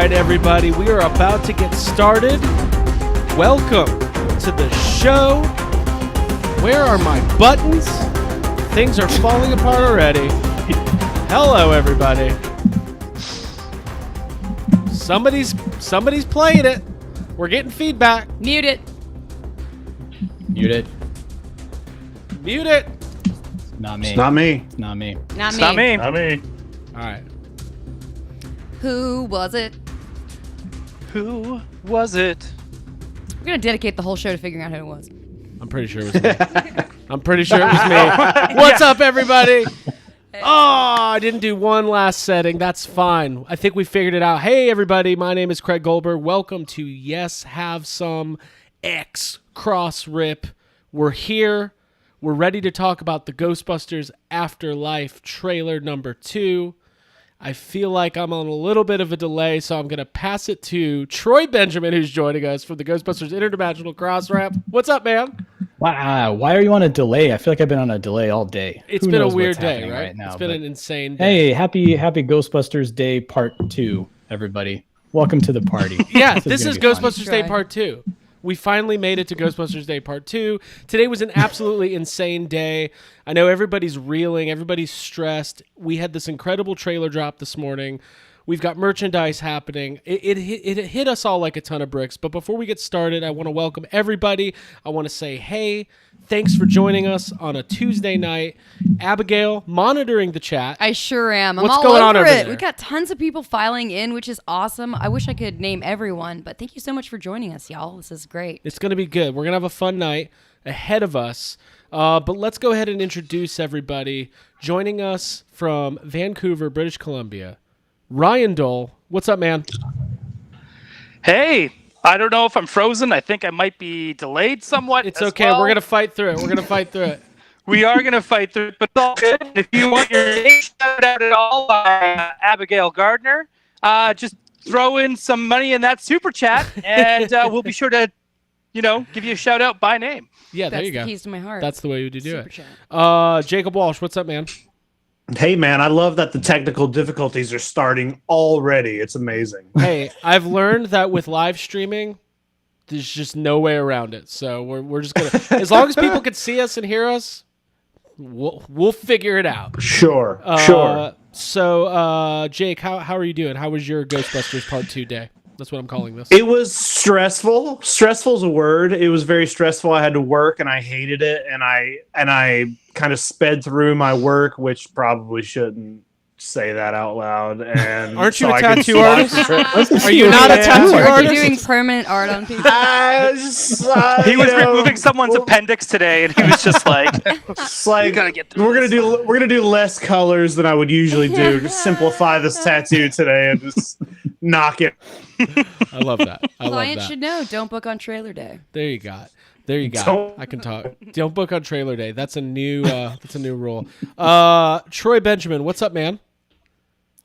right, everybody, we are about to get started. Welcome to the show. Where are my buttons? Things are falling apart already. Hello, everybody. Somebody's playing it. We're getting feedback. Mute it. Mute it. Mute it. Not me. It's not me. It's not me. Not It's me. not me. Not me. All right. Who was it? Who was it? We're going to dedicate the whole show to figuring out who it was. I'm pretty sure it was me. I'm pretty sure it was me. What's up, everybody? Oh, I didn't do one last setting. That's fine. I think we figured it out. Hey, everybody. My name is Craig Goldberg. Welcome to Yes Have Some X Crossrip. We're here. We're ready to talk about the Ghostbusters Afterlife trailer number 2. I feel like I'm on a little bit of a delay, so I'm going to pass it to Troy Benjamin, who's joining us from the Ghostbusters Interdimensional Crossrip. What's up, man? Wow. Why are you on a delay? I feel like I've been on a delay all day. It's Who been a knows weird what's day, happening right? now, It's been but- an insane day. Hey, happy Ghostbusters Day Part 2, everybody. Welcome to the party. Yeah, this gonna is be fun. Ghostbusters Day Try. Part 2. We finally made it to Ghostbusters Day Part 2. Today was an absolutely insane day. I know everybody's reeling. Everybody's stressed. We had this incredible trailer drop this morning. We've got merchandise happening. It hit us all like a ton of bricks. But before we get started, I want to welcome everybody. I want to say, hey, thanks for joining us on a Tuesday night. Abigail, monitoring the chat. I sure am. What's I'm all going on over over it. there? We've got tons of people filing in, which is awesome. I wish I could name everyone, but thank you so much for joining us, y'all. This is great. It's going to be good. We're going to have a fun night ahead of us. But let's go ahead and introduce everybody. Joining us from Vancouver, British Columbia, Ryan Dole. What's up, man? Hey, I don't know if I'm frozen. I think I might be delayed somewhat. It's as okay. well. We're going to fight through it. We are going to fight through it, but it's all good. If you want your name shout out at all by Abigail Gardner, just throw in some money in that super chat, and we'll be sure to, give you a shout out by name. Yeah, there That's you the go. keys to my heart. That's the way we do Super it. chat. Jacob Walsh, what's up, man? Hey, man, I love that the technical difficulties are starting already. It's amazing. Hey, I've learned that with live streaming, there's just no way around it. So we're just going to, as long as people can see us and hear us, we'll figure it out. Sure, sure. So, Jake, how are you doing? How was your Ghostbusters Part 2 day? That's what I'm calling this. It was stressful. Stressful is a word. It was very stressful. I had to work, and I hated it. And I kind of sped through my work, which probably shouldn't say that out loud. And Aren't you so a I could tattoo slide artist? through- Are you not a tattoo Are you artist? doing permanent art on people? He was removing someone's appendix today, and he was just like, It's like gotta get through we're gonna do less colors than I would usually do. Just simplify this tattoo today and just knock it. I love that. I love Client that. should know. Don't book on trailer day. There you go. Don't- I can talk. Don't book on trailer day. That's a new rule. Troy Benjamin, what's up, man?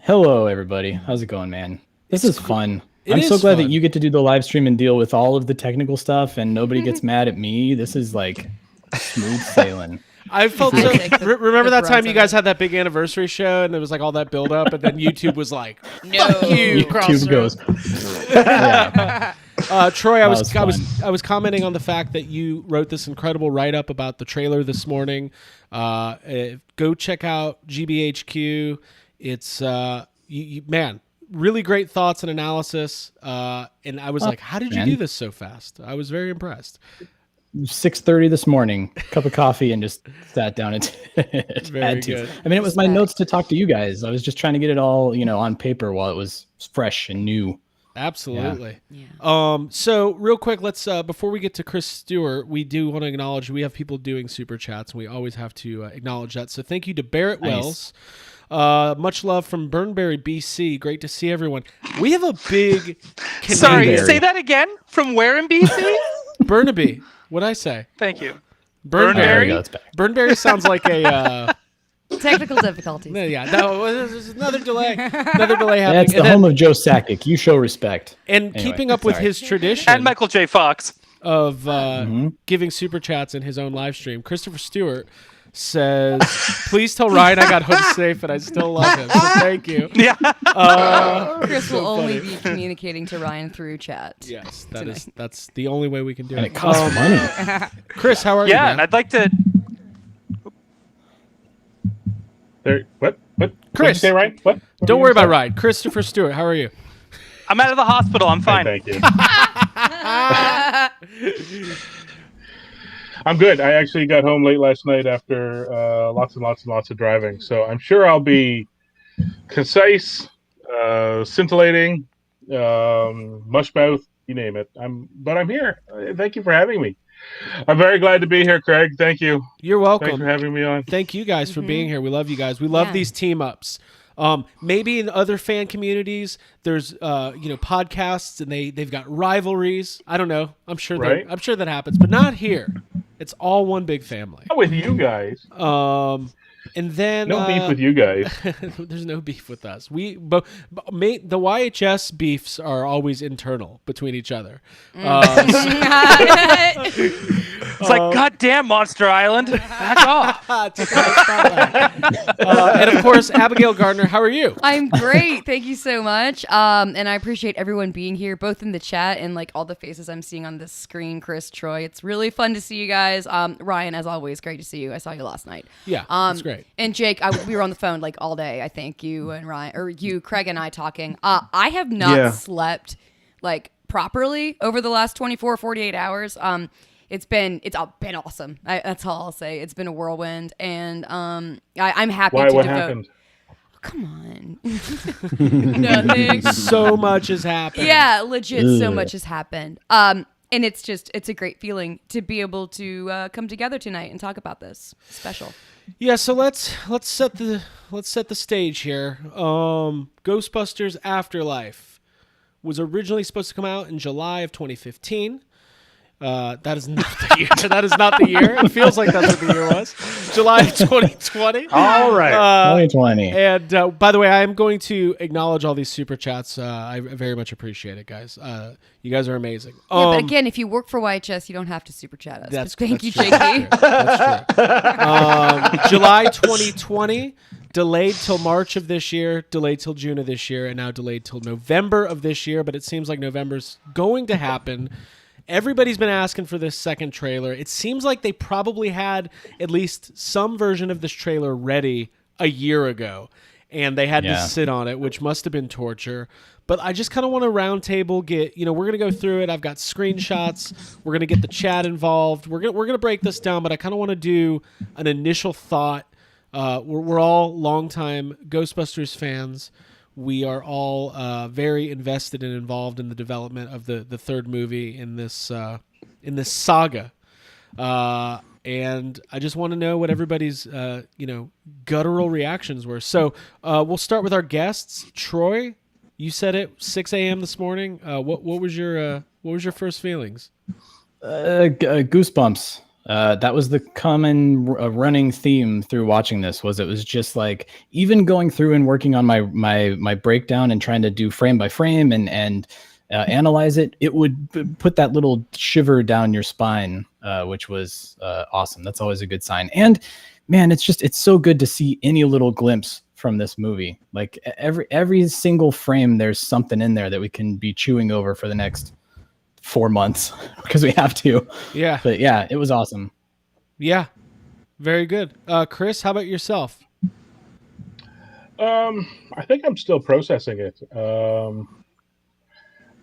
Hello, everybody. How's it going, man? This is fun. It I'm so is glad fun. that you get to do the live stream and deal with all of the technical stuff, and nobody gets mad at me. This is like smooth sailing. I felt I so. take the- Remember the that time brunt you of guys it. had that big anniversary show, and there was like all that build up, and then YouTube was like, No. "Fuck you, YouTube Crossrip." goes. Yeah. Troy, I was was I was commenting on the fact that you wrote this incredible write up about the trailer this morning. Go check out GBHQ. It's man, really great thoughts and analysis. And I was like, how did you man. do this so fast? I was very impressed. 6:30 this morning, cup of coffee, and just sat down and Very had to. good. I mean, it was my Respect. notes to talk to you guys. I was just trying to get it all, on paper while it was fresh and new. Absolutely. Yeah. So real quick, let's before we get to Chris Stewart, we do want to acknowledge we have people doing super chats, and we always have to acknowledge that. So thank you to Barrett Nice. Wells. Much love from Burnberry, BC. Great to see everyone. We have a big sorry, Canadian. say that again? From where in BC? Burnaby. What'd I say? Thank you. There we Burnberry. go. It's back. Burnberry sounds like a Technical difficulties. yeah. No, there's another delay. Another delay happening. That's the And then- home of Joe Sakic. You show respect. And Anyway, keeping up with sorry. his tradition And Michael J. Fox. of giving super chats in his own live stream, Christopher Stewart says, "Please tell Ryan I got home safe and I still love him." So thank you. Yeah. Chris will so only funny. be communicating to Ryan through chat. Yes, that's the only way we can do And it. it costs money. Chris, how are you? Yeah, man? and I'd like to. There, what? What? Chris. What'd you say, Ryan? What? What Don't were worry you about gonna Ryan. Christopher Stewart, how are you? I'm out of the hospital. I'm say? fine. Thank you. I'm good. I actually got home late last night after lots and lots and lots of driving, so I'm sure I'll be concise, scintillating, mushmouth, you name it. But I'm here. Thank you for having me. I'm very glad to be here, Craig. Thank you. You're Thanks welcome. for having me on. Thank you guys for being here. We love you guys. We love Yeah. these team ups. Maybe in other fan communities, there's podcasts and they've got rivalries. I don't know. I'm sure Right. I'm sure that happens, but not here. It's all one big family. Not with you guys. And then No beef with you guys. There's no beef with us. The YHS beefs are always internal between each other. It's like, goddamn, Monster Island. Back off. And of course, Abigail Gardner, how are you? I'm great. Thank you so much. And I appreciate everyone being here, both in the chat and like all the faces I'm seeing on this screen. Chris, Troy, it's really fun to see you guys. Ryan, as always, great to see you. I saw you last night. Yeah, that's great. And Jake, we were on the phone like all day. I think you and Ryan, or you, Craig, and I talking. I have not slept like properly over the last 24, 48 hours. It's been awesome. That's all I'll say. It's been a whirlwind, and I'm happy Why? to What devote. happened? Come on. Nothing. So much has happened. Yeah, legit. So Ugh. much has happened. And it's a great feeling to be able to come together tonight and talk about this. Special. Yeah, so let's set the stage here. Ghostbusters Afterlife was originally supposed to come out in July of 2015. That is not the year. That is not the year. It feels like that's what the year was. July of 2020. All right. 2020. And by the way, I am going to acknowledge all these super chats. I very much appreciate it, guys. You guys are amazing. Yeah, but again, if you work for YHS, you don't have to super chat us. That's Thank you, true. Jakey. That's true. July 2020, delayed till March of this year, delayed till June of this year, and now delayed till November of this year. But it seems like November's going to happen. Everybody's been asking for this second trailer. It seems like they probably had at least some version of this trailer ready a year ago, and they had to sit on it, which must have been torture. But I just kind of want to roundtable we're going to go through it. I've got screenshots. We're going to get the chat involved. We're going to break this down, but I kind of want to do an initial thought. We're all longtime Ghostbusters fans. We are all very invested and involved in the development of the third movie in this saga. And I just want to know what everybody's guttural reactions were. So we'll start with our guests. Troy, you said it 6 a.m. this morning. What was your first feelings? Goosebumps. That was the common running theme through watching this. It was just like, even going through and working on my breakdown and trying to do frame by frame and analyze it, it would put that little shiver down your spine, which was awesome. That's always a good sign. And man, it's so good to see any little glimpse from this movie. Like every single frame, there's something in there that we can be chewing over for the next 4 months because we have to. Yeah. But yeah, it was awesome. Yeah. Very good. Chris, how about yourself? I think I'm still processing it.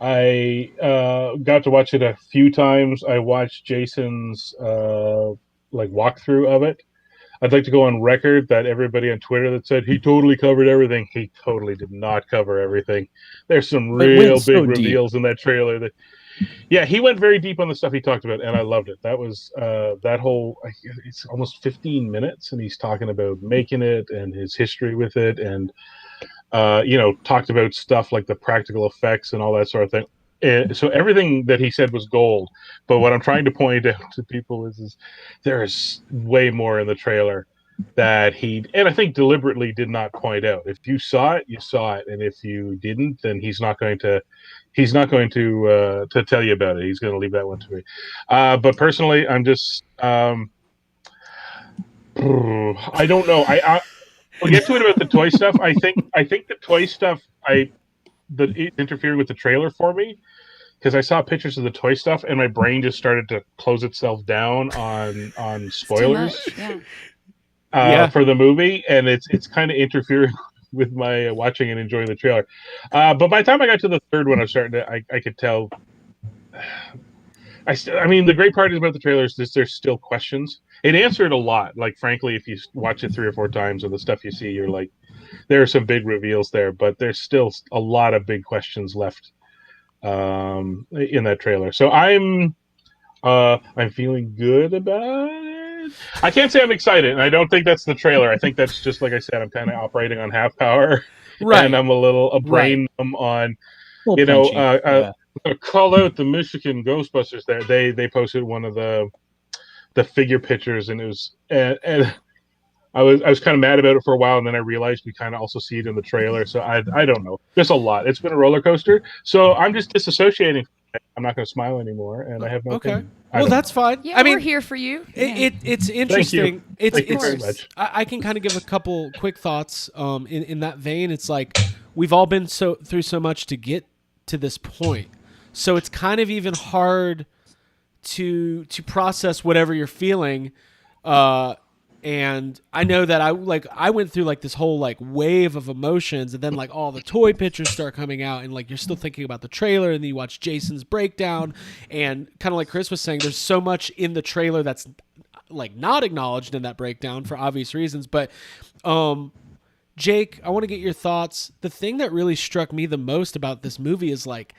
I got to watch it a few times. I watched Jason's walkthrough of it. I'd like to go on record that everybody on Twitter that said he totally covered everything, he totally did not cover everything. There's some real big reveals in that trailer. Yeah, he went very deep on the stuff he talked about, and I loved it. That was that whole, it's almost 15 minutes, and he's talking about making it and his history with it, and talked about stuff like the practical effects and all that sort of thing. And so everything that he said was gold. But what I'm trying to point out to people is there's way more in the trailer that and I think deliberately did not point out. If you saw it, you saw it, and if you didn't, then he's not going to tell you about it. He's going to leave that one to me. But personally, I'm just I don't know. We'll get to it about the toy stuff. I think the toy stuff that it interfered with the trailer for me, because I saw pictures of the toy stuff and my brain just started to close itself down on spoilers for the movie, and it's kind of interfering with my watching and enjoying the trailer. But by the time I got to the third one, I could tell. I mean, the great part about the trailer is there's still questions. It answered a lot. Like, frankly, if you watch it 3 or 4 times and the stuff you see, you're like, there are some big reveals there, but there's still a lot of big questions left in that trailer. So I'm feeling good about it. I can't say I'm excited, and I don't think that's the trailer. I think that's just, like I said, I'm kind of operating on half power, Right. and I'm a brain numb on, A little punchy, call out the Michigan Ghostbusters. There, they posted one of the figure pictures, and it was and I was kind of mad about it for a while, and then I realized we kind of also see it in the trailer. So I don't know. There's a lot. It's been a roller coaster. So I'm just disassociating. I'm not going to smile anymore, and I have no. Okay. Well, that's fine. Yeah, I mean, we're here for you. It's interesting. Thank you very much. I can kind of give a couple quick thoughts in that vein. It's like we've all been through so much to get to this point. So it's kind of even hard to process whatever you're feeling. And I know that I went through like this whole like wave of emotions, and then like all the toy pictures start coming out, and like you're still thinking about the trailer, and then you watch Jason's breakdown, and kind of like Chris was saying, there's so much in the trailer that's like not acknowledged in that breakdown for obvious reasons. But Jake, I want to get your thoughts. The thing that really struck me the most about this movie is like,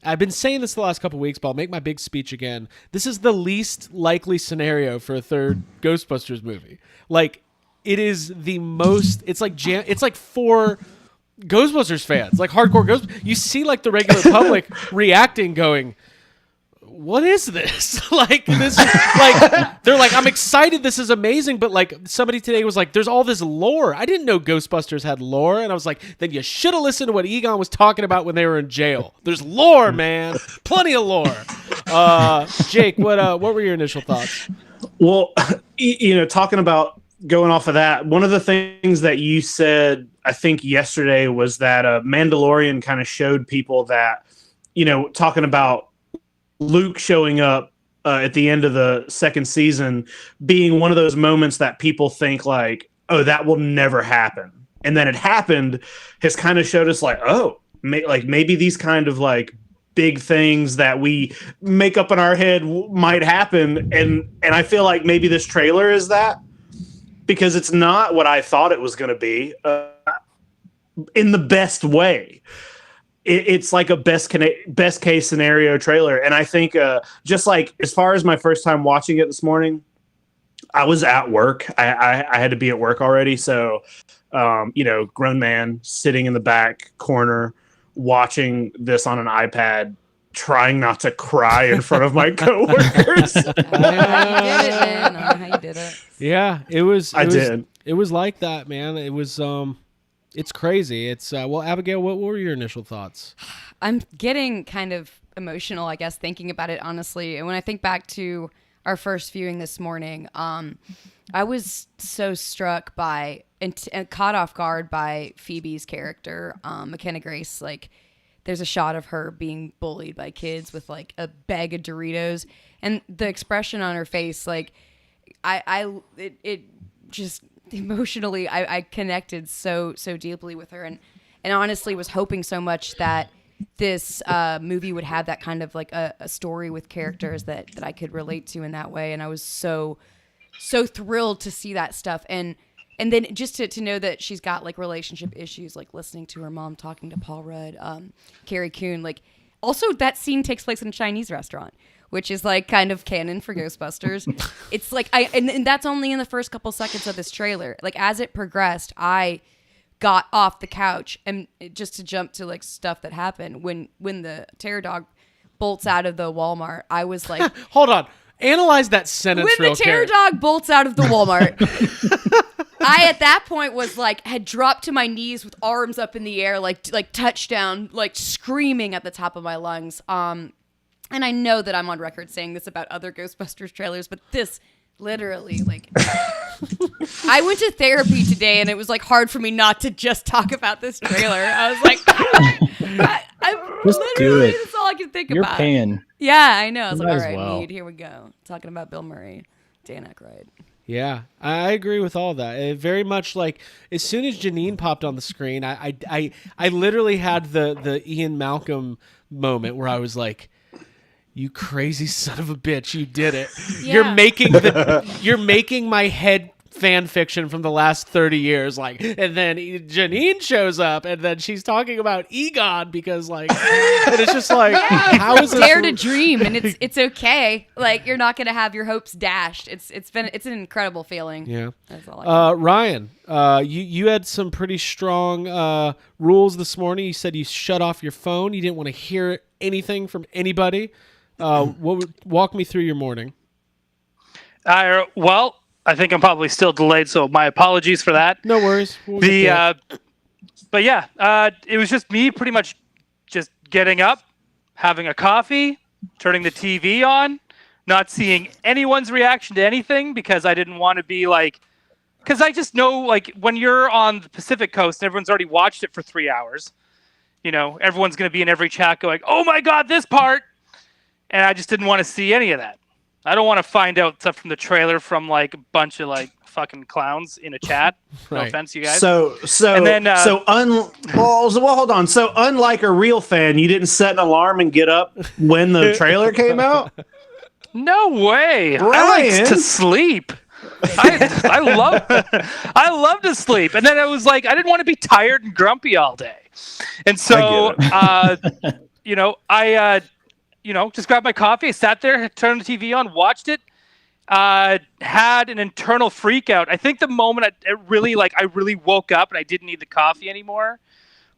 I've been saying this the last couple of weeks, but I'll make my big speech again. This is the least likely scenario for a third Ghostbusters movie. Like, it is the most. It's like for Ghostbusters fans, like hardcore Ghostbusters. You see, like the regular public reacting, going, "What is this?" Like this, like they're like, "I'm excited. This is amazing." But like somebody today was like, "There's all this lore. I didn't know Ghostbusters had lore." And I was like, "Then you should have listened to what Egon was talking about when they were in jail. There's lore, man. Plenty of lore." Jake, what were your initial thoughts? Well, talking about going off of that, one of the things that you said, I think yesterday, was that Mandalorian kind of showed people that, talking about Luke showing up at the end of the second season being one of those moments that people think like, oh, that will never happen. And then it happened, has kind of showed us like, oh, maybe these kind of like big things that we make up in our head might happen. And I feel like maybe this trailer is that, because it's not what I thought it was going to be in the best way. It's like a best case scenario trailer. And I think just like as far as my first time watching it this morning, I was at work. I had to be at work already. So, grown man sitting in the back corner watching this on an iPad, trying not to cry in front of my coworkers. I don't know how you did it. Yeah, it was did. It was like that, man. It was it's crazy. It's well, Abigail, what were your initial thoughts? I'm getting kind of emotional, I guess, thinking about it honestly. And when I think back to our first viewing this morning, I was so struck by and caught off guard by Phoebe's character, McKenna Grace. Like, there's a shot of her being bullied by kids with like a bag of Doritos, and the expression on her face, like, it just emotionally, I connected so deeply with her, and honestly was hoping so much that this movie would have that kind of like a story with characters that I could relate to in that way. And I was so thrilled to see that stuff, and then just to know that she's got like relationship issues, like listening to her mom talking to Paul Rudd, Carrie Coon. Like, also that scene takes place in a Chinese restaurant, which is like kind of canon for Ghostbusters. It's like and that's only in the first couple seconds of this trailer. Like, as it progressed, I got off the couch, and just to jump to like stuff that happened when the terror dog bolts out of the Walmart, I was like, hold on, analyze that sentence. When the terror dog bolts out of the Walmart, I at that point was like, had dropped to my knees with arms up in the air, like touchdown, like screaming at the top of my lungs. And I know that I'm on record saying this about other Ghostbusters trailers, but this literally, like, I went to therapy today, and it was like hard for me not to just talk about this trailer. I was like, I Just do literally, it. that's all I can think You're about. paying. Yeah, I know. I was like, Might all as right, well. Mead, here we go. Talking about Bill Murray, Dan Aykroyd. Yeah, I agree with all that. It very much like as soon as Janine popped on the screen, I literally had the Ian Malcolm moment where I was like, "You crazy son of a bitch, you did it! You're making my head fan fiction from the last 30 years." Like, and then Janine shows up, and then she's talking about Egon because and it's just like, how is this? Dare to dream, and it's okay. Like, you're not gonna have your hopes dashed. It's an incredible feeling. Yeah. That's all. Ryan, you had some pretty strong rules this morning. You said you shut off your phone. You didn't want to hear anything from anybody. Walk me through your morning. Well, I think I'm probably still delayed, so my apologies for that. No worries. We'll get But yeah, it was just me pretty much just getting up, having a coffee, turning the TV on, not seeing anyone's reaction to anything because I didn't want to be like, because I just know like when you're on the Pacific Coast and everyone's already watched it for 3 hours, everyone's going to be in every chat going, "Oh my God, this part," and I just didn't want to see any of that. I don't want to find out stuff from the trailer from like a bunch of like fucking clowns in a chat. No Right. offense, you guys. So hold on. So unlike a real fan, you didn't set an alarm and get up when the trailer came out? No way. I Ryan? like to sleep. I love to sleep. And then I was like, I didn't want to be tired and grumpy all day. And so, just grabbed my coffee, sat there, turned the TV on, watched it, had an internal freak out. I think the moment I really woke up and I didn't need the coffee anymore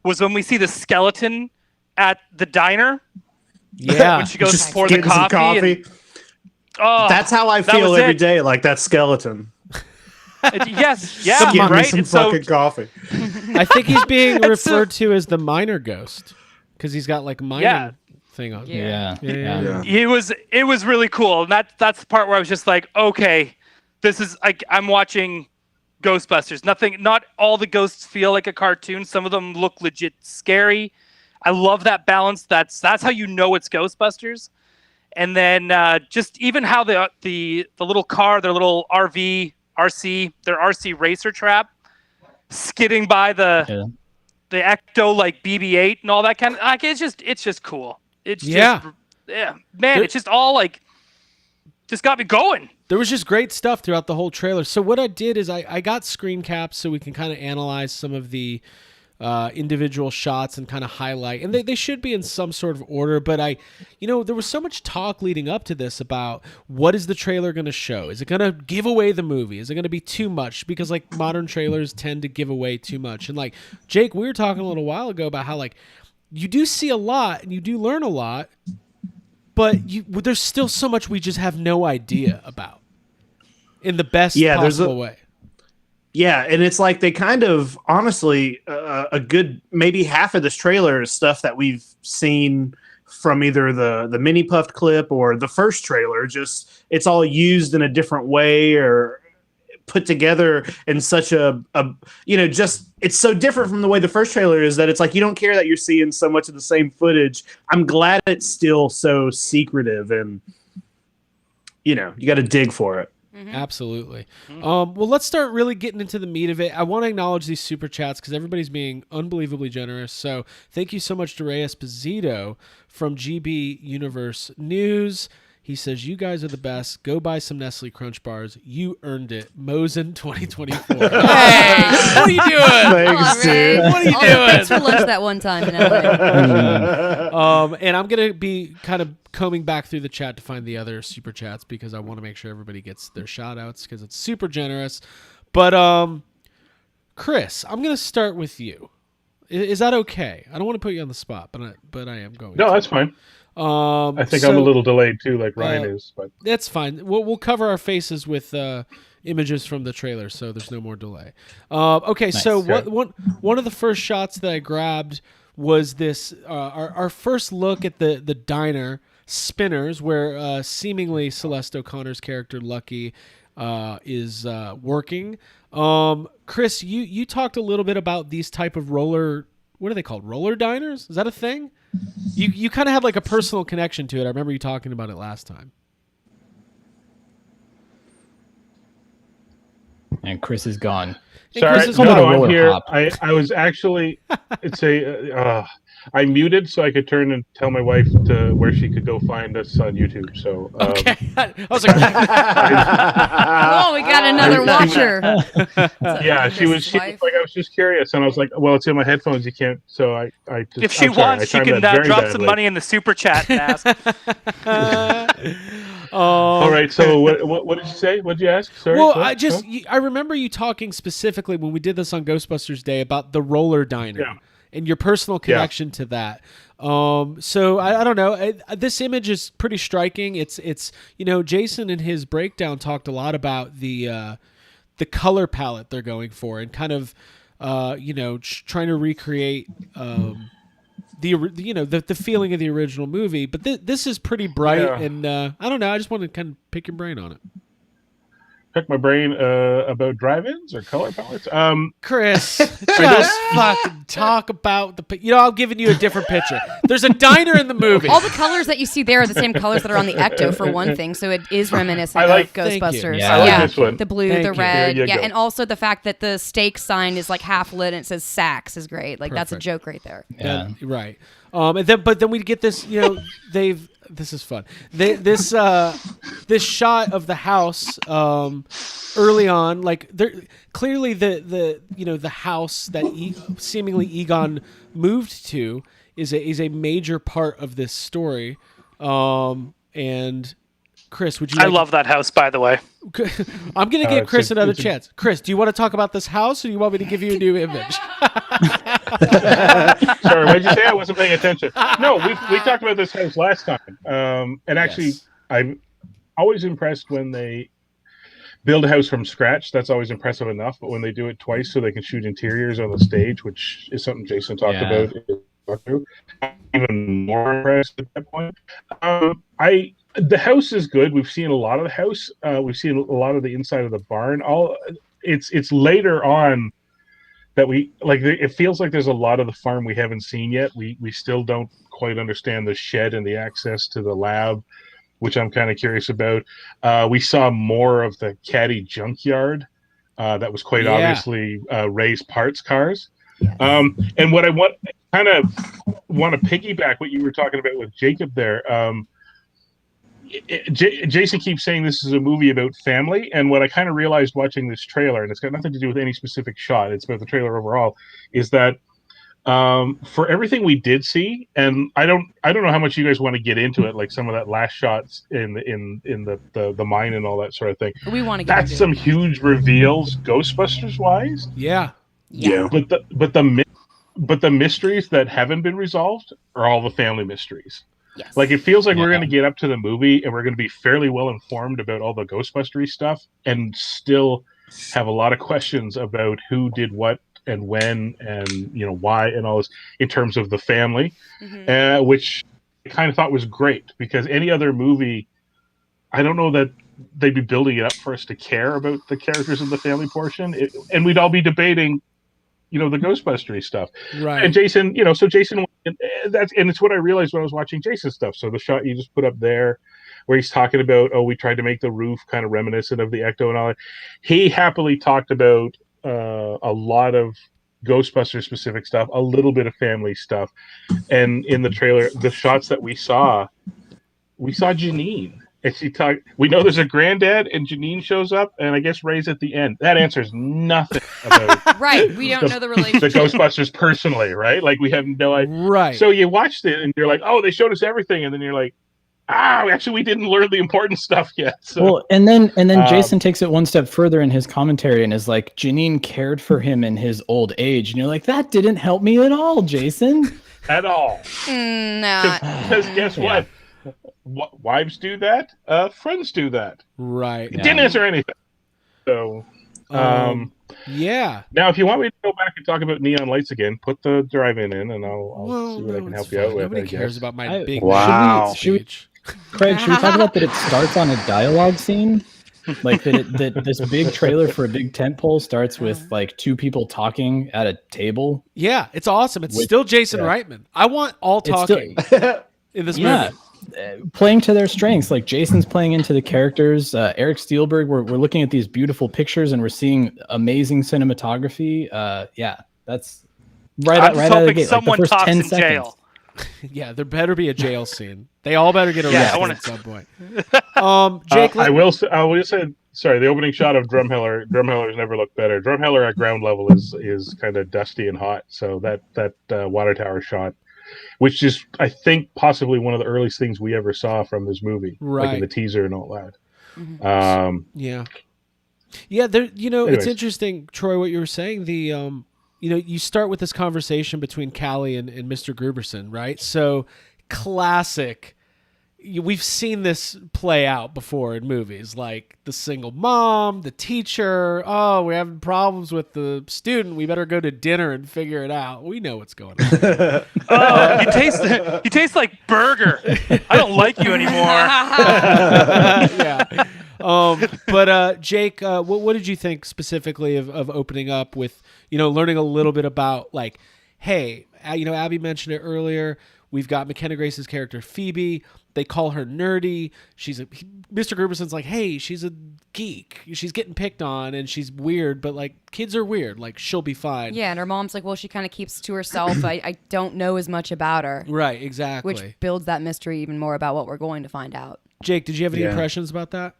was when we see the skeleton at the diner. Yeah. When she goes Just to pour the getting some coffee. That's how I feel was every it. day, like that skeleton. Yes, yeah, Give me right. some And so, fucking coffee. I think he's being referred to as the minor ghost because he's got like minor thing on. Yeah. Yeah. it was really cool. And that's the part where I was just like, okay, this is like I'm watching Ghostbusters. Not all the ghosts feel like a cartoon. Some of them look legit scary. I love that balance. That's how you know it's Ghostbusters. And then just even how the little car, their little RC racer trap, skidding by the Ecto like BB-8 and all that kind of like it's just cool. It's just man, it's just all like just got me going. There was just great stuff throughout the whole trailer. So what I did is I got screen caps so we can kind of analyze some of the individual shots and kind of highlight, and they should be in some sort of order, but there was so much talk leading up to this about what is the trailer going to show? Is it going to give away the movie? Is it going to be too much? Because like modern trailers tend to give away too much. And like Jake, we were talking a little while ago about how like you do see a lot and you do learn a lot, but there's still so much we just have no idea about in the best possible way. Yeah, and it's like they kind of, honestly, a good, maybe half of this trailer is stuff that we've seen from either the mini puffed clip or the first trailer. Just, it's all used in a different way or put together in such it's so different from the way the first trailer is that it's like you don't care that you're seeing so much of the same footage. I'm glad it's still so secretive and, you got to dig for it. Mm-hmm. Absolutely. Well, let's start really getting into the meat of it. I want to acknowledge these super chats because everybody's being unbelievably generous. So thank you so much to Ray Esposito from GB Universe News. He says, "You guys are the best. Go buy some Nestle Crunch bars. You earned it. Mosin 2024. Hey, what are you doing? Thanks, dude. What are you doing? Thanks for lunch that one time in LA. And I'm going to be kind of combing back through the chat to find the other super chats because I want to make sure everybody gets their shout outs because it's super generous. But Chris, I'm going to start with you. Is that okay? I don't want to put you on the spot, but I am going. No, that's fine. I think I'm a little delayed too, like Ryan is, but that's fine. We'll cover our faces with images from the trailer, so there's no more delay. Okay, nice. So one of the first shots that I grabbed was this our first look at the diner Spinners, where seemingly Celeste O'Connor's character Lucky is working. Chris, you talked a little bit about these type of roller. What are they called? Roller diners? Is that a thing? You kind of had like a personal connection to it. I remember you talking about it last time. And Chris is gone. Sorry, Chris is on the no, I'm roller here. hop. I was actually, I muted so I could turn and tell my wife to where she could go find us on YouTube. So Okay. I was like, Oh, we got another watcher. yeah, she was like, I was just curious, and I was like, well, it's in my headphones. You can't. So I just, If she I'm sorry, wants, I she timed can that very drop some badly. money in the super chat and ask. All right. So what did you say? What did you ask? Sorry. well, what? I remember you talking specifically when we did this on Ghostbusters Day about the roller diner Yeah. and your personal connection to that. So I don't know. This image is pretty striking. It's Jason in his breakdown talked a lot about the color palette they're going for and kind of trying to recreate the feeling of the original movie. But this is pretty bright, Yeah. and I don't know. I just want to kind of pick your brain on it. Pick my brain about drive-ins or color palettes. Chris, just fucking talk about I'm giving you a different picture. There's a diner in the movie. All the colors that you see there are the same colors that are on the Ecto, for one thing. So it is reminiscent I like- of Thank you. Ghostbusters. Yeah. I like this one. The blue, Thank the you. red. There you Yeah, go. and also the fact that the steak sign is like half lit and it says Saks is great. Like that's a Perfect. joke right there. Yeah. Right. But then we get this. This is fun. This shot of the house early on, like clearly the house that seemingly Egon moved to is a major part of this story. And Chris, would you? I love that house, by the way. I'm gonna give Chris it's a- another it's a- chance. Chris, do you want to talk about this house, or do you want me to give you a new image? Sorry, what did you say? I wasn't paying attention. No, we talked about this house last time. And actually, Yes. I'm always impressed when they build a house from scratch. That's always impressive enough. But when they do it twice so they can shoot interiors on the stage, which is something Jason talked Yeah. about, I'm even more impressed at that point. The house is good. We've seen a lot of the house. We've seen a lot of the inside of the barn. It's later on that we like. It feels like there's a lot of the farm we haven't seen yet. We still don't quite understand the shed and the access to the lab, which I'm kind of curious about. We saw more of the caddy junkyard. That was quite Yeah. obviously Ray's parts cars. And what I want to piggyback what you were talking about with Jacob there. Jason keeps saying this is a movie about family, and what I kind of realized watching this trailer, and it's got nothing to do with any specific shot, it's about the trailer overall, is that for everything we did see, and I don't know how much you guys want to get into it, like some of that last shots in the mine and all that sort of thing. We want to get That's into some it. huge reveals, Ghostbusters wise. Yeah. Yeah. But the mysteries that haven't been resolved are all the family mysteries. Yes. Like it feels like we're Yeah. going to get up to the movie and we're going to be fairly well informed about all the Ghostbustery stuff, and still have a lot of questions about who did what and when and why and all this in terms of the family, which I kind of thought was great, because any other movie, I don't know that they'd be building it up for us to care about the characters in the family portion, and we'd all be debating the Ghostbustery stuff. Right. And Jason, so Jason, and it's what I realized when I was watching Jason's stuff. So the shot you just put up there, where he's talking about, we tried to make the roof kind of reminiscent of the Ecto and all that. He happily talked about a lot of Ghostbuster specific stuff, a little bit of family stuff, and in the trailer, the shots that we saw Janine. And she talked. We know there's a granddad, and Janine shows up, and I guess Ray's at the end. That answers nothing about Right. We don't know the the relationship. Ghostbusters personally, right? Like we have no idea. Right. So you watched it, and you're like, "Oh, they showed us everything," and then you're like, actually, we didn't learn the important stuff yet." So Well, and then Jason takes it one step further in his commentary and is like, Janine cared for him in his old age, and you're like, that didn't help me at all, Jason. at all, Nah. because guess what? Wives do that. Friends do that. Right. It didn't answer anything. So. Yeah. Now, if you want me to go back and talk about neon lights again, put the drive-in in, and I'll Well, see what I no, can it's help you out fine. with. Nobody I cares guess. about my big Wow. speech. Craig, should we talk about that it starts on a dialogue scene? Like this big trailer for a big tentpole starts with like two people talking at a table. Yeah, it's awesome. It's still Jason Reitman. I want all talking in this movie. Playing to their strengths. Like Jason's playing into the characters. Eric Steelberg. We're looking at these beautiful pictures and we're seeing amazing cinematography. That's right I'm just out of the hoping gate. someone like the first talks 10 in seconds. jail. Yeah, there better be a jail scene. They all better get arrested at some point. Jake, I will say, sorry, the opening shot of Drumheller's never looked better. Drumheller at ground level is kind of dusty and hot. So that water tower shot, which is, I think, possibly one of the earliest things we ever saw from this movie, like in the teaser and all that. Yeah. There. Anyways. It's interesting, Troy, what you were saying. You start with this conversation between Callie and Mr. Gruberson, right? So classic. We've seen this play out before in movies, like the single mom, the teacher. Oh, we're having problems with the student. We better go to dinner and figure it out. We know what's going on. Oh, you taste like burger. I don't like you anymore. Yeah. But Jake, what did you think specifically of opening up with, learning a little bit about like, hey, Abby mentioned it earlier. We've got McKenna Grace's character, Phoebe. They call her nerdy. Mr. Gruberson's like, hey, she's a geek. She's getting picked on and she's weird, but like kids are weird. Like she'll be fine. Yeah, and her mom's like, well, she kind of keeps to herself. I don't know as much about her. Right, exactly. Which builds that mystery even more about what we're going to find out. Jake, did you have any impressions about that?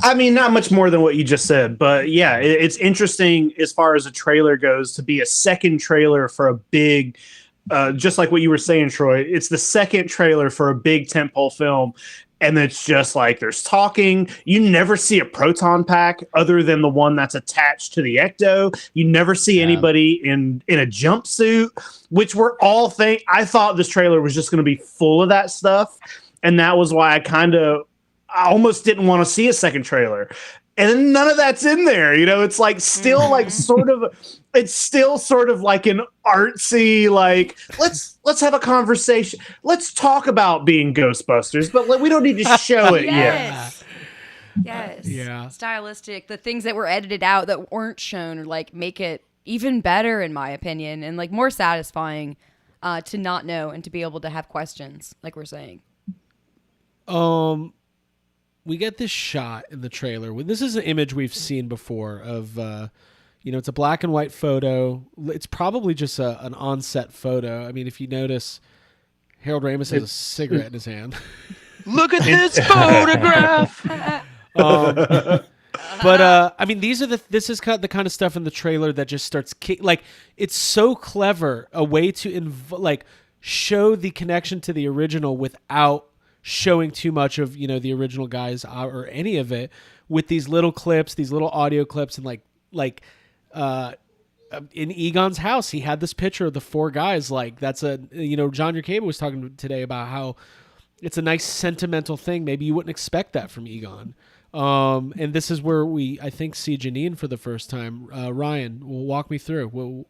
I mean, not much more than what you just said, but yeah, it's interesting as far as a trailer goes to be a second trailer for a big, just like what you were saying, Troy. It's the second trailer for a big tentpole film, and it's just like there's talking. You never see a proton pack other than the one that's attached to the ecto. You never see anybody in a jumpsuit, which we're all I thought this trailer was just going to be full of that stuff, and that was why I almost didn't want to see a second trailer. And then none of that's in there. It's like still like it's still sort of like an artsy, like, let's have a conversation. Let's talk about being Ghostbusters, but we don't need to show it yet. Yes. Yeah. Stylistic. The things that were edited out that weren't shown, like, make it even better, in my opinion, and like more satisfying to not know and to be able to have questions, like we're saying. We get this shot in the trailer. This is an image we've seen before of, it's a black and white photo. It's probably just an on-set photo. I mean, if you notice, Harold Ramis has a cigarette in his hand. Look at this photograph. But I mean, this is the kind of stuff in the trailer that just starts like it's so clever, a way to show the connection to the original without showing too much of the original guys or any of it, with these little clips, these little audio clips, and like in Egon's house, he had this picture of the four guys. Like that's John Yerkaba was talking today about how it's a nice sentimental thing. Maybe you wouldn't expect that from Egon. And this is where I think see Janine for the first time. Ryan, walk me through. What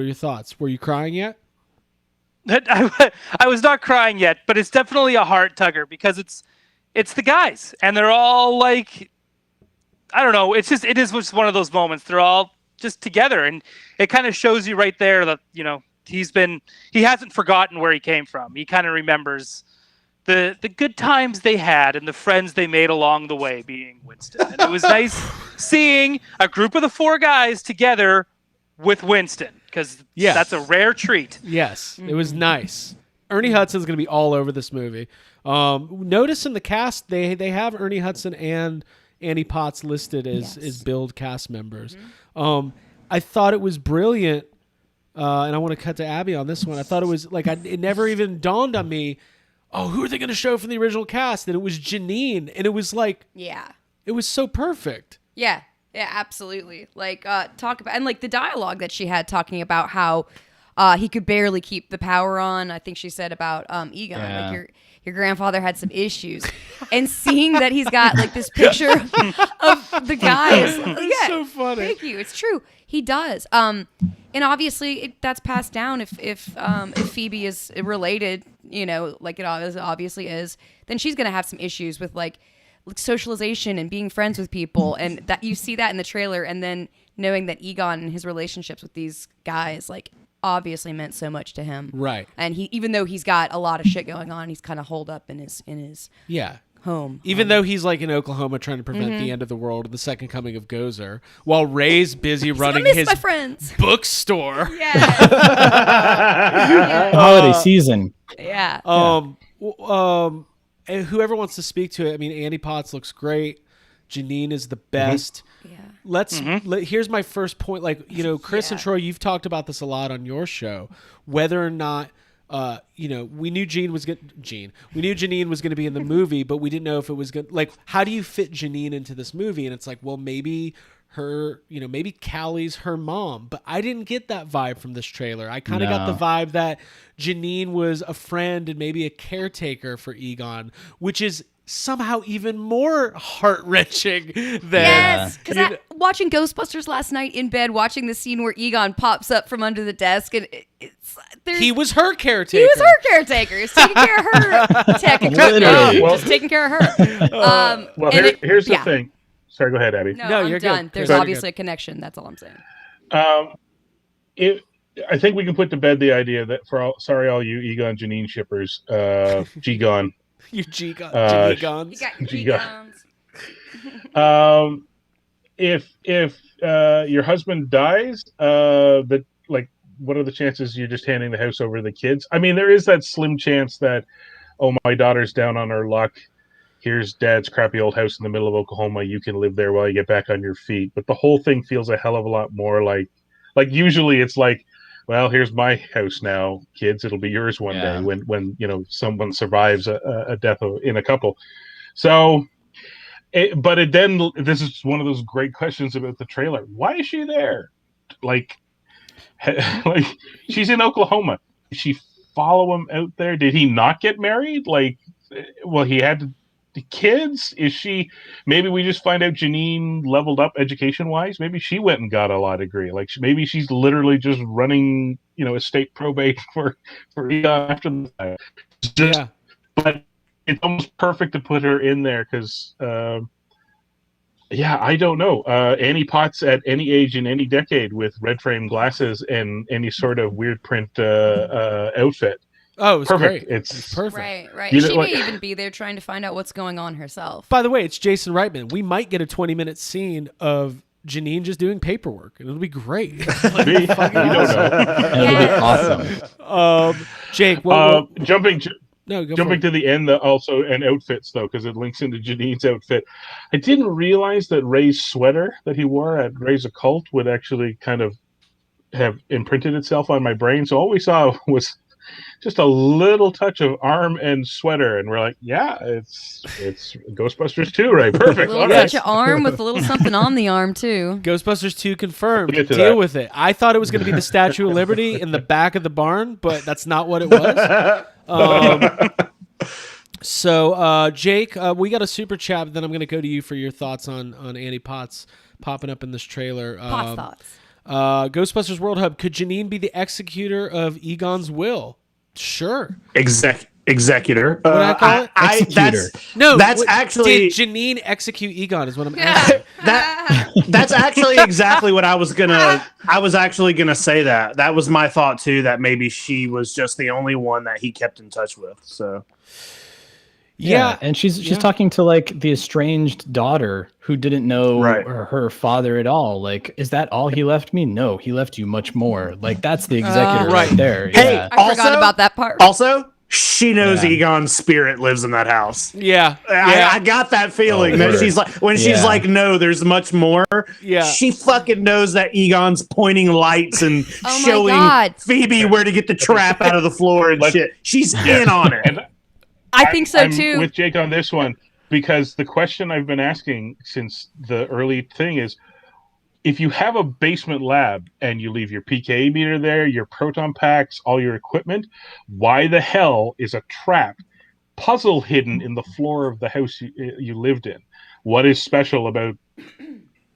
are your thoughts? Were you crying yet? I was not crying yet, but it's definitely a heart tugger because it's the guys, and they're all like, I don't know. It is just one of those moments. They're all just together, and it kind of shows you right there that he hasn't forgotten where he came from. He kind of remembers the good times they had and the friends they made along the way, being Winston. And it was nice seeing a group of the four guys together with Winston, because that's a rare treat. Yes, it was nice. Ernie Hudson's going to be all over this movie. Notice in the cast, they have Ernie Hudson and Annie Potts listed as Build cast members. I thought it was brilliant, and I want to cut to Abby on this one. I thought it was like, it never even dawned on me, who are they going to show from the original cast? And it was Janine, and it was like, it was so perfect. Yeah, absolutely. Like, talk about, and like the dialogue that she had talking about how he could barely keep the power on. I think she said about Egon, like your grandfather had some issues, and seeing that he's got like this picture of the guys. It's so funny. Thank you. It's true. He does. And obviously that's passed down. If Phoebe is related, like it obviously is, then she's gonna have some issues with like socialization and being friends with people, and that you see that in the trailer, and then knowing that Egon and his relationships with these guys like obviously meant so much to him, right? And he, even though he's got a lot of shit going on, he's kind of holed up in his home. Even though he's like in Oklahoma trying to prevent the end of the world, the second coming of Gozer, while Ray's busy running his my friends. bookstore. Holiday season. Yeah. And whoever wants to speak to it, I mean, Annie Potts looks great. Janine is the best. Yeah. Here's my first point. Like, you know, Chris and Troy, you've talked about this a lot on your show, whether or not, you know, we knew Janine was going to be in the movie, but we didn't know if it was good. Like, how do you fit Janine into this movie? And it's like, well, maybe her, you know, maybe Callie's her mom, but I didn't get that vibe from this trailer. I kind of got the vibe that Janine was a friend and maybe a caretaker for Egon, which is somehow even more heart-wrenching than... Yes, because watching Ghostbusters last night in bed, watching the scene where Egon pops up from under the desk, and he was her caretaker. He was her caretaker. He's taking care of her. Technically. Just taking care of her. Well, here's the thing. Sorry, go ahead, Abby. No, you're done. There's obviously a connection. That's all I'm saying. I think we can put to bed the idea that all you Egon Janine shippers, G-Gon. You G-Gons. You got your G-Gons. If your husband dies, what are the chances you're just handing the house over to the kids? I mean, there is that slim chance that, oh, my daughter's down on her luck. Here's dad's crappy old house in the middle of Oklahoma. You can live there while you get back on your feet. But the whole thing feels a hell of a lot more like usually it's like, well, here's my house now, kids. It'll be yours one day when you know someone survives a death in a couple. So, this is one of those great questions about the trailer. Why is she there? Like she's in Oklahoma. Did she follow him out there? Did he not get married? He had the kids. Is she? Maybe we just find out Janine leveled up education wise. Maybe she went and got a law degree. Maybe she's literally just running, you know, estate probate for after that. But it's almost perfect to put her in there because, I don't know. Annie Potts at any age in any decade with red frame glasses and any sort of weird print outfit. Oh, it's perfect. Great. It's perfect. Right. She may even be there trying to find out what's going on herself. By the way, it's Jason Reitman. We might get a 20-minute scene of Janine just doing paperwork, and it'll be great. It'll be awesome. Jake, jumping to the end, also, and outfits, though, because it links into Janine's outfit. I didn't realize that Ray's sweater that he wore at Ray's Occult would actually kind of have imprinted itself on my brain. So all we saw was just a little touch of arm and sweater, and we're like, yeah, it's Ghostbusters 2, right? Perfect. A little touch of arm with a little something on the arm too. Ghostbusters 2 confirmed. Deal with it. I thought it was going to be the Statue of Liberty in the back of the barn, but that's not what it was. So, Jake, we got a super chat. Then I'm going to go to you for your thoughts on Annie Potts popping up in this trailer. Potts thoughts. Ghostbusters World Hub. Could Janine be the executor of Egon's will? Sure. Executor. What I call it? Executor. That's actually. Did Janine execute Egon? Is what I'm asking. That's actually exactly what I was gonna. I was actually gonna say that. That was my thought too. That maybe she was just the only one that he kept in touch with. So. Yeah, and she's talking to like the estranged daughter who didn't know her father at all. Like, is that all he left me? No, he left you much more. Like, that's the executor right there. Hey, yeah. I forgot about that part. Also, she knows Egon's spirit lives in that house. Yeah, I got that feeling that she's like she's like, no, there's much more. Yeah, she fucking knows that Egon's pointing lights and showing Phoebe where to get the trap out of the floor and shit. She's in on it. I think so too. I'm with Jake on this one because the question I've been asking since the early thing is, if you have a basement lab and you leave your PKA meter there, your proton packs, all your equipment, why the hell is a trap puzzle hidden in the floor of the house you lived in? What is special about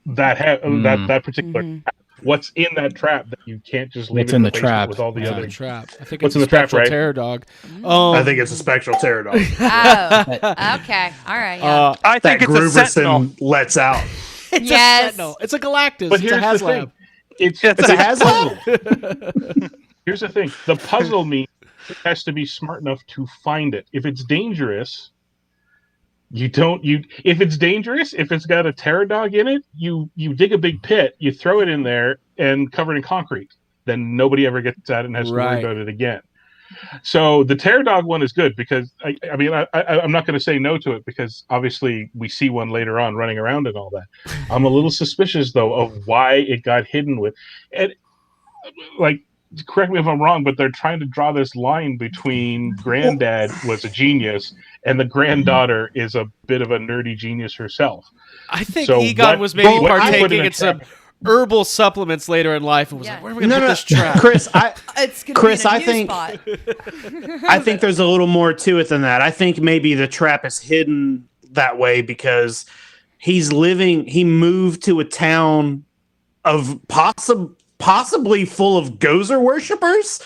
that that particular trap? what's in that trap that you can't just leave What's it in the the basement trap? with all the It's in other the trap. I think What's it's in a the trap, spectral right? terror dog. I think it's a spectral terror dog Oh, okay. All right. Yeah. I that think it's a sentinel. Gruberson lets out. It's Yes. a sentinel. It's a Galactus. But It's a here's the HasLab. thing. It's It's a puzzle. HasLab? Here's the thing. The puzzle means it has to be smart enough to find it. If it's dangerous, if it's dangerous, if it's got a terror dog in it, you dig a big pit, you throw it in there and cover it in concrete. Then nobody ever gets at it and has to worry about it again. So the terror dog one is good because I'm not going to say no to it because obviously we see one later on running around and all that. I'm a little suspicious though of why it got hidden with, and like, correct me if I'm wrong, but they're trying to draw this line between granddad was a genius and the granddaughter is a bit of a nerdy genius herself. I think So Egon was maybe what you put partaking in a in some trap- herbal supplements later in life and was like, where are we going to put this trap? Chris, It's gonna Chris, be in a I new think- spot. I think there's a little more to it than that. I think maybe the trap is hidden that way because he moved to a town of possibly full of Gozer worshippers.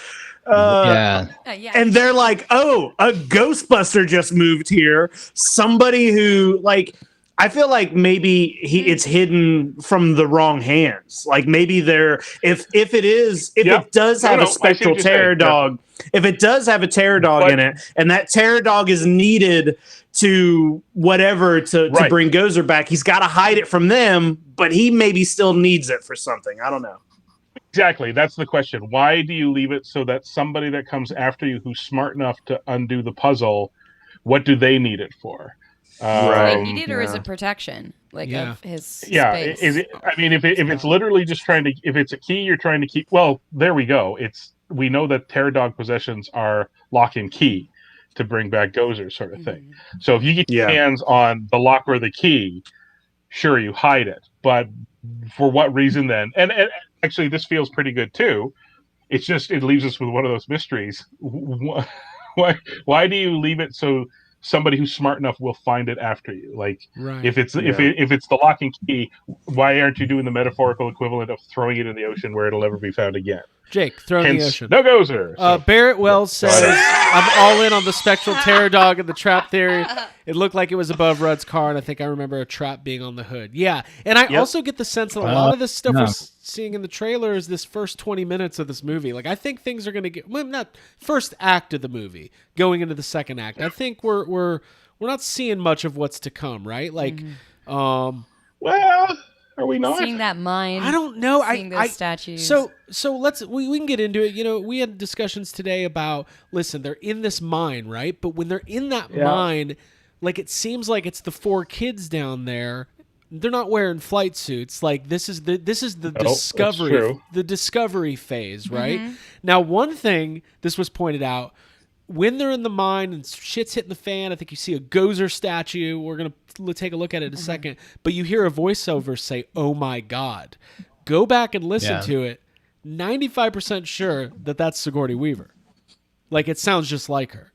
Yeah. Yeah. And they're like, oh, a Ghostbuster just moved here. Somebody who, like, I feel like maybe it's hidden from the wrong hands. Like maybe if it does have a spectral terror dog, if it does have a terror dog in it, and that terror dog is needed to to bring Gozer back, he's got to hide it from them, but he maybe still needs it for something. I don't know. Exactly. That's the question. Why do you leave it so that somebody that comes after you who's smart enough to undo the puzzle, what do they need it for? Right. They need it, or is it protection? Like of his space? Is it? I mean, if it's literally just if it's a key you're trying to keep, well, there we go. We know that terror dog possessions are lock and key to bring back Gozer sort of thing. So if you get your hands on the lock or the key, sure, you hide it. But for what reason then? And actually, this feels pretty good too. It's just, it leaves us with one of those mysteries. Why do you leave it so somebody who's smart enough will find it after you? Like, if it's the lock and key, why aren't you doing the metaphorical equivalent of throwing it in the ocean where it'll never be found again? Jake, throw it in the ocean. No Gozer. Barrett Wells says, I'm all in on the spectral terror dog and the trap theory. It looked like it was above Rudd's car, and I think I remember a trap being on the hood. Yeah, and I also get the sense that a lot of this stuff we're seeing in the trailer is this first 20 minutes of this movie. Like, I think things are going to get, well, not first act of the movie, going into the second act. I think we're not seeing much of what's to come, right? Like, well, are we not seeing that mind? I don't know. Seeing those statues. So we can get into it. You know, we had discussions today about, listen, they're in this mine, right? But when they're in that mine, like, it seems like it's the 4 kids down there. They're not wearing flight suits. Like, this is the discovery phase, right? Now, one thing, this was pointed out, when they're in the mine and shit's hitting the fan, I think you see a Gozer statue. We're going to take a look at it in a second. But you hear a voiceover say, "Oh my God." Go back and listen to it. 95% sure that that's Sigourney Weaver. Like, it sounds just like her.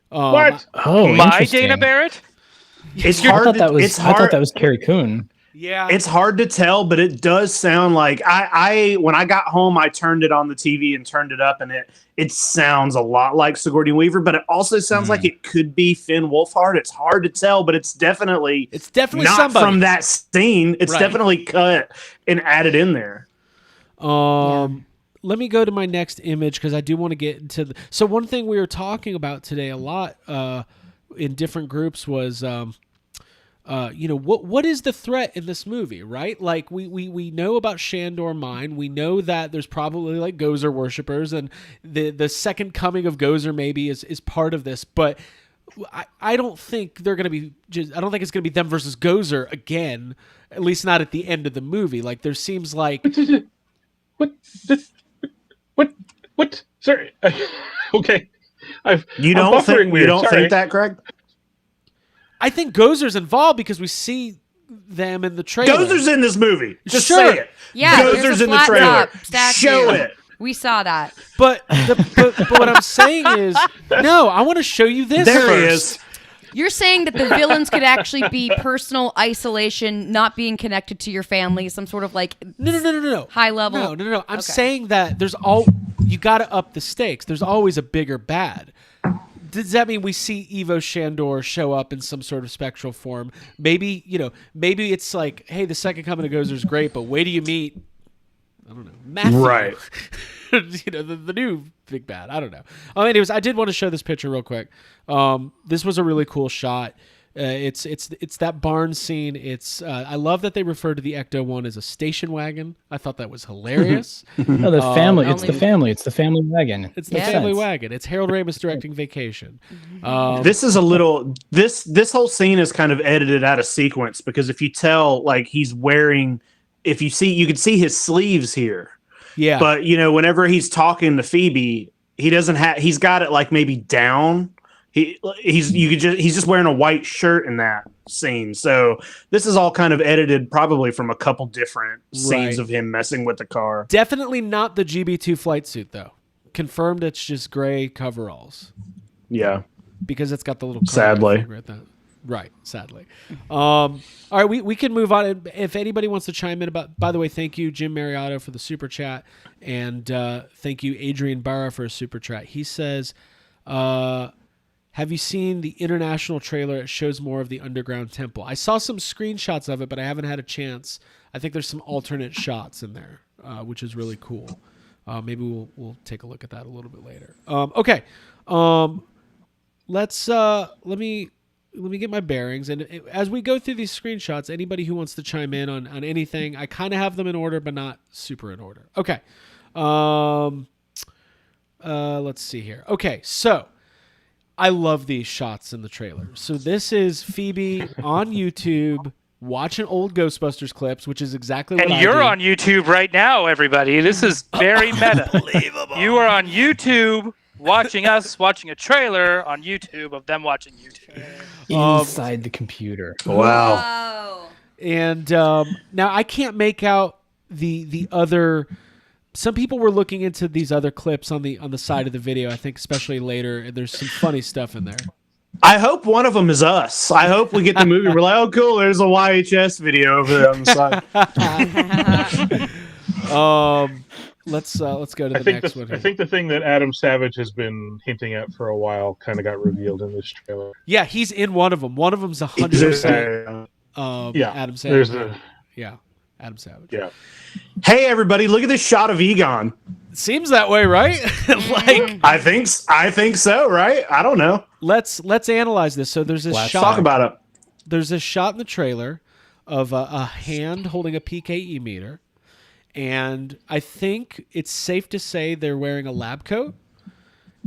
What? Oh, My interesting. Dana Barrett? It's I hard. thought that was. It's I thought hard. that was Carrie Coon. Yeah. It's hard to tell, but it does sound like I when I got home, I turned it on the TV and turned it up, and it sounds a lot like Sigourney Weaver, but it also sounds like it could be Finn Wolfhard. It's hard to tell, but it's definitely not somebody from that scene. It's definitely cut and added in there. Let me go to my next image because I do want to get into so one thing we were talking about today a lot in different groups was what is the threat in this movie, right? Like we know about Shandor Mine. We know that there's probably like Gozer worshippers, and the second coming of Gozer maybe is part of this, but I don't think they're going to be I don't think it's going to be them versus Gozer again, at least not at the end of the movie. Like, there seems like what sorry. Okay. You don't think that, Craig? I think Gozer's involved because we see them in the trailer. Gozer's in this movie. Just Sure. say it. Yeah, Gozer's there's a in the flat trailer. top statue. Show it. We saw that. But what I'm saying is, no, I want to show you this There first. he is. You're saying that the villains could actually be personal isolation, not being connected to your family, some sort of like No. high level. No. I'm Okay. saying that you got to up the stakes. There's always a bigger bad. Does that mean we see Ivo Shandor show up in some sort of spectral form? Maybe it's like, hey, the second coming of Gozer is great, but wait till you meet, I don't know, Matthew. Right. the new big bad. I don't know. Anyways, I did want to show this picture real quick. This was a really cool shot. It's that barn scene. I love that they refer to the Ecto one as a station wagon. I thought that was hilarious. No, the family. It's only- the family. It's the family wagon. It's the Yeah. family wagon. It's Harold Ramis directing Vacation. This is a little this whole scene is kind of edited out of sequence because if you tell, like, he's wearing, you can see his sleeves here. Yeah. But whenever he's talking to Phoebe, he's got it like maybe down. He's just wearing a white shirt in that scene. So this is all kind of edited probably from a couple different scenes of him messing with the car. Definitely not the GB2 flight suit though. Confirmed it's just gray coveralls. Yeah. Because it's got the little Sadly. figure at that. Right, sadly. All right, we can move on. If anybody wants to chime in by the way, thank you, Jim Mariotto, for the super chat. And thank you, Adrian Barra, for a super chat. He says, have you seen the International trailer? It shows more of the underground temple. I saw some screenshots of it, but I haven't had a chance. I think there's some alternate shots in there, which is really cool. Maybe we'll take a look at that a little bit later. Okay. Let me get my bearings. And as we go through these screenshots, anybody who wants to chime in on anything, I kind of have them in order, but not super in order. Okay. Let's see here. Okay. So I love these shots in the trailer. So this is Phoebe on YouTube watching old Ghostbusters clips, which is exactly what And I you're do. on YouTube right now, everybody. This is very meta. Unbelievable. You are on YouTube watching us watching a trailer on YouTube of them watching YouTube. Inside the computer. Wow. Oh. And now I can't make out the other. Some people were looking into these other clips on the side of the video. I think especially later, and there's some funny stuff in there. I hope one of them is us. I hope we get the movie. We're like, oh, cool. There's a YHS video over there on the side. Let's go to the I think next one. I think the thing that Adam Savage has been hinting at for a while kind of got revealed in this trailer. Yeah, he's in one of them. One of them's 100%. Adam Savage. Adam Savage. Yeah. Hey, everybody! Look at this shot of Egon. Seems that way, right? Like, I think so, right? I don't know. let's analyze this. So there's this Let's shot. Talk about it. There's this shot in the trailer of a hand holding a PKE meter, and I think it's safe to say they're wearing a lab coat,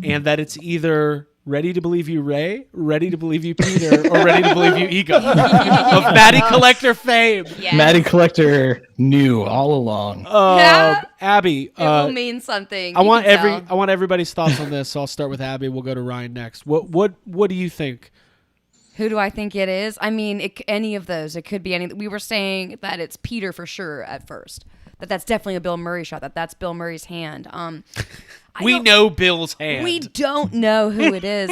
and that it's either Ready to Believe You Ray, Ready to Believe You Peter, or Ready to Believe You Egon of Maddie Collector fame. Yeah. Maddie Collector knew all along. Abby, It will mean something. I You want can tell. everybody's thoughts on this. So I'll start with Abby. We'll go to Ryan next. What do you think? Who do I think it is? I mean, any of those. It could be any. We were saying that it's Peter for sure at first. That's definitely a Bill Murray shot. That's Bill Murray's hand. We know Bill's hand. We don't know who it is.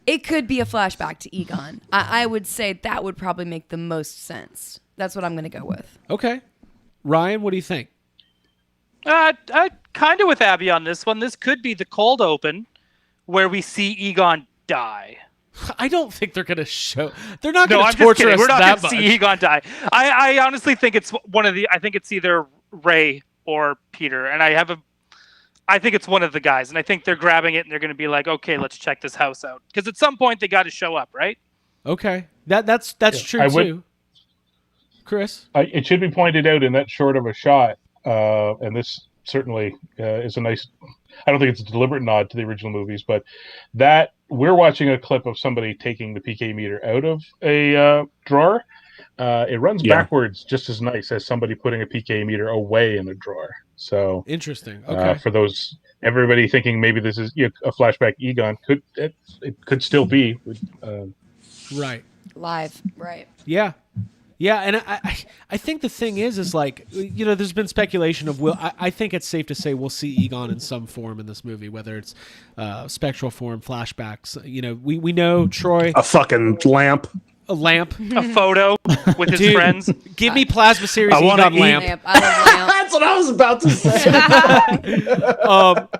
It could be a flashback to Egon. I would say that would probably make the most sense. That's what I'm going to go with. Okay. Ryan, what do you think? I kind of with Abby on this one. This could be the cold open where we see Egon die. I don't think they're going to show. They're not No, going I'm to just torture kidding. us We're not that going to much. see Egon die. I honestly think it's one of the. I think it's either Ray or Peter, and I think it's one of the guys, and I think they're grabbing it and they're going to be like, okay, let's check this house out, because at some point they got to show up, right? Okay, that's true I too. would- Chris, It should be pointed out in that short of a shot, and this certainly is a nice. I don't think it's a deliberate nod to the original movies, but that we're watching a clip of somebody taking the PK meter out of a drawer. It runs backwards just as nice as somebody putting a PK meter away in a drawer. So interesting. Okay, for those everybody thinking maybe this is a flashback, Egon it could still be. right. Live, right. Yeah. Yeah, and I think the thing is like, there's been speculation of I think it's safe to say we'll see Egon in some form in this movie, whether it's spectral form, flashbacks. We know Troy, A fucking lamp. a lamp. A photo with his Dude, friends. give me Plasma Series I wanna Egon eat- lamp. I love lamp. That's what I was about to say.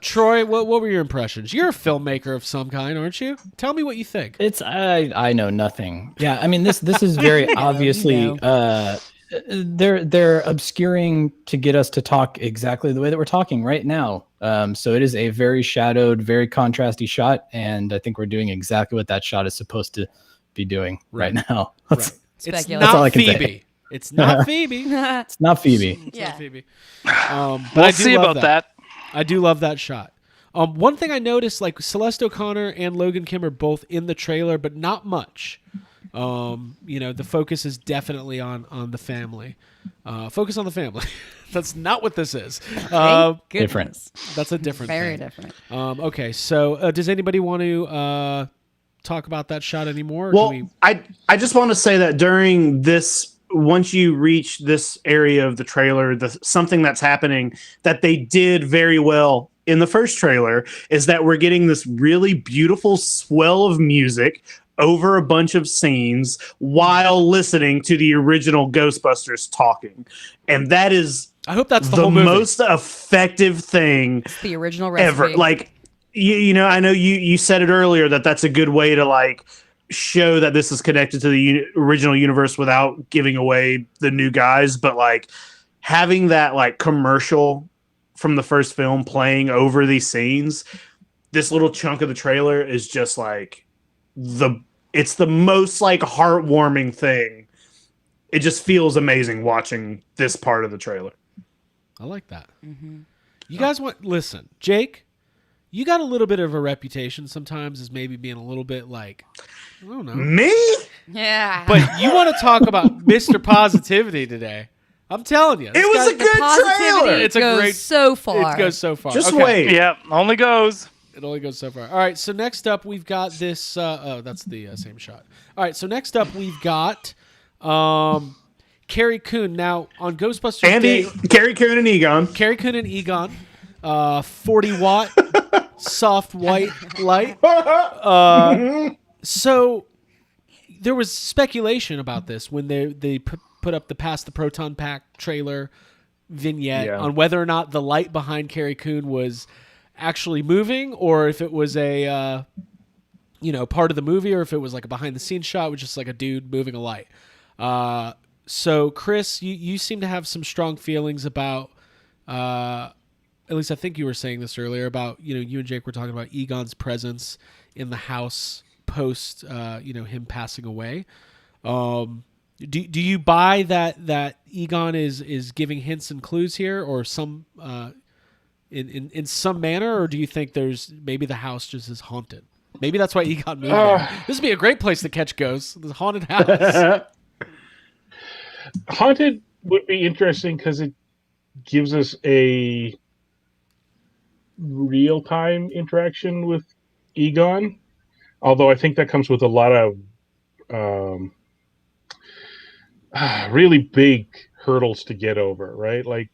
Troy, what were your impressions? You're a filmmaker of some kind, aren't you? Tell me what you think. It's I know nothing. Yeah, I mean this is very obviously they're obscuring to get us to talk exactly the way that we're talking right now. So it is a very shadowed, very contrasty shot, and I think we're doing exactly what that shot is supposed to be doing right now. Right. It's Speculate. That's all not I can say. Phoebe. It's not Phoebe. It's not Phoebe. It's Yeah. not Phoebe. But We'll I do see love about that. I do love that shot. One thing I noticed, like Celeste O'Connor and Logan Kim are both in the trailer, but not much. The focus is definitely on the family. Focus on the family. That's not what this is. Thank different. goodness. That's a different Very thing. different. Okay, so does anybody want to talk about that shot anymore? Or Well, can we... I just want to say that during this, once you reach this area of the trailer, something that's happening that they did very well in the first trailer is that we're getting this really beautiful swell of music over a bunch of scenes while listening to the original Ghostbusters talking. And that is I hope that's the the whole movie. most effective thing It's the original recipe. ever. Like, I know you said it earlier that that's a good way to like show that this is connected to the original universe without giving away the new guys, but like having that like commercial from the first film playing over these scenes, this little chunk of the trailer is just like it's the most like heartwarming thing. It just feels amazing watching this part of the trailer. I like that. You guys listen, Jake, you got a little bit of a reputation sometimes as maybe being a little bit like, I don't know. Me? Yeah. But you want to talk about Mr. Positivity today. I'm telling you. It was a the good positivity trailer. It's a goes great- so far. It goes so far. Just Okay. wait. Yeah, only goes. It only goes so far. All right, so next up we've got this. That's the same shot. All right, so next up we've got Carrie Coon. Now on Ghostbusters Day, Carrie Coon and Egon. Carrie Coon and Egon, 40-watt soft white light. So there was speculation about this when they put up the Past the Proton Pack trailer vignette on whether or not the light behind Carrie Coon was actually moving, or if it was a part of the movie, or if it was like a behind the scenes shot with just like a dude moving a light. So Chris, you seem to have some strong feelings about at least I think you were saying this earlier about you and Jake were talking about Egon's presence in the house post him passing away. Do you buy that Egon is giving hints and clues here, or some in some manner, or do you think there's maybe the house just is haunted? Maybe that's why Egon moved there. This would be a great place to catch ghosts. The haunted house. Haunted would be interesting because it gives us a real-time interaction with Egon. Although I think that comes with a lot of really big hurdles to get over, right? Like,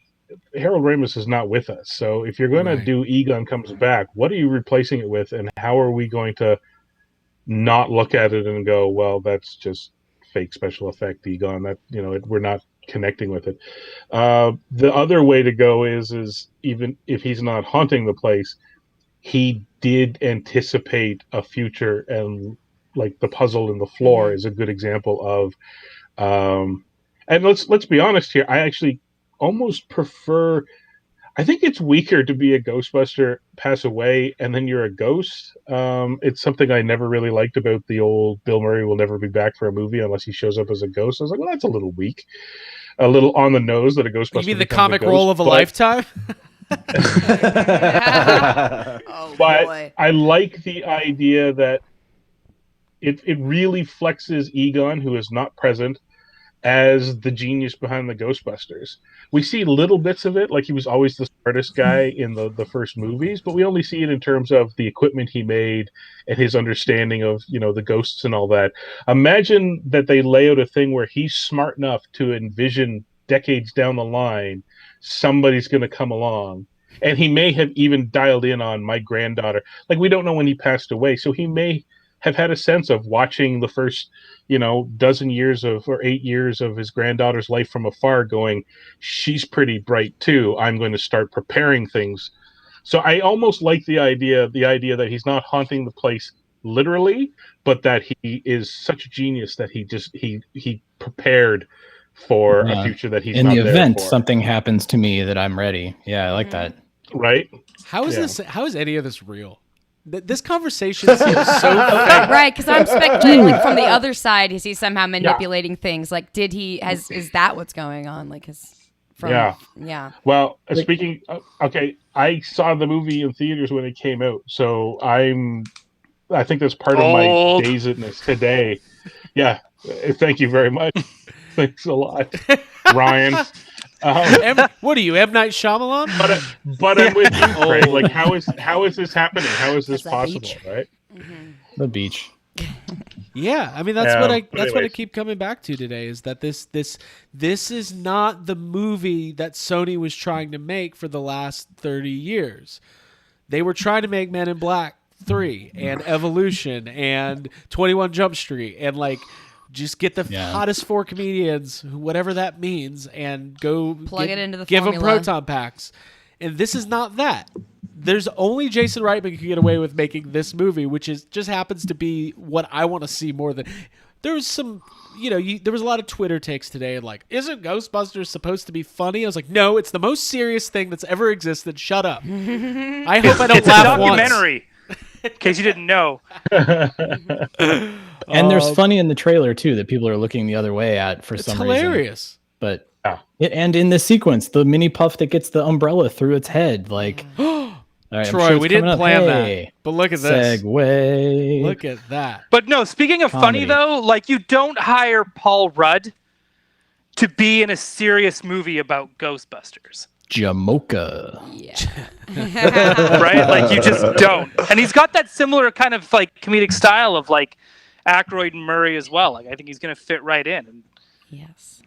Harold Ramis is not with us. So if you're going to do Egon Comes Back, what are you replacing it with? And how are we going to not look at it and go, well, that's just fake special effect Egon, that we're not connecting with it. The other way to go is even if he's not haunting the place, he did anticipate a future, and like the puzzle in the floor is a good example of and let's be honest here, I actually almost prefer, I think it's weaker to be a Ghostbuster, pass away, and then you're a ghost. It's something I never really liked about the old Bill Murray will never be back for a movie unless he shows up as a ghost. I was like, well, that's a little weak. A little on the nose that a Ghostbuster. You mean the becomes comic a ghost, role of a lifetime? Oh but boy. I like the idea that it really flexes Egon, who is not present, as the genius behind the Ghostbusters. We see little bits of it, like he was always the smartest guy in the first movies, but we only see it in terms of the equipment he made and his understanding of, the ghosts and all that. Imagine that they lay out a thing where he's smart enough to envision decades down the line somebody's going to come along, and he may have even dialed in on my granddaughter. Like, we don't know when he passed away, so he may have had a sense of watching the first dozen years of, or 8 years of his granddaughter's life from afar, going, she's pretty bright too, I'm going to start preparing things. So I almost like the idea that he's not haunting the place literally, but that he is such a genius that he prepared for a future that he's in not the there event for. something happens to me that I'm ready. Yeah, I like that. Right? How is any of this real? This conversation seems so right, because I'm speculating like from the other side, is he somehow manipulating things? Like, is that what's going on? Like, yeah. Well, speaking, okay, I saw the movie in theaters when it came out, so I think that's part of my dazedness today. Yeah, thank you very much. Thanks a lot, Ryan. What are you, M. Night Shyamalan? But I'm with you, Craig. Like, how is this happening? How is this possible? Beach. Right? The beach. Yeah, I mean that's what I keep coming back to today, is that this is not the movie that Sony was trying to make for the last 30 years. They were trying to make Men in Black 3 and Evolution and 21 Jump Street and just get the hottest 4 comedians, whatever that means, and go plug it into the give formula. them proton packs. And this is not that. There's only Jason Reitman who can get away with making this movie, which just happens to be what I want to see more than. There was some, there was a lot of Twitter takes today, like, isn't Ghostbusters supposed to be funny? I was like, no, it's the most serious thing that's ever existed. Shut up. I hope I don't it's laugh a documentary. In case you didn't know. And there's funny in the trailer too that people are looking the other way at for some reason. It's hilarious. But and in the sequence, the mini puff that gets the umbrella through its head, like. All right, Troy, we didn't plan that, but look at this. Segue. Look at that. But no, speaking of funny though, like, you don't hire Paul Rudd to be in a serious movie about Ghostbusters. Jamocha. Yeah. Right? Like, you just don't. And he's got that similar kind of like comedic style of like Aykroyd and Murray as well. Like, I think he's going to fit right in. Yes.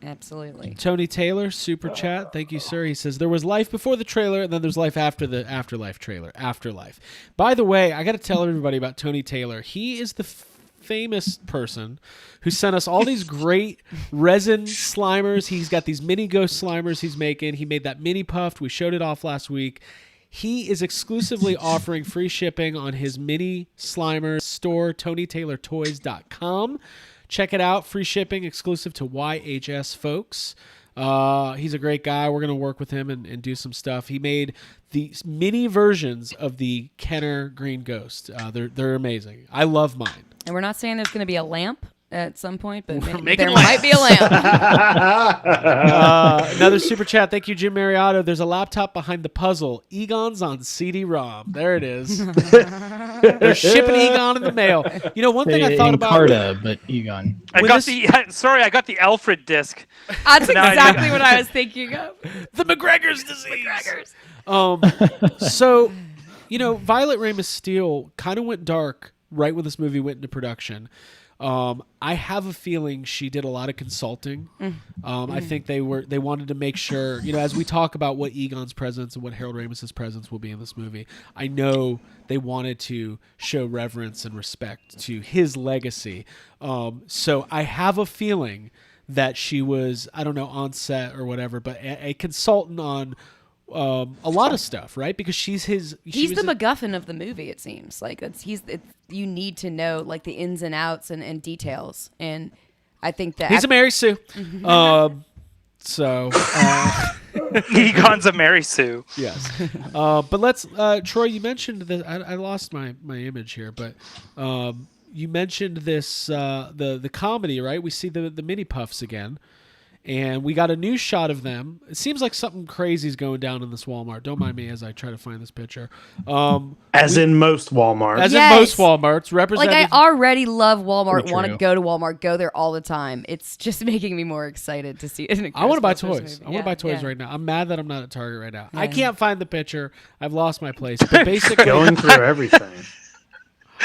Absolutely. Tony Taylor, super chat. Thank you, sir. He says, there was life before the trailer, and then there's life after the Afterlife trailer. Afterlife. By the way, I got to tell everybody about Tony Taylor. He is the famous person who sent us all these great resin slimers. He's got these mini ghost slimers he's making. He made that mini puffed. We showed it off last week. He is exclusively offering free shipping on his mini slimer store, TonyTaylorToys.com. Check it out. Free shipping, exclusive to YHS folks. He's a great guy. We're going to work with him and do some stuff. He made these mini versions of the Kenner Green Ghost. They're amazing. I love mine. And we're not saying there's going to be a lamp at some point, but there making might be a lamp. Another super chat. Thank you, Jim Mariotto. There's a laptop behind the puzzle. Egon's on CD-ROM. There it is. They're shipping Egon in the mail. One thing I thought about. Encarta, but Egon. I got the Alfred disc. That's exactly what I was thinking of. The McGregor's disease. So, Violet Ramis Steele kind of went dark right when this movie went into production. I have a feeling she did a lot of consulting. I think they wanted to make sure, as we talk about what Egon's presence and what Harold Ramis's presence will be in this movie, I know they wanted to show reverence and respect to his legacy. So I have a feeling that she was, I don't know, on set or whatever, but a consultant on a lot of stuff, right? Because he's the MacGuffin of the movie. It seems like you need to know like the ins and outs and details, and I think that he's a Mary Sue. Egon's a Mary Sue. Yes, but let's Troy. You mentioned that I lost my image here, but you mentioned this the comedy, right? We see the mini puffs again. And we got a new shot of them. It seems like something crazy is going down in this Walmart. Don't mind me as I try to find this picture. As in most Walmarts. As in Yes. most Walmarts, represented. Like, I already love Walmart, Pretty want to true. go to Walmart, go there all the time. It's just making me more excited to see it in a I want to buy Ghostbusters toys. movie. I want to buy toys Yeah. right now. I'm mad that I'm not at Target right now. I Yeah. can't find the picture. I've lost my place. But basically, Going through everything.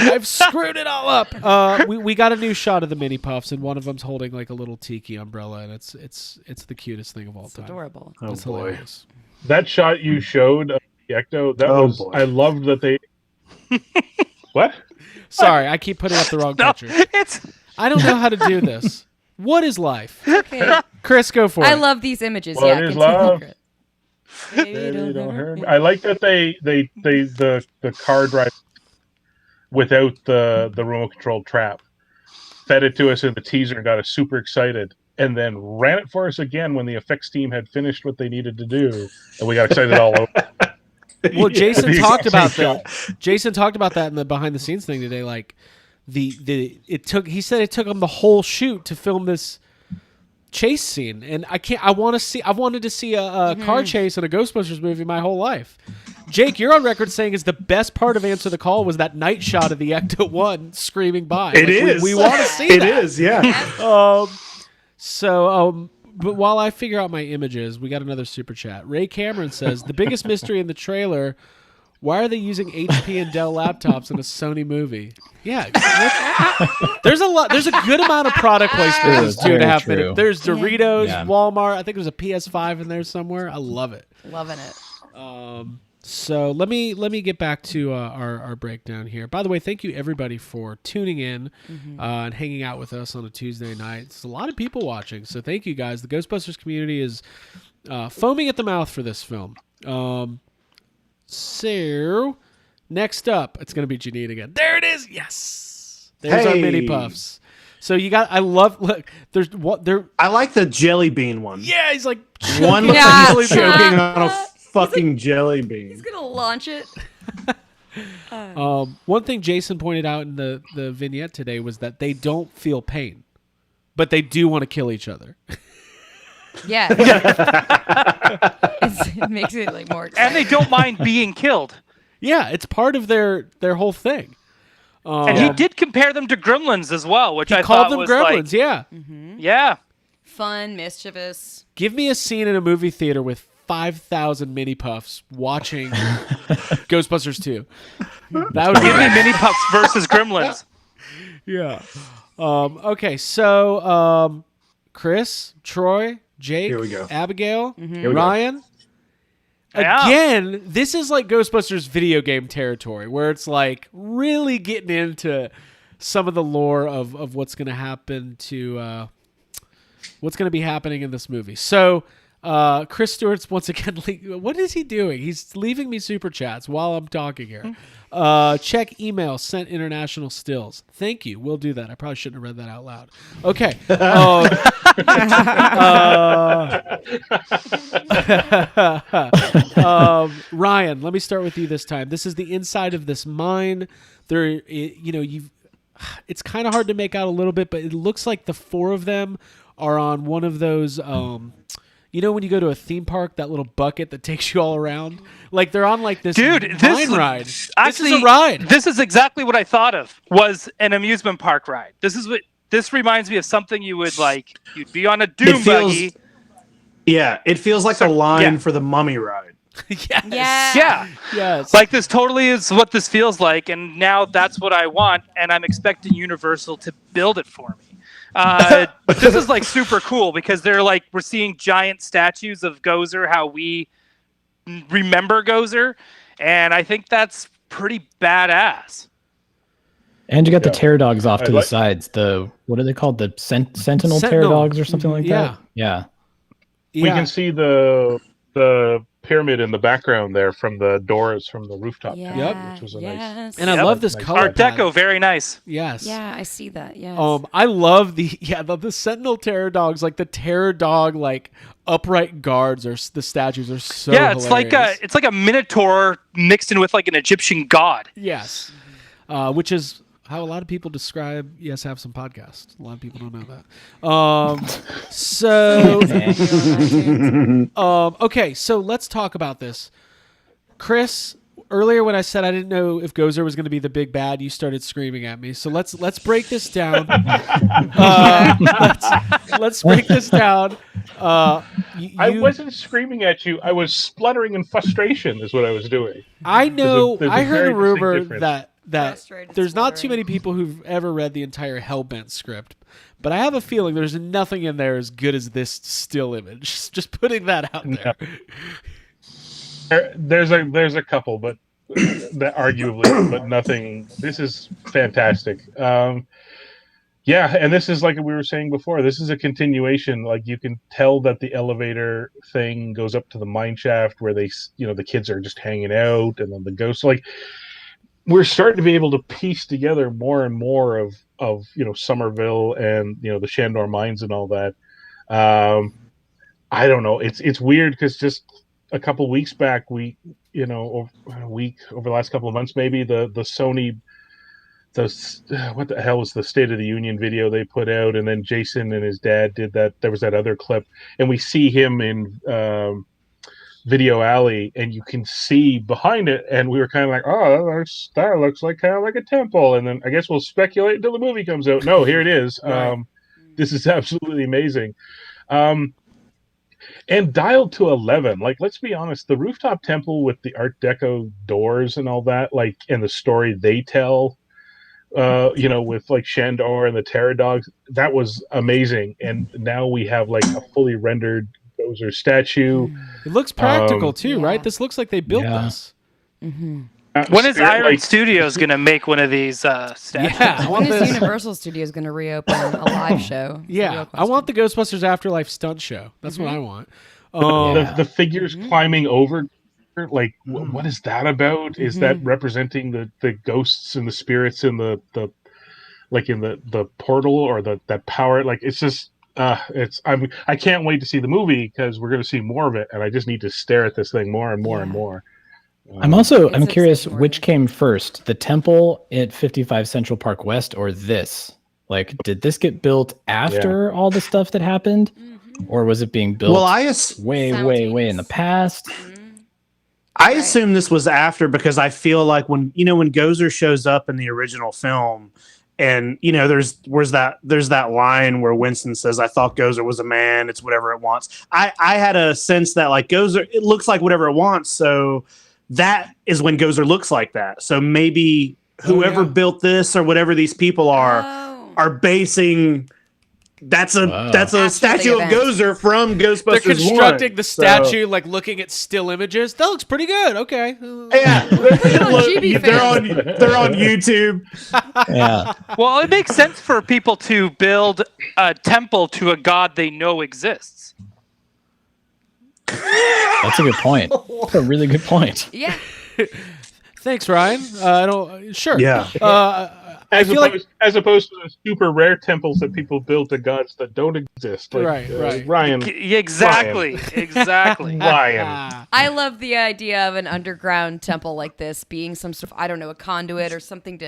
I've screwed it all up. We got a new shot of the mini puffs, and one of them's holding like a little tiki umbrella, and it's the cutest thing of all It's time. adorable. Oh, It's boy. hilarious. That shot you showed of the Ecto, that Oh, was boy. I loved that they. What? Sorry, I keep putting up the wrong No, picture. it's I don't know how to do this. What is life? Okay. Chris, go for it. I love these images. What yeah, is continue, love? Chris. They don't hurt me. I like that they the car drive without the remote control trap. Fed it to us in the teaser and got us super excited, and then ran it for us again when the effects team had finished what they needed to do, and we got excited all over. Well, Jason The talked exact about same that. Jason talked about that in the behind the scenes thing today. Like he said it took him the whole shoot to film this chase scene, and I wanted to see a car chase in a Ghostbusters movie my whole life. Jake, you're on record saying is the best part of Answer the Call was that night shot of the Ecto 1 screaming by. It is. We want to see It that. is, yeah. But while I figure out my images, we got another super chat. Ray Cameron says the biggest mystery in the trailer: why are they using HP and Dell laptops in a Sony movie? Yeah, there's a good amount of product placement in this True, 2.5 very minutes. true. There's Doritos, Yeah. Walmart. I think there's a PS5 in there somewhere. I love it. Loving it. So let me get back to our breakdown here. By the way, thank you everybody for tuning in and hanging out with us on a Tuesday night. There's a lot of people watching, so thank you guys. The Ghostbusters community is foaming at the mouth for this film. So next up, it's going to be Janine again. There it is. Yes, there's our Hey. mini puffs. So you got. I love. Look, there's what there. I like the jelly bean one. Yeah, he's like One looks Yeah. like he's choking on a fucking jelly bean. He's gonna launch it. One thing Jason pointed out in the vignette today was that they don't feel pain, but they do want to kill each other. Yeah. It makes it like more and exciting. they don't mind being killed. Yeah, it's part of their whole thing. And he did compare them to gremlins as well, which He I called thought them was gremlins. Yeah, yeah. Fun, mischievous. give me a scene in a movie theater with 5,000 mini puffs watching Ghostbusters 2. That would Give me be mini pups versus gremlins. yeah. Okay, so Chris, Troy, Jake, Here we go. Abigail, Here we go. Ryan. Yeah. Again, this is like Ghostbusters video game territory where it's like really getting into some of the lore of what's going to happen to what's going to be happening in this movie. So Chris Stewart's once again what is he doing? He's leaving me super chats while I'm talking here. Check email, sent international stills. Thank you. We'll do that. I probably shouldn't have read that out loud. Okay. Ryan, let me start with you this time. This is the inside of this mine. It's kind of hard to make out a little bit, but it looks like the four of them are on one of those, when you go to a theme park, that little bucket that takes you all around? Like they're on like this Dude, mine ride. Actually, this is a ride. This is exactly what I thought of was an amusement park ride. This reminds me of something you would like. You'd be on a doom buggy. Yeah, it feels like a line yeah. for the mummy ride. Yes. Yeah. Yeah. Yes. Like this totally is what this feels like, and now that's what I want, and I'm expecting Universal to build it for me. But this is like super cool because we're seeing giant statues of Gozer, how we remember Gozer, and I think that's pretty badass. And you got the Yeah. terror dogs off I to like- the sides. What are they called? The Sentinel terror Sentinel. dogs or something like Yeah. that? Yeah. Yeah. We can see the pyramid in the background there from the doors from the rooftop. Yeah. Yep. Which was a nice- And I Yep. love this Nice color Art palette. Deco, very nice. Yes. Yeah, I see that. Yes. I love the Sentinel terror dogs, like the terror dog, like upright guards or the statues are so Yeah, it's hilarious. like a minotaur mixed in with like an Egyptian god. Yes, which is how a lot of people describe Yes Have Some podcast. A lot of people don't know that. Okay, so let's talk about this. Chris, earlier when I said I didn't know if Gozer was going to be the big bad, you started screaming at me. So let's break this down. Let's break this down. I wasn't screaming at you. I was spluttering in frustration is what I was doing. I know. There's a I heard very a rumor distinct that Frustrated there's not too spluttering. many people who've ever read the entire Hellbent script, but I have a feeling there's nothing in there as good as this still image. Just putting that out there. There's a couple, but that arguably, but nothing. This is fantastic. Yeah, and this is like we were saying before. This is a continuation. Like you can tell that the elevator thing goes up to the mine shaft where they, the kids are just hanging out, and then the ghosts. Like we're starting to be able to piece together more and more of Somerville and the Shandor mines and all that. I don't know. It's weird because just a couple weeks back, over the last couple of months, maybe the Sony, what the hell was the State of the Union video they put out, and then Jason and his dad did that. There was that other clip, and we see him in Video Alley, and you can see behind it, and we were kind of like, oh, that looks like kind of like a temple, and then I guess we'll speculate until the movie comes out. No, here it is. Right. This is absolutely amazing. And dialed to 11. Like, let's be honest, the rooftop temple with the Art Deco doors and all that, like, and the story they tell, with like Shandor and the Terror Dogs, that was amazing. And now we have like a fully rendered Gozer statue. It looks practical too, yeah. right? This looks like they built this. Mm-hmm. When is Iron like, Studios going to make one of these statues? Yeah, I When want is this. Universal Studios going to reopen a live show? It's the Yeah, real I want question. the Ghostbusters Afterlife stunt show. That's what I want. the figures climbing over, like what is that about? Is that representing the ghosts and the spirits in the like in the portal or that power? Like it's just I can't wait to see the movie because we're going to see more of it, and I just need to stare at this thing more and more and more. I'm It's curious exciting. which came first, the temple at 55 Central Park West or this? Like, did this get built after all the stuff that happened, or was it being built Well, I way in the past? assume this was after because I feel like when Gozer shows up in the original film, and there's that line where Winston says, "I thought Gozer was a man. It's whatever it wants." I had a sense that like Gozer, it looks like whatever it wants. So that is when Gozer looks like that. So maybe whoever built this or whatever these people are basing. That's a After statue the of event. Gozer from Ghostbusters. They're constructing 1. the statue, like looking at still images. That looks pretty good. Okay. Yeah, GB they're on YouTube. Yeah, Well, it makes sense for people to build a temple to a god they know exists. that's a good point. That's a really good point. Yeah. Thanks, Ryan. I don't. Sure. Yeah. As feel like- opposed to the super rare temples that people build to gods that don't exist. Like, Right. Ryan. Exactly. Ryan. I love the idea of an underground temple like this being some sort of, I don't know, a conduit or something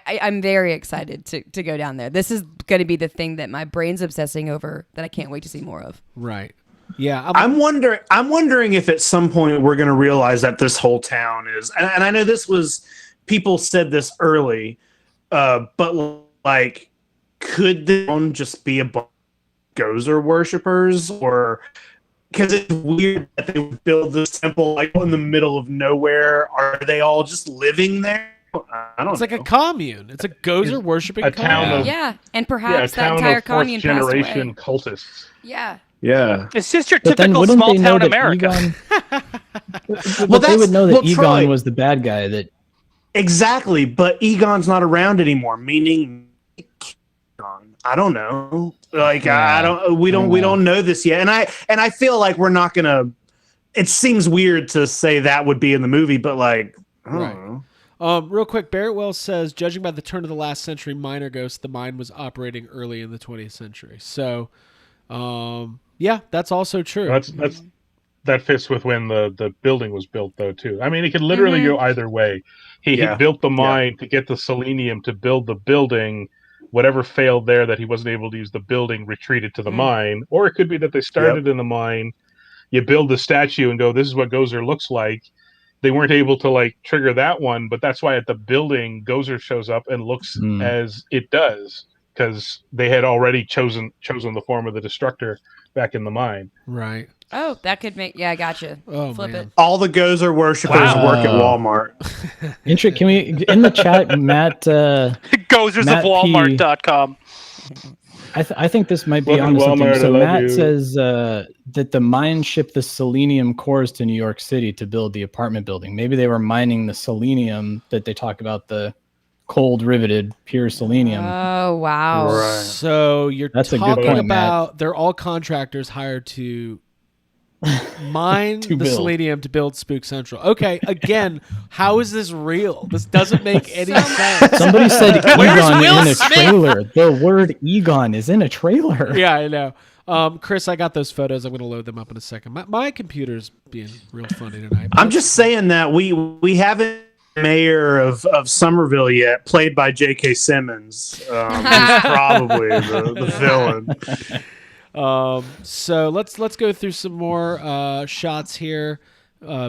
I'm very excited to go down there. This is going to be the thing that my brain's obsessing over that I can't wait to see more of. Right. Yeah. I'm wondering if at some point we're going to realize that this whole town is, and I know people said this early, but like, could the town just be a bunch of Gozer worshippers, or because it's weird that they would build this temple like in the middle of nowhere? Are they all just living there? I don't know. It's like a commune. It's a Gozer worshiping a town commune. of- Yeah, and Yeah, a perhaps that town entire of fourth commune passed away. generation cultists. Yeah. Yeah. It's just your But then typical wouldn't small they know town that America. Egon? Well, They would know that Egon Troy, was the bad guy. That exactly, but Egon's not around anymore. Meaning, Egon. I don't know. Like I don't. We don't know this yet, and I feel like we're not gonna. It seems weird to say that would be in the movie, but like, I don't Right. know. Real quick, Barrett Wells says, judging by the turn of the last century minor ghost, the mine was operating early in the 20th century. So, yeah, that's also true. that fits with when the building was built, though, too. I mean, it could literally go either way. He Yeah. built the mine to get the selenium to build the building. Whatever failed there that he wasn't able to use the building retreated to the mine. Or it could be that they started in the mine. You build the statue and go, this is what Gozer looks like. They weren't able to like trigger that one, but that's why at the building Gozer shows up and looks as it does, because they had already chosen the form of the destructor back in the mine. Right. Oh, that could make. Yeah, I gotcha. Oh, Flip man. it. All the Gozer worshippers work at Walmart. Can we in the chat, Matt? Gozersofwalmart.com. I think this might be Welcome on to something. Walmart, I So love Matt you. says that the mine shipped the selenium cores to New York City to build the apartment building. Maybe they were mining the selenium that they talk about, the cold riveted pure selenium. Oh wow. Right. So you're That's a good talking point, about they're all contractors hired to mine To the build. selenium to build Spook Central. Okay, again, how is this real? This doesn't make any sense. Somebody said Egon Will in a Smith? trailer. The word Egon is in a trailer. Yeah, I know. Chris, I got those photos. I'm going to load them up in a second. My computer's being real funny tonight. I'm just saying that we haven't mayor of Somerville yet, played by J.K. Simmons. He's probably the villain. So let's go through some more shots here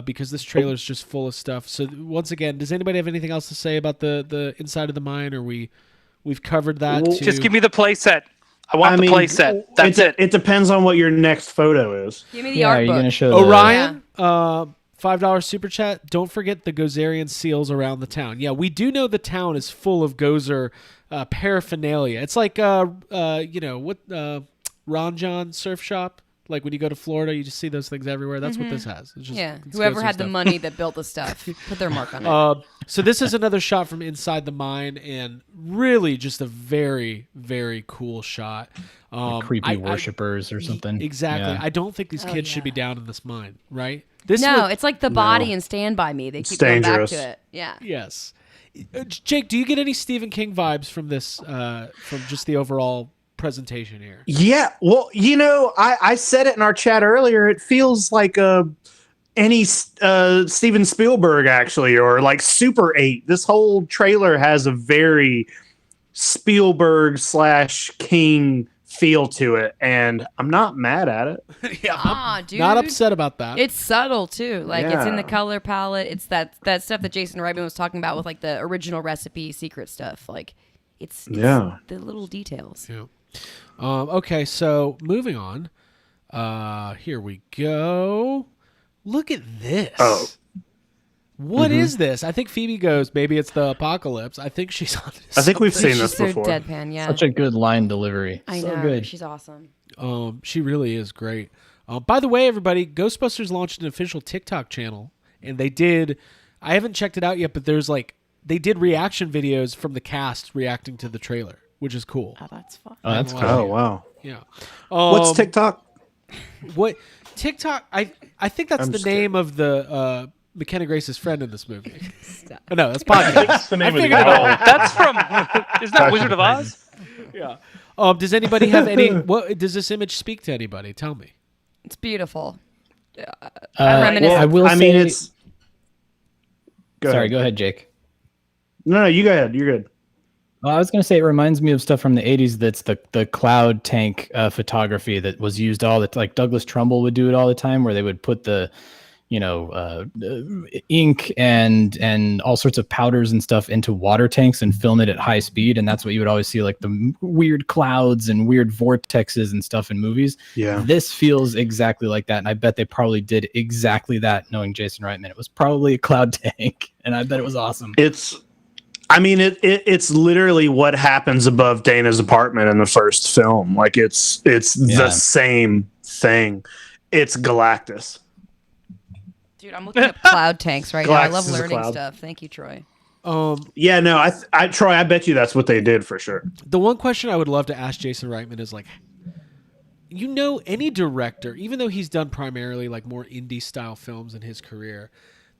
because this trailer is just full of stuff. So once again, does anybody have anything else to say about the inside of the mine, or we've covered that? Well, Just give me the play set. I want the play set. That's it. It depends on what your next photo is. Give me the Yeah, art are you book. going to show Orion, $5 super chat. Don't forget the Gozerian seals around the town. Yeah, we do know the town is full of Gozer paraphernalia. It's like Ron John surf shop. Like when you go to Florida, you just see those things everywhere. That's what this has. It's just, it's Whoever Gozer had the stuff. money that built the stuff, put their mark on it. So this is another shot from inside the mine, and really just a very, very cool shot. creepy worshippers or something? Exactly. Yeah. I don't think these kids should be yeah. down in this mine, right? This It's like the body and Stand By Me. They keep It's going back dangerous. to it. Yeah. Yes. Jake, do you get any Stephen King vibes from this, from just the overall presentation here? Yeah, well, I said it in our chat earlier. It feels like any Steven Spielberg actually, or like Super 8. This whole trailer has a very Spielberg / King feel to it, and I'm not mad at it. Yeah, Dude. not upset about that. It's subtle too. Like it's in the Yeah. color palette. It's that stuff that Jason Reitman was talking about with like the original recipe secret stuff. Like it's the little details. Yeah. Okay, so moving on. Here we go. Look at this. Oh. What is this? I think Phoebe goes, maybe it's the apocalypse. I think she's on this. I think we've seen She's this so before. deadpan. Yeah. Such a good line delivery. I so know. good. She's awesome. She really is great. By the way, everybody, Ghostbusters launched an official TikTok channel, and they did. I haven't checked it out yet, but they did reaction videos from the cast reacting to the trailer, which is cool. Oh, that's fun. Oh, that's Wow. cool. Oh wow. Yeah. What's TikTok? What TikTok? I think that's I'm the just name of the McKenna Grace's friend in this movie. Oh, no, that's podcast. That's the name of the figured it album. out. That's from. Isn't that Wizard of Oz? Yeah. Does anybody have any? What does this image speak to anybody? Tell me. It's beautiful. I reminiscent. will I mean, say. it's. Sorry, go ahead, Jake. No, you go ahead. You're good. Well, I was going to say it reminds me of stuff from the 80s that's the cloud tank photography that was used all the like Douglas Trumbull would do it all the time, where they would put the ink and all sorts of powders and stuff into water tanks and film it at high speed, and that's what you would always see, like the weird clouds and weird vortexes and stuff in movies. Yeah. This feels exactly like that, and I bet they probably did exactly that, knowing Jason Reitman. It was probably a cloud tank, and I bet it was awesome. It's literally what happens above Dana's apartment in the first film. Like it's the same thing. It's Galactus. Dude, I'm looking up cloud tanks right now. I Galactus love is a learning cloud. stuff. Thank you, Troy. Yeah, no, Troy, I bet you that's what they did for sure. The one question I would love to ask Jason Reitman is like, any director, even though he's done primarily like more indie style films in his career,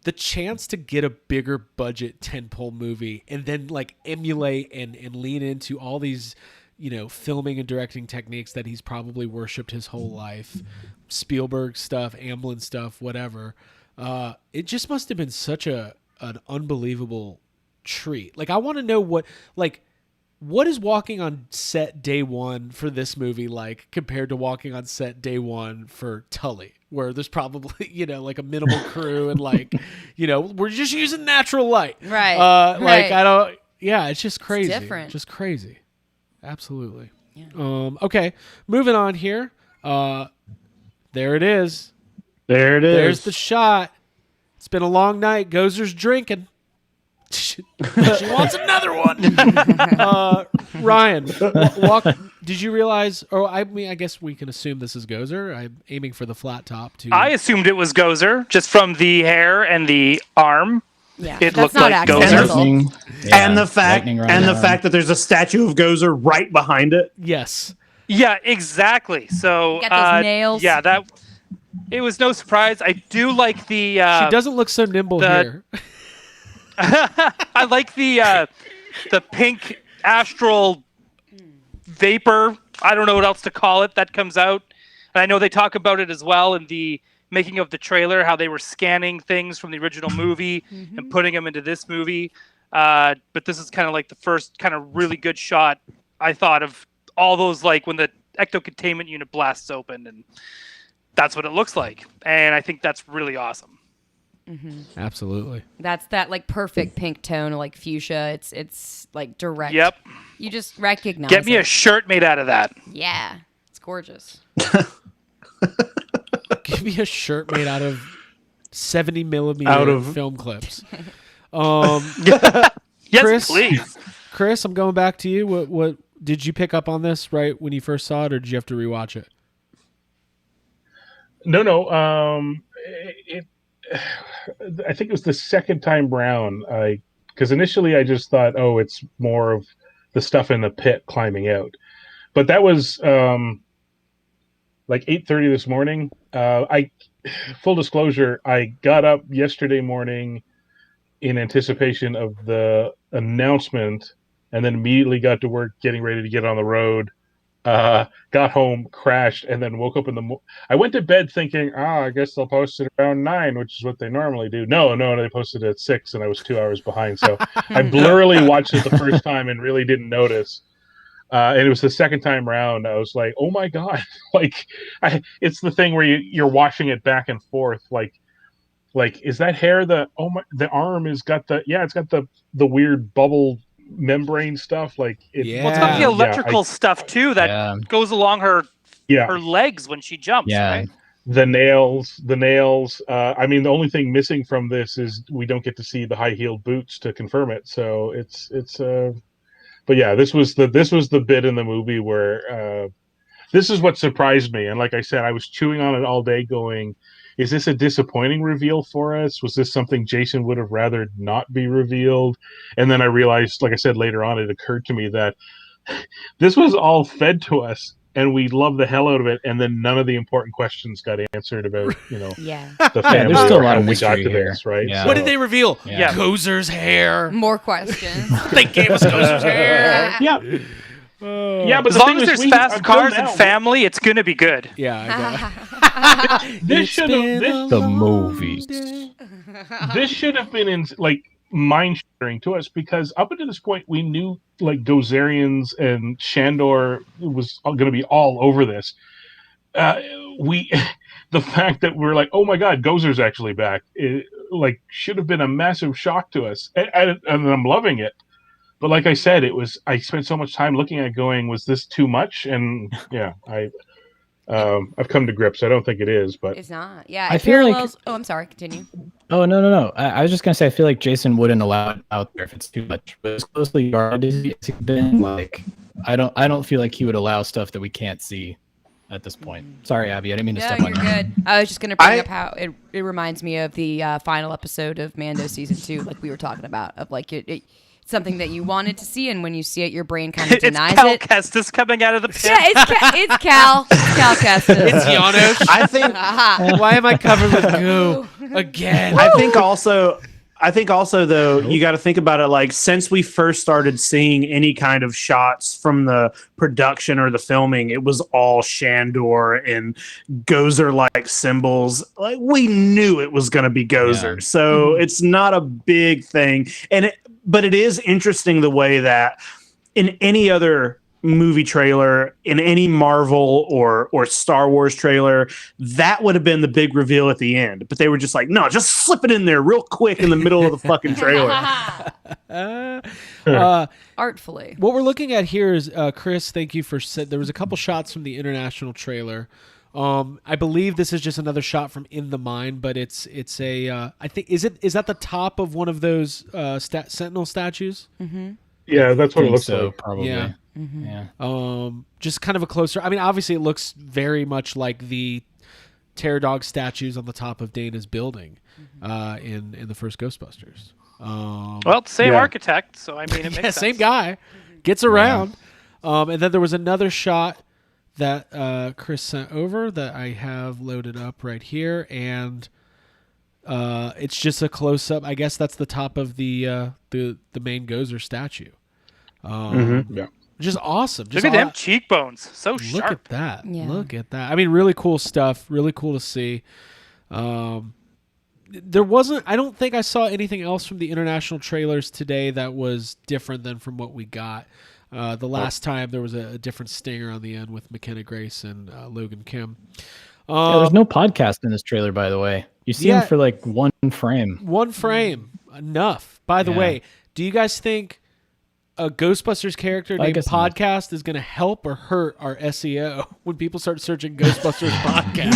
the chance to get a bigger budget tentpole movie and then like emulate and lean into all these filming and directing techniques that he's probably worshipped his whole life. Spielberg stuff, Amblin stuff, whatever. It just must have been such an unbelievable treat. Like, I want to know what is walking on set day one for this movie like compared to walking on set day one for Tully, where there's probably, like a minimal crew and we're just using natural light. Right. Right. It's just crazy. It's different. Just crazy. Absolutely. Yeah. Okay. Moving on here. There it is. There it is. There's the shot. It's been a long night. Gozer's drinking. She wants another one. Ryan, did you realize, I guess we can assume this is Gozer. I'm aiming for the flat top too. I assumed it was Gozer just from the hair and the arm. Yeah, It that's looked not like accidental. Lightning, And the fact lightning right now. that there's a statue of Gozer right behind it. Yes. Yeah, exactly. So Got those nails. Yeah, it was no surprise. I do like the. She doesn't look so nimble here. I like the pink astral vapor. I don't know what else to call it that comes out. And I know they talk about it as well in the making of the trailer, how they were scanning things from the original movie and putting them into this movie. But this is kind of like the first kind of really good shot I thought of all those, like when the ecto containment unit blasts open, and that's what it looks like. And I think that's really awesome. Absolutely. That's that like perfect pink tone, like fuchsia. It's like direct. Yep. You just recognize Get me it. a shirt made out of that. Yeah. It's gorgeous. Give me a shirt made out of 70 millimeter film clips. Yes, Chris? please. Chris, I'm going back to you. What did you pick up on this right when you first saw it, or did you have to rewatch it? No. I think it was the second time round. Because initially I just thought, it's more of the stuff in the pit climbing out. But that was like 8:30 this morning. Full disclosure, I got up yesterday morning in anticipation of the announcement, and then immediately got to work, getting ready to get on the road. Got home, crashed, and then woke up in the I went to bed thinking, I guess they'll post it around 9, which is what they normally do. No, they posted it at 6, and I was 2 hours behind. So I blurrily watched it the first time and really didn't notice. And it was the second time round. I was like, oh my God. It's the thing where you're watching it back and forth. Like, is that hair the arm has got it's got the weird bubble membrane stuff. Like, Well, it's got the electrical stuff too that goes along her legs when she jumps. Yeah. Right? The nails. I mean, the only thing missing from this is we don't get to see the high-heeled boots to confirm it. So it's but yeah, this was the bit in the movie where this is what surprised me. And like I said, I was chewing on it all day going, is this a disappointing reveal for us? Was this something Jason would have rather not be revealed? And then I realized, like I said, later on, it occurred to me that this was all fed to us and we loved the hell out of it. And then none of the important questions got answered about, the family. There's still a lot or of how we got mystery to here. this, right? Yeah. What did they reveal? Yeah. Gozer's hair. More questions. They gave us Gozer's hair. Yeah. Yeah, but As long as there's fast cars and family, it's gonna be good. Yeah, I know. This should have The movies. this should have been in mind shattering to us, because up until this point we knew Gozerians and Shandor was going to be all over this. The fact that we're like, oh my God, Gozer's actually back, should have been a massive shock to us, and I'm loving it. But like I said, I spent so much time looking at it going, was this too much? And yeah, I've come to grips. I don't think it is, but It's not. Yeah. I It feel like- parallels. Oh, I'm sorry. Continue. Oh, no. I was just going to say, I feel like Jason wouldn't allow it out there if it's too much. But as closely guarded as he's been, I don't feel like he would allow stuff that we can't see at this point. Sorry, Abby, I didn't mean to No, step you're on you. good. I was just going to bring up how it reminds me of the final episode of Mando season 2, like we were talking about, of it's something that you wanted to see, and when you see it, your brain kind of It's denies Cal it. Kestis coming out of the pit. Yeah, it's Cal. It's Cal Kestis. It's Janos. I think Why am I covered with goo again? I think also I think also though you got to think about it like since we first started seeing any kind of shots from the production or the filming, it was all Shandor and Gozer like symbols. Like we knew it was going to be Gozer, Yeah. so it's not a big thing. But it is interesting the way that in any other movie trailer, in any Marvel or Star Wars trailer, that would have been the big reveal at the end. But they were just like, no, just slip it in there real quick in the middle of the fucking trailer. Artfully. What we're looking at here is Chris. Thank you for there was a couple shots from the International trailer. I believe this is just another shot from In the Mine, but it's a I think is that the top of one of those Sentinel statues? Mm-hmm. Yeah, that's what it looks so, like. probably. Yeah. Yeah. Just kind of a closer. I mean, obviously, it looks very much like the Terror Dog statues on the top of Dana's building in the first Ghostbusters. Well, same architect, so I mean, it makes sense. Same guy gets around. And then there was another shot that Chris sent over that I have loaded up right here, and it's just a close up. I guess that's the top of the main Gozer statue. Yeah. Just awesome. Just Look at them cheekbones, so Look sharp. at that. Yeah. Look at that. I mean, really cool stuff. Really cool to see. There wasn't. I don't think I saw anything else from the international trailers today that was different than from what we got. The last time there was a different stinger on the end with McKenna Grace and Logan Kim. There's no podcast in this trailer, by the way. You see him for like one frame. One frame. Enough. By the way, do you guys think a Ghostbusters character named Podcast is going to help or hurt our SEO when people start searching Ghostbusters Podcast?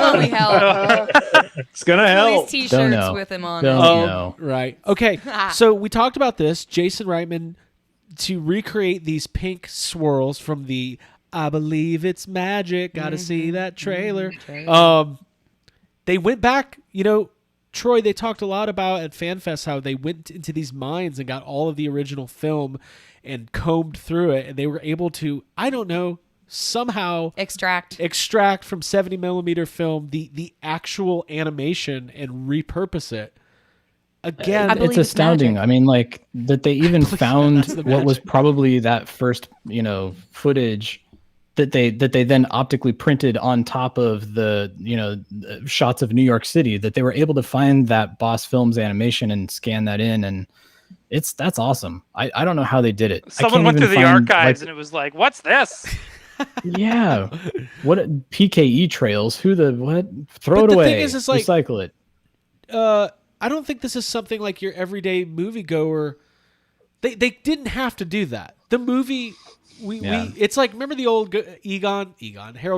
Holy hell. It's going to help. These Don't t-shirts know. with him on Don't it. know. Right. Okay. So we talked about this. Jason Reitman, to recreate these pink swirls from the I Believe It's Magic, gotta see that trailer. They went back, Troy, they talked a lot about at FanFest how they went into these mines and got all of the original film and combed through it, and they were able to, I don't know, somehow Extract from 70 millimeter film the actual animation and repurpose it. Again, It's astounding. I mean, like that they even found what was probably that first, footage that they then optically printed on top of the, shots of New York City, that they were able to find that Boss Films animation and scan that in. And that's awesome. I don't know how they did it. Someone went through the archives and it was like, what's this? Yeah. What PKE trails? Throw But it the away. thing is, it's like, recycle it. I don't think this is something like your everyday moviegoer. They didn't have to do that. The movie, it's like, remember the old Harold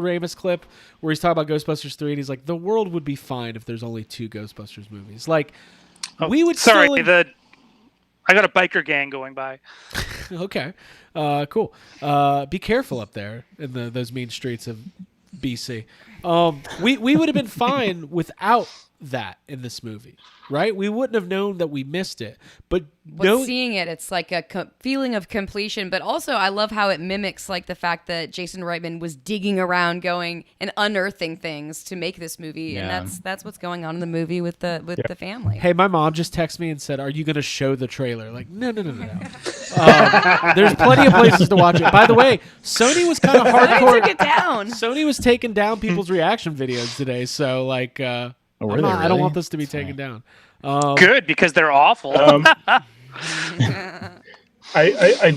Ramis clip where he's talking about Ghostbusters 3 and he's like, the world would be fine if there's only 2 Ghostbusters movies. Like, we would Sorry, still... I got a biker gang going by. Okay, cool. Be careful up there in those mean streets of BC. We would have been fine without that in this movie, right? We wouldn't have known that we missed it, but seeing it, it's like a feeling of completion. But also, I love how it mimics like the fact that Jason Reitman was digging around, going and unearthing things to make this movie, and that's what's going on in the movie with the family. Hey, my mom just texted me and said, "Are you going to show the trailer?" Like, no. There's plenty of places to watch it. By the way, Sony was kind of hardcore. Sony took it down. Sony was taking down people's reaction videos today, so like. Were they I don't really? want this to be taken down. Good, because they're awful. I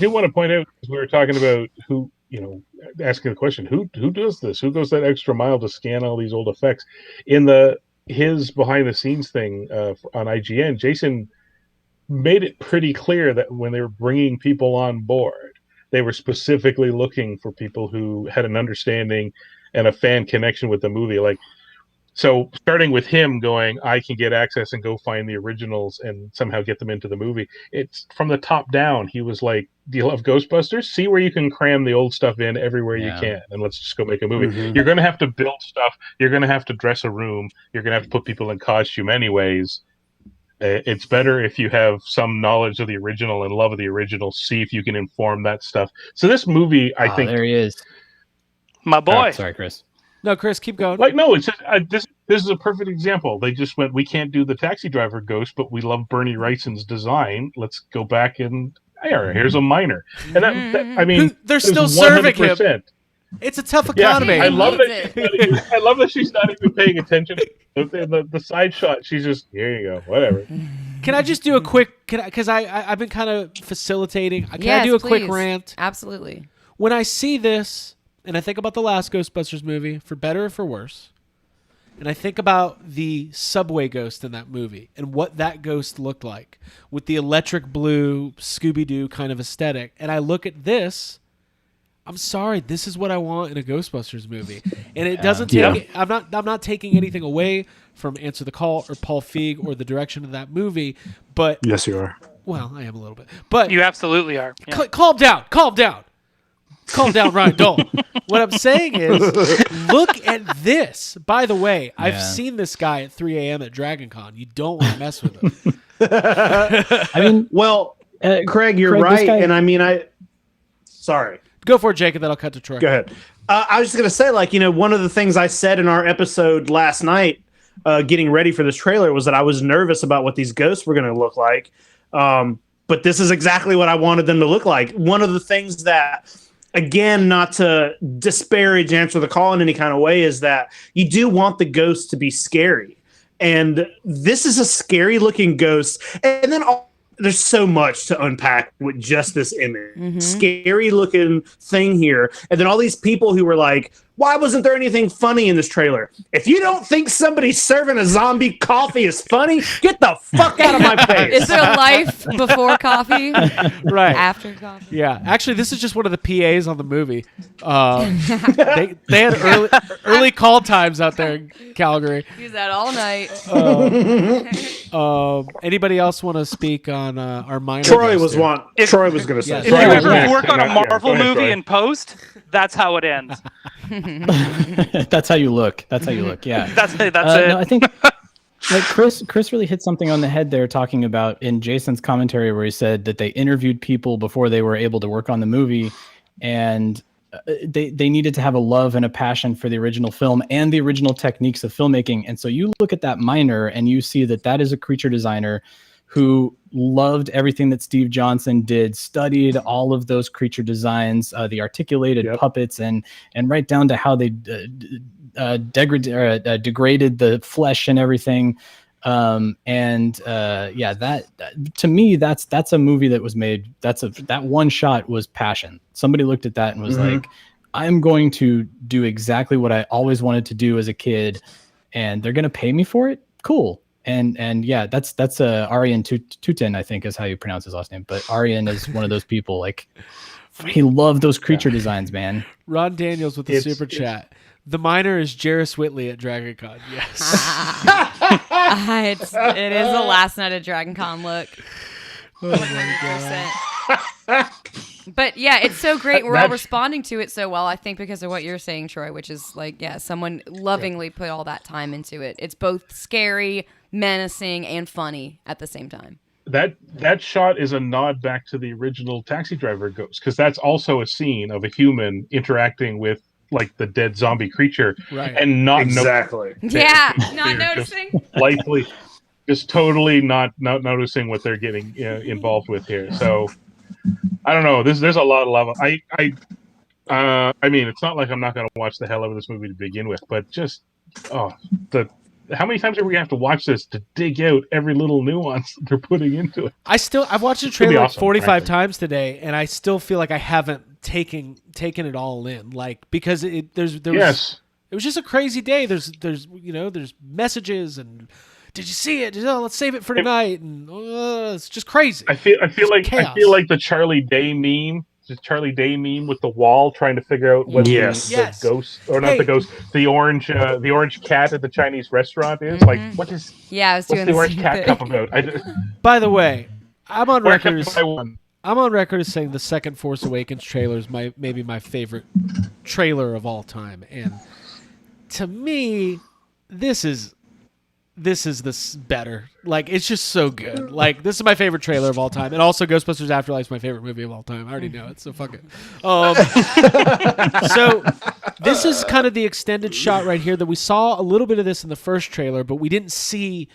do want to point out, because we were talking about who, asking the question, who does this? Who goes that extra mile to scan all these old effects? In his behind the scenes thing on IGN, Jason made it pretty clear that when they were bringing people on board, they were specifically looking for people who had an understanding and a fan connection with the movie. Like, so starting with him going, I can get access and go find the originals and somehow get them into the movie. It's from the top down. He was like, do you love Ghostbusters? See where you can cram the old stuff in everywhere you can, and let's just go make a movie. Mm-hmm. You're going to have to build stuff. You're going to have to dress a room. You're going to have to put people in costume anyways. It's better if you have some knowledge of the original and love of the original. See if you can inform that stuff. So this movie, I think... There he is. My boy. Sorry, Chris. No, Chris, keep going. Like, no, it's just, this is a perfect example. They just went, we can't do the taxi driver ghost, but we love Bernie Wrightson's design. Let's go back and here's a minor. And that I mean, they're still serving him. 100%. It's a tough Yeah, economy. I love that she's not even paying attention. The side shot, she's just, here you go, whatever. Can I just do a quick? Because I've been kind of facilitating. Can I do a quick rant? Absolutely. When I see this, and I think about the last Ghostbusters movie, for better or for worse, and I think about the subway ghost in that movie and what that ghost looked like with the electric blue Scooby-Doo kind of aesthetic, and I look at this. I'm sorry, this is what I want in a Ghostbusters movie, and it doesn't take. I'm not taking anything away from Answer the Call or Paul Feig or the direction of that movie, but Yes, you are. well, I am a little bit, but You absolutely are. Yeah. calm down, Ryan Dole. What I'm saying is, look at this. By the way, I've seen this guy at 3 a.m. at Dragon Con. You don't want to mess with him. I mean, Well, Craig, you're Craig, this right, guy- and I mean, sorry. Go for it, Jacob. Then I'll cut to Troy. Go ahead. I was just going to say, like, one of the things I said in our episode last night, getting ready for this trailer, was that I was nervous about what these ghosts were going to look like. But this is exactly what I wanted them to look like. One of the things that, again, not to disparage Answer the Call in any kind of way, is that you do want the ghost to be scary. And this is a scary looking ghost. And then there's so much to unpack with just this image. Scary looking thing here. And then all these people who were like, why wasn't there anything funny in this trailer? If you don't think somebody serving a zombie coffee is funny, get the fuck out of my face. Is there a life before coffee? Right. After coffee? Yeah. Actually, this is just one of the PAs on the movie. They had early call times out there in Calgary. Use that all night. Anybody else want to speak on our minor? Troy ghost was here? one. Troy was going to say. Yes. If you Troy was ever next. work on a Yeah, Marvel go ahead, movie Troy. in post, that's how it ends. that's how you look. Yeah. That's it. No, I think like Chris really hit something on the head there, talking about in Jason's commentary where he said that they interviewed people before they were able to work on the movie, and they needed to have a love and a passion for the original film and the original techniques of filmmaking. And so you look at that miner and you see that is a creature designer who loved everything that Steve Johnson did, studied all of those creature designs, the articulated puppets, and right down to how they degraded the flesh and everything. That to me, that's a movie that was made. That one shot was passion. Somebody looked at that and was like, I'm going to do exactly what I always wanted to do as a kid, and they're going to pay me for it. Cool. And yeah, that's Arian Tutin, I think is how you pronounce his last name. But Arian is one of those people, like, he loved those creature designs, man. Ron Daniels with the super chat. The miner is Jarris Whitley at Dragon Con. Yes. It is the last night of Dragon Con look. Oh my God. But yeah, it's so great. We're all responding to it so well, I think, because of what you're saying, Troy, which is like, yeah, someone lovingly put all that time into it. It's both scary, menacing, and funny at the same time. That shot is a nod back to the original Taxi Driver ghost, because that's also a scene of a human interacting with like the dead zombie creature, Right. And not Exactly. Yeah, not They're noticing. just lightly, just totally not noticing what they're getting involved with here. So I don't know. There's a lot of love. I mean, it's not like I'm not going to watch the hell out of this movie to begin with, but just how many times are we going to have to watch this to dig out every little nuance that they're putting into it? I've watched the trailer awesome, 45 frankly. times today, and I still feel like I haven't taken it all in. Like, because there was it was just a crazy day. There's messages and did you see it? Oh, let's save it for tonight, and it's just crazy. I feel like chaos. I feel like the Charlie Day meme with the wall trying to figure out what the ghost, or not the ghost, the orange cat at the Chinese restaurant is. Like, what is? Yeah, I was doing what's the orange same cat thing. cup about? By the way, I'm on Where record can I buy one? I'm on record as saying the second Force Awakens trailer is maybe my favorite trailer of all time, and to me, this is better. Like, it's just so good. Like, this is my favorite trailer of all time, and also Ghostbusters Afterlife is my favorite movie of all time. I already know it, so fuck it. So This is kind of the extended shot right here that we saw a little bit of this in the first trailer, but we didn't see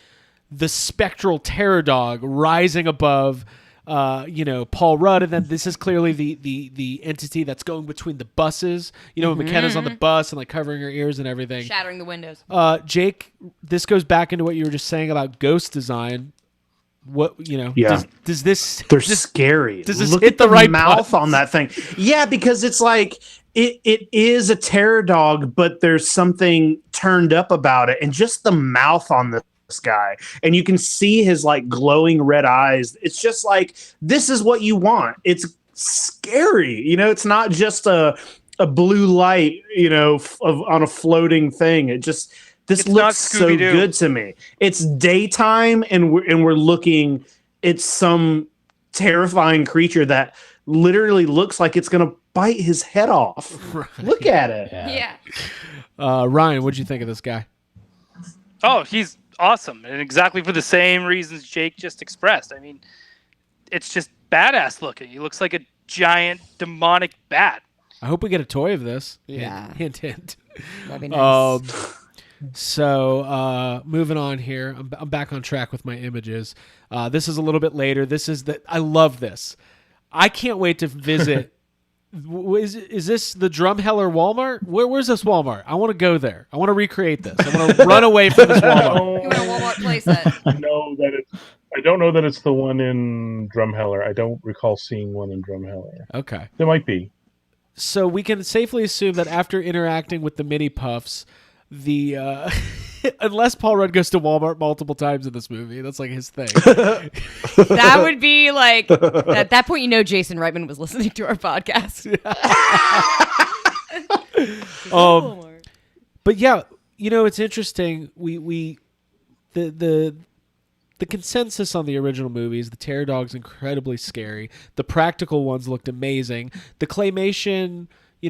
the spectral terror dog rising above, Paul Rudd, and then this is clearly the entity that's going between the buses. When McKenna's on the bus and like covering her ears and everything, shattering the windows. Jake, this goes back into what you were just saying about ghost design. What does this? They're scary. Does this Look hit at the right mouth buttons? on that thing? Yeah, because it's like it is a terror dog, but there's something turned up about it, and just the mouth on this guy, and you can see his like glowing red eyes. It's just like, this is what you want. It's scary. It's not just a blue light, on a floating thing. This looks so good to me. It's daytime, and we're looking at some terrifying creature that literally looks like it's gonna bite his head off. Right. Look at it. Yeah. Ryan, what'd you think of this guy? Oh, he's awesome, and exactly for the same reasons Jake just expressed. I mean, it's just badass looking. He looks like a giant demonic bat. I hope we get a toy of this. Yeah. Hint, hint. That'd be nice. So moving on here, I'm back on track with my images. This is a little bit later. I love this. I can't wait to visit. Is this the Drumheller Walmart? Where's this Walmart? I want to go there. I want to recreate this. I want to run away from this Walmart. You want a Walmart playset? I don't know that it's the one in Drumheller. I don't recall seeing one in Drumheller. Okay. There might be. So we can safely assume that after interacting with the mini puffs, unless Paul Rudd goes to Walmart multiple times in this movie, that's like his thing. That would be like, at that point, Jason Reitman was listening to our podcast. But yeah, it's interesting. The consensus on the original movies, the Terror Dog's incredibly scary. The practical ones looked amazing. The claymation,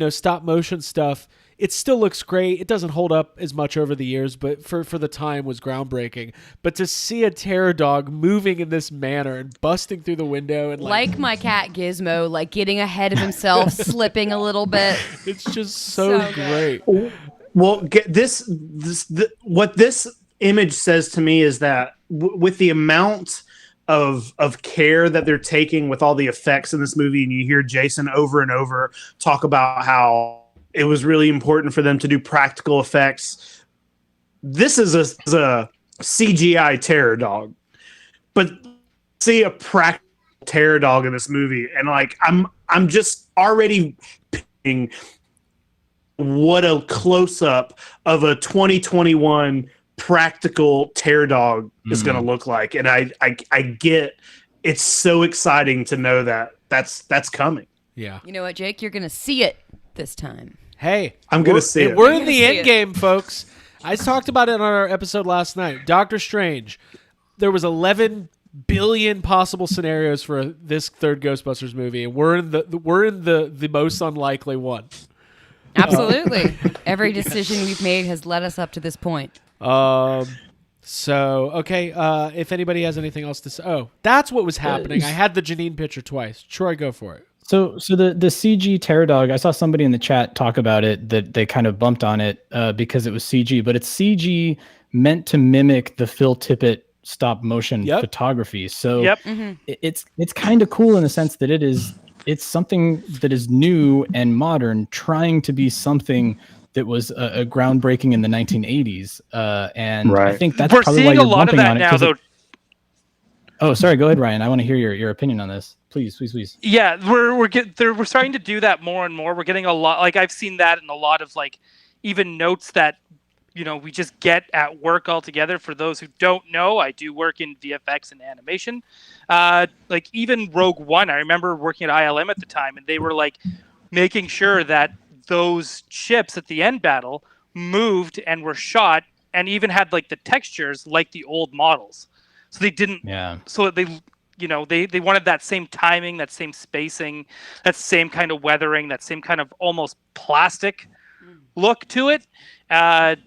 stop motion stuff, it still looks great. It doesn't hold up as much over the years, but for the time was groundbreaking. But to see a Terror Dog moving in this manner and busting through the window and like my cat Gizmo, like getting ahead of himself, slipping a little bit. It's just so great. Well, what this image says to me is that with the amount of care that they're taking with all the effects in this movie, and you hear Jason over and over talk about how it was really important for them to do practical effects. This is a CGI terror dog, but see a practical terror dog in this movie, and like I'm just already picturing what a close up of a 2021 practical terror dog is going to look like, and I get it's so exciting to know that that's coming. Yeah. You know what, Jake? You're going to see it this time. Hey, I'm going to see it. We're in the end game, folks. I talked about it on our episode last night. Doctor Strange. There was 11 billion possible scenarios for this third Ghostbusters movie, and we're in the most unlikely one. Absolutely. Every decision we've made has led us up to this point. So, okay, if anybody has anything else to say. Oh, that's what was happening. I had the Janine picture twice. Troy, go for it. So the CG Terror Dog, I saw somebody in the chat talk about it, that they kind of bumped on it because it was CG, but it's CG meant to mimic the Phil Tippett stop motion photography. So it's kind of cool in the sense that it's something that is new and modern, trying to be something that was a groundbreaking in the 1980s. And I think that's probably why you're bumping on it. Now, though. Oh, sorry. Go ahead, Ryan. I want to hear your opinion on this. Please. Yeah, we're starting to do that more and more. We're getting a lot. Like I've seen that in a lot of like even notes that we just get at work altogether. For those who don't know, I do work in VFX and animation. Like even Rogue One, I remember working at ILM at the time, and they were like making sure that those ships at the end battle moved and were shot and even had like the textures like the old models. So they didn't. Yeah. So they wanted that same timing, that same spacing, that same kind of weathering, that same kind of almost plastic look to it. And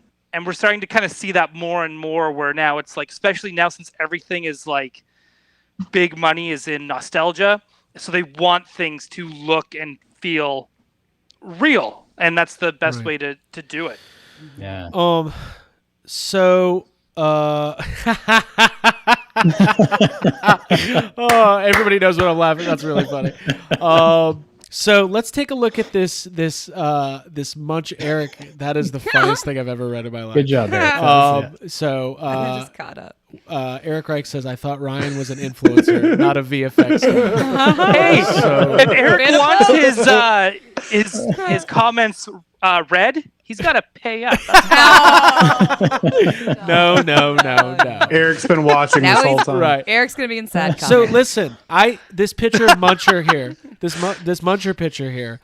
we're starting to kind of see that more and more, where now it's like, especially now since everything is like big money is in nostalgia. So they want things to look and feel real. and that's the best Right. way to do it. Yeah. So, oh, everybody knows what I'm laughing. That's really funny. So let's take a look at this Munch Eric. That is the funniest thing I've ever read in my life. Good job, Eric. So I just caught up. Eric Reich says, I thought Ryan was an influencer, not a VFX guy. Hey, So if Eric wants his comments read, he's got to pay up. no. Eric's been watching Now this whole he's- time. Right. Eric's gonna be in sad So comments. listen, this picture of Muncher here, this Muncher picture here,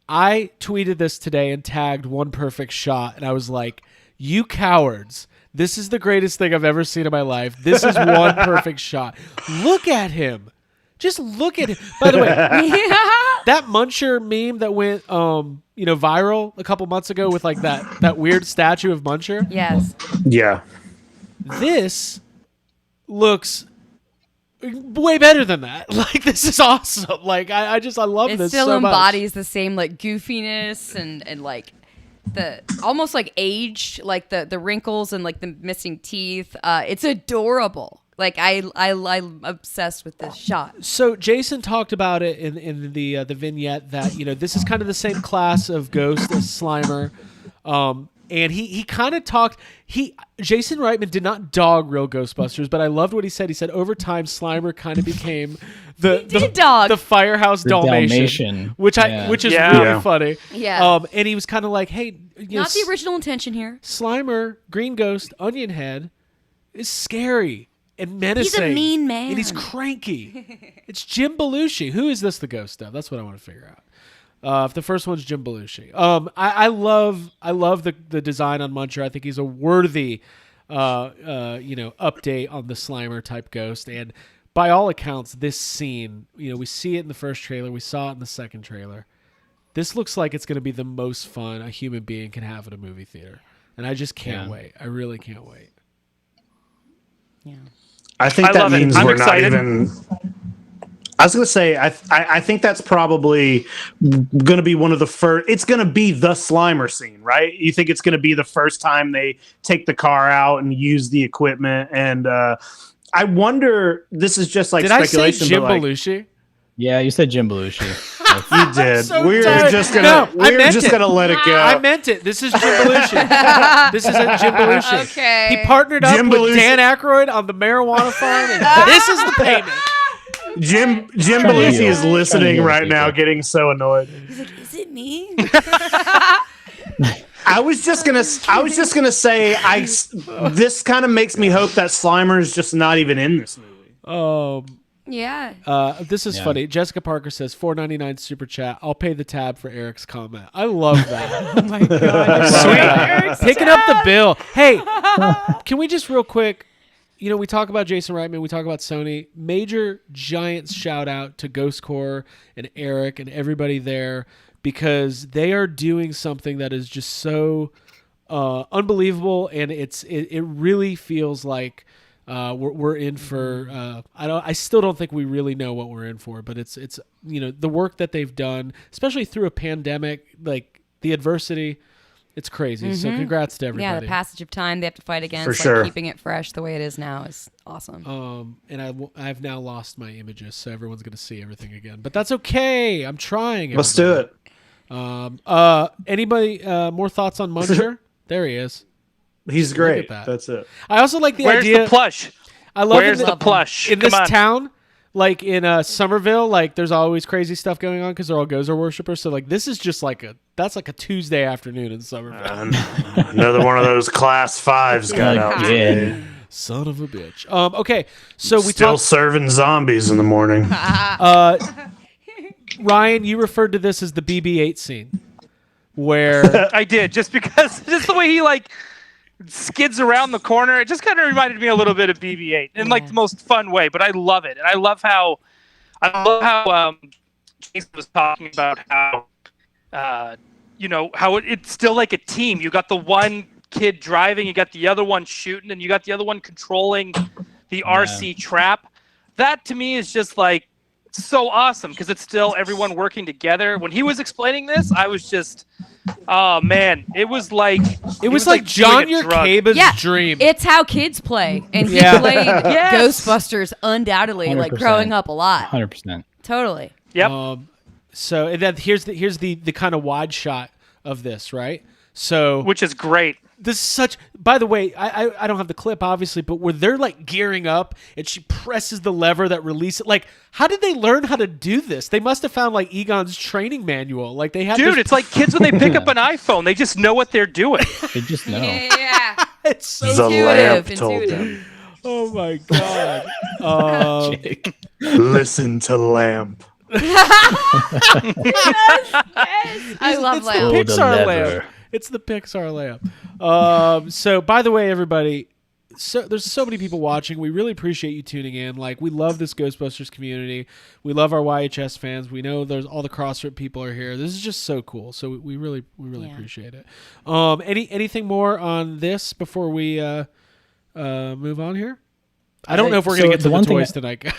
I tweeted this today and tagged One Perfect Shot, and I was like, "You cowards! This is the greatest thing I've ever seen in my life. This is One Perfect Shot. Look at him. Just look at him." By the way, that Muncher meme that went viral a couple months ago with like that weird statue of Muncher. Yes. Yeah. This looks way better than that. Like, this is awesome. Like, I love It this still so much. embodies the same like goofiness and like the almost like aged, like the wrinkles and like the missing teeth. It's adorable. Like I'm obsessed with this shot. So Jason talked about it in the vignette that this is kind of the same class of ghost as Slimer, and he kind of talked. Jason Reitman did not dog real Ghostbusters, but I loved what he said. He said over time Slimer kind of became the Firehouse Dalmatian, which is really funny. Yeah. And he was kind of like, hey, Not the original intention here. Slimer, Green Ghost, Onion Head is scary and menacing. He's a mean man. And he's cranky. It's Jim Belushi. Who is this the ghost of? That's what I want to figure out. If the first one's Jim Belushi. I love the design on Muncher. I think he's a worthy update on the Slimer type ghost. And by all accounts, this scene, we see it in the first trailer, we saw it in the second trailer. This looks like it's going to be the most fun a human being can have at a movie theater. And I just can't wait. I really can't wait. Yeah. I think I that love it. means I'm we're excited. not even. I was going to say, I think that's probably going to be one of the first. It's going to be the Slimer scene, right? You think it's going to be the first time they take the car out and use the equipment? And I wonder. This is just like Did I say speculation. Jim but like, Belushi? Yeah, you said Jim Belushi. you did. so We're tired. just No, gonna. I we're meant just it. gonna let it go. I meant it. This is Jim Belushi. This is a Jim Belushi. Okay. He partnered up Jim with Belushi. Dan Aykroyd on the marijuana farm, and this is the payment. Jim to Belushi heal. is Trying to listening heal right now, people. getting so annoyed. He's like, is it me? I was just gonna say, this kind of makes me hope that Slimer is just not even in this movie. Yeah. This is Yeah. funny. Jessica Parker says $4.99 super chat. I'll pay the tab for Eric's comment. I love that. Oh my god. Sweet. Picking up the bill. Hey, can we just real quick? We talk about Jason Reitman. We talk about Sony. Major giant shout out to Ghost Corps and Eric and everybody there, because they are doing something that is just so unbelievable, and it really feels like we're in for. I still don't think we really know what we're in for, but it's the work that they've done, especially through a pandemic, like the adversity. It's crazy. So congrats to everybody. Yeah, the passage of time they have to fight against, For like sure. keeping it fresh the way it is now is awesome. And I've now lost my images, so everyone's gonna see everything again. But that's okay. I'm trying. Let's do it. Anybody more thoughts on Muncher? There he is. He's Look great. at that. That's it. I also like the Where's idea. the plush? I love Where's in the plush? in Come this on. town. Like in Somerville, like there's always crazy stuff going on because they're all Gozer worshippers. So like this is just like that's like a Tuesday afternoon in Somerville. Another one of those class fives got out. Again. Son of a bitch. Okay, so we Still talked. serving zombies in the morning. Ryan, you referred to this as the BB-8 scene, where I did, just because just the way he like skids around the corner, it just kind of reminded me a little bit of BB-8 in like the most fun way. But I love it, and I love how Jason was talking about how how it's still like a team. You got the one kid driving, you got the other one shooting, and you got the other one controlling the RC trap. That to me is just like so awesome because it's still everyone working together. When he was explaining this, I was just, oh man, it was like John doing a drug. Yerkaba's dream. It's how kids play, and he Yeah. played Yes. Ghostbusters undoubtedly, like 100%. growing up a lot. 100%. Totally. Yep. So and then here's the kind of wide shot of this, right? So Which is great. this is such. By the way, I don't have the clip obviously, but where they're like gearing up and she presses the lever that releases it. Like, how did they learn how to do this? They must have found like Egon's training manual. Like they had. Dude, this- it's like kids when they pick up an iPhone. They just know what they're doing. They just know. Yeah. it's so. The Intuitive, lamp told intuitive. them. Oh my god. Jake. Listen to lamp. I love it's Lamb. the Oh, the Pixar lever. lamp. It's the Pixar lamp. So by the way, everybody, there's so many people watching. We really appreciate you tuning in. Like, we love this Ghostbusters community. We love our YHS fans. We know there's all the Crossrip people are here. This is just so cool. So we really Yeah. appreciate it. Anything more on this before we move on here? I don't know if we're gonna So get to the the one thing toys I- tonight, guys.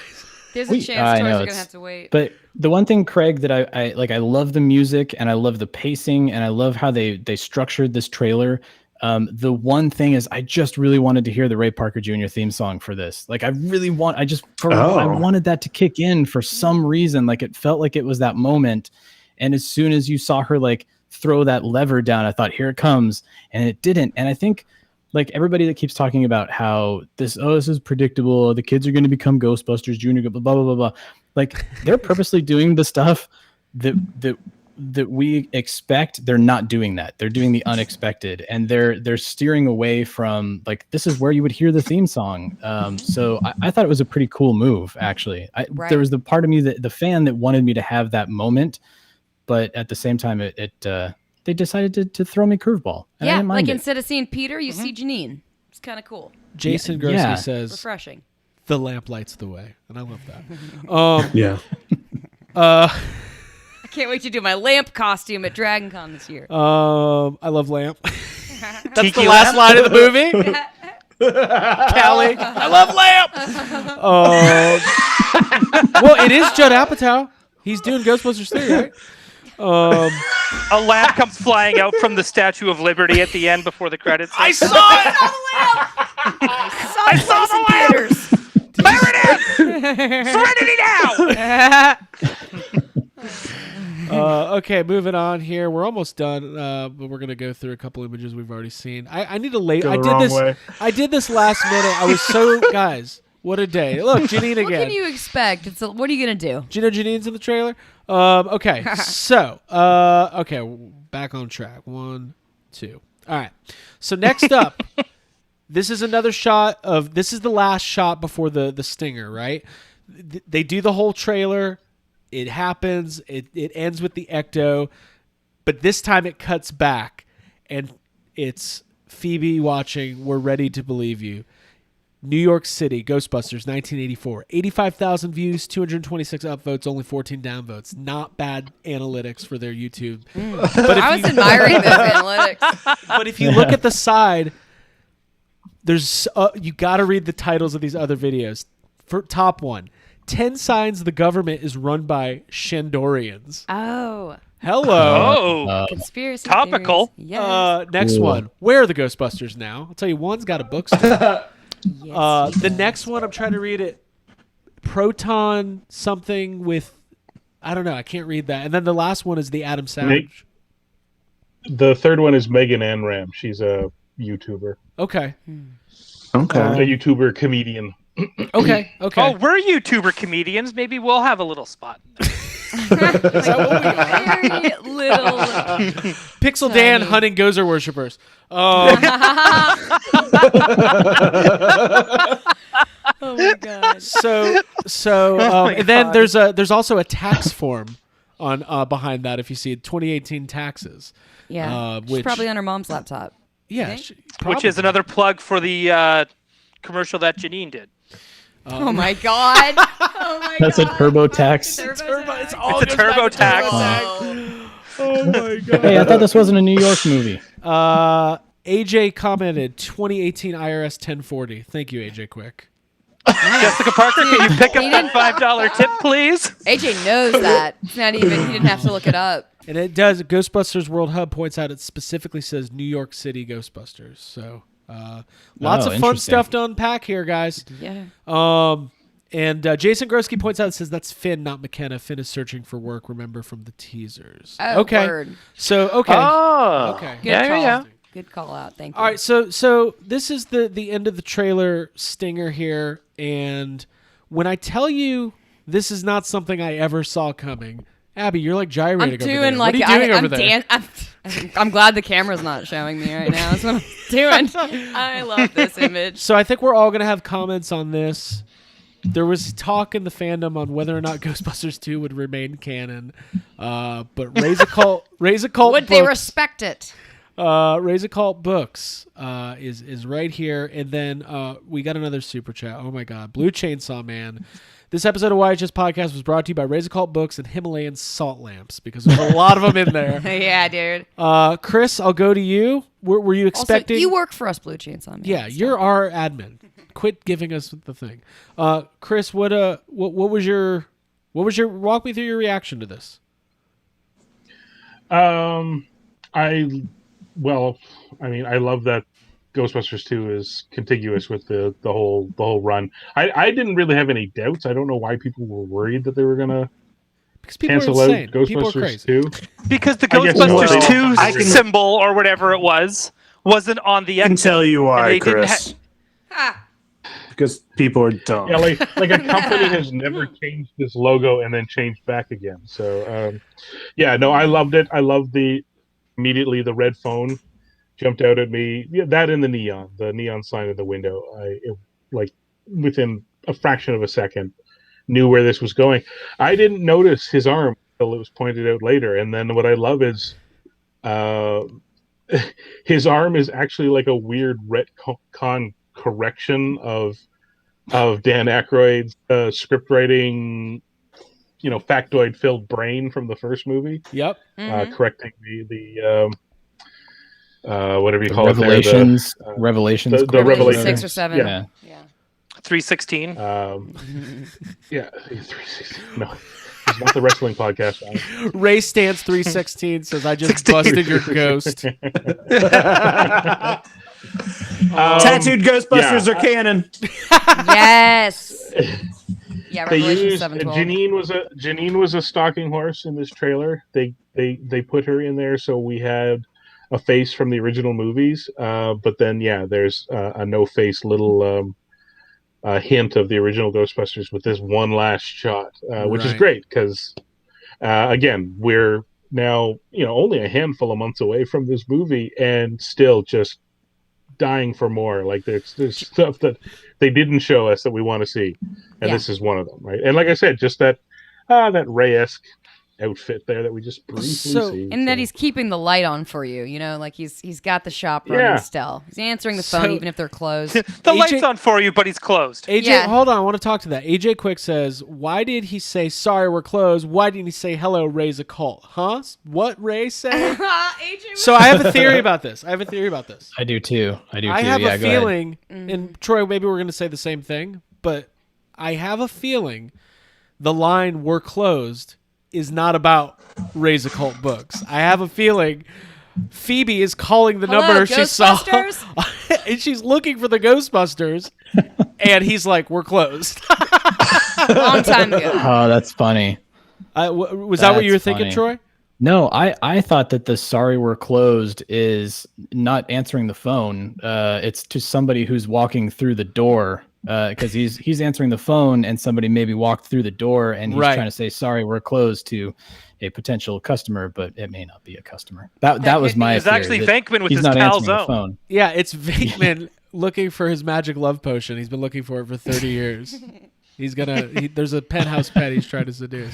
There's a chance I toys know, are gonna it's- have to wait. But the one thing, Craig, that I like, I love the music and I love the pacing and I love how they structured this trailer. The one thing is, I just really wanted to hear the Ray Parker Jr. theme song for this. Like, I wanted that to kick in for some reason. Like, it felt like it was that moment. And as soon as you saw her like throw that lever down, I thought, here it comes, and it didn't. And I think, like, everybody that keeps talking about how this is predictable, the kids are going to become Ghostbusters Junior, blah blah blah blah. Like, they're purposely doing the stuff that we expect. They're not doing that. They're doing the unexpected, and they're steering away from, like, this is where you would hear the theme song. So I thought it was a pretty cool move, actually. Right. There was the part of me, the fan, that wanted me to have that moment, but at the same time, they decided to throw me curveball. And I Yeah, didn't mind like it. instead of seeing Peter, you see Janine. It's kind of cool. Jason Yeah. Grosky Yeah. says Refreshing. the lamp lights the way, and I love that. Yeah. I can't wait to do my lamp costume at DragonCon this year. I love lamp. That's Tiki the last lamp? line of the movie. Callie, I love lamp. Well, it is Judd Apatow. He's doing Ghostbusters 3, right? A lamp comes flying out from the Statue of Liberty at the end before the credits. I saw it. I saw the Peters. There it is! Serenity now! Okay, moving on here. We're almost done, but we're gonna go through a couple images we've already seen. I need to Go I the did wrong this. way. I did this last minute. I was so guys. What a day! Look, Janine What again. can you expect? What are you gonna do? Do you know Janine's in the trailer? Okay, so okay, back on track. 1, 2. All right. So next up, this is another shot of. This is the last shot before the stinger, right? They do the whole trailer. It happens. It ends with the ecto, but this time it cuts back, and it's Phoebe watching. We're ready to believe you. New York City, Ghostbusters, 1984. 85,000 views, 226 upvotes, only 14 downvotes. Not bad analytics for their YouTube. But I was admiring those analytics. But if you look at the side, there's you got to read the titles of these other videos. For top one, 10 signs the government is run by Shandorians. Oh, Hello. Oh, conspiracy Topical. theories. Yes. Next Cool. one. Where are the Ghostbusters now? I'll tell you, one's got a bookstore. Yes. The next one, I'm trying to read it. Proton something with, I don't know. I can't read that. And then the last one is the Adam Savage. The third one is Megan Anram. She's a YouTuber, Okay. a Okay. YouTuber comedian. Okay. Okay. Oh, we're YouTuber comedians. Maybe we'll have a little spot. Very little. Pixel Dan Tiny. hunting Gozer worshippers. Oh my god. So Oh my and then God. there's also a tax form on behind that. If you see it, 2018 taxes. Yeah. She's which probably on her mom's laptop. yeah, think? Which is probably. another plug for the commercial that Janine did. Oh my god. Oh my That's a god. TurboTax. It's all It's a goes back to TurboTax. Oh. Oh my god. Hey, I thought this wasn't a New York movie. AJ commented 2018 IRS 1040. Thank you, AJ Quick. Jessica Parker, can you pick up that $5 tip, please? AJ knows that. It's not even. He didn't have to look it up. And it does. Ghostbusters World Hub points out it specifically says New York City Ghostbusters. So lots of fun interesting. stuff to unpack here, guys. Yeah. And Jason Groski points out, it says that's Finn, not McKenna. Finn is searching for work, remember, from the teasers. Oh, okay. word. So, okay. Oh. Okay. Good Yeah, call. yeah. Good call out. Thank you. All right, so this is the end of the trailer stinger here, and when I tell you this is not something I ever saw coming, Abby, you're like gyrating I'm over doing there. like what are you doing over there? I'm glad the camera's not showing me right now. That's what I'm doing. I love this image. So I think we're all gonna have comments on this. There was talk in the fandom on whether or not Ghostbusters 2 would remain canon, but Raise a Cult Would they Books- respect it? Raise a Cult Books is right here, and then we got another super chat. Oh my God, Blue Chainsaw Man. This episode of YHS Podcast was brought to you by Raise a Cult Books and Himalayan Salt Lamps because there's a lot of them in there. Yeah, dude. Chris, I'll go to you. Were you expecting? Also, you work for us, Blue Chainsaw Man. Yeah, so. you're our admin. Quit giving us the thing. Chris, what was your walk me through your reaction to this? I love that Ghostbusters 2 is contiguous with the whole run. I didn't really have any doubts. I don't know why people were worried that they were gonna Because people are cancel out insane. People are Ghostbusters crazy. 2. Because the I guess Ghostbusters so. 2 I can- symbol or whatever it was wasn't on the I can exit. tell you And why, they didn't Chris. Ha! Because people are dumb. Yeah, like a company has never changed this logo and then changed back again. So I loved it. I loved immediately the red phone jumped out at me. Yeah, that and the neon sign in the window. Within a fraction of a second, knew where this was going. I didn't notice his arm until it was pointed out later. And then what I love is, his arm is actually like a weird retcon correction of Dan Aykroyd's script writing, factoid filled brain from the first movie. Yep. Correcting the whatever you The call Revelations. it there. Revelations. the quote or Revelations. whatever. 6 or 7. Yeah. 316. Yeah, 360. No, it's not the wrestling podcast. Ray Stance 316 says, "I just busted your ghost." Tattooed Ghostbusters yeah. are canon. Yes. Yeah, They Revelation used 7:12. Janine was a stalking horse in this trailer. They put her in there so we had a face from the original movies. But then there's a no face little hint of the original Ghostbusters with this one last shot, which is Right. great because again we're now only a handful of months away from this movie and still just dying for more. Like there's stuff that they didn't show us that we want to see, and Yeah. this is one of them, right? And like I said, just that Ray-esque outfit there that we just briefly see. And that he's keeping the light on for you, like he's got the shop running Yeah. still. He's answering the phone So- even if they're closed. The AJ light's on for you, but he's closed. AJ, Yeah. hold on. I want to talk to that. AJ Quick says, "Why did he say sorry we're closed? Why didn't he say hello? Raise a cult, huh? What Ray say?" AJ So I have a theory about this. I I do too. I Yeah, have a go ahead. feeling, and Troy, maybe we're going to say the same thing, but I have a feeling the line "we're closed" is not about Raise a Cult Books. I have a feeling Phoebe is calling the Hello, number she saw, Ghostbusters? and she's looking for the Ghostbusters, and he's like, "We're closed." Long time ago. Oh, that's funny. Was that what you were That's thinking, funny. Troy? No, I thought that the sorry we're closed is not answering the phone. It's to somebody who's walking through the door because he's answering the phone and somebody maybe walked through the door and he's Right. trying to say sorry we're closed to a potential customer, but it may not be a customer. That was my. It's actually theory, that Venkman with he's his not pal answering the Zone. phone. Yeah, it's Venkman looking for his magic love potion. He's been looking for it for 30 years. There's a penthouse pet he's trying to seduce.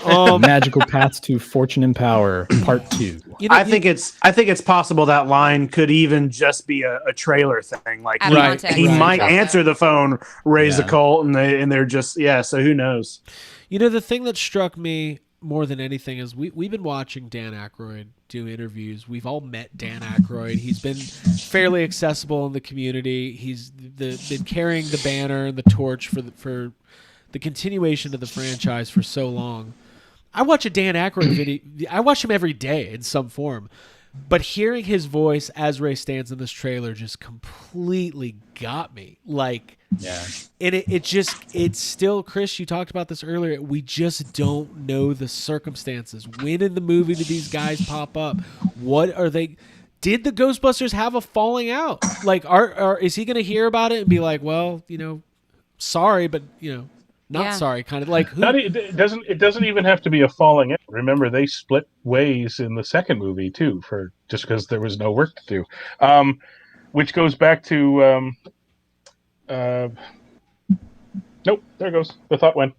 Magical Paths to Fortune and Power, Part 2. I think it's possible that line could even just be a trailer thing. Like Out of Right. context. he Right. might answer the phone, raise a Yeah. cult, and they're just so who knows? the thing that struck me, more than anything is we've been watching Dan Aykroyd do interviews. We've all met Dan Aykroyd. He's been fairly accessible in the community. He's been carrying the banner and the torch for the continuation of the franchise for so long. I watch a Dan Aykroyd video. I watch him every day in some form. But hearing his voice as Ray stands in this trailer just completely got me. Like, Yeah. and it's still, Chris, you talked about this earlier. We just don't know the circumstances. When in the movie did these guys pop up? What are they? Did the Ghostbusters have a falling out? Like, is he going to hear about it and be like, well, sorry, but not Yeah. sorry, kind of like who? It doesn't even have to be a falling out. Remember, they split ways in the second movie too, for just because there was no work to do. Which goes back to nope, there it goes. The thought went.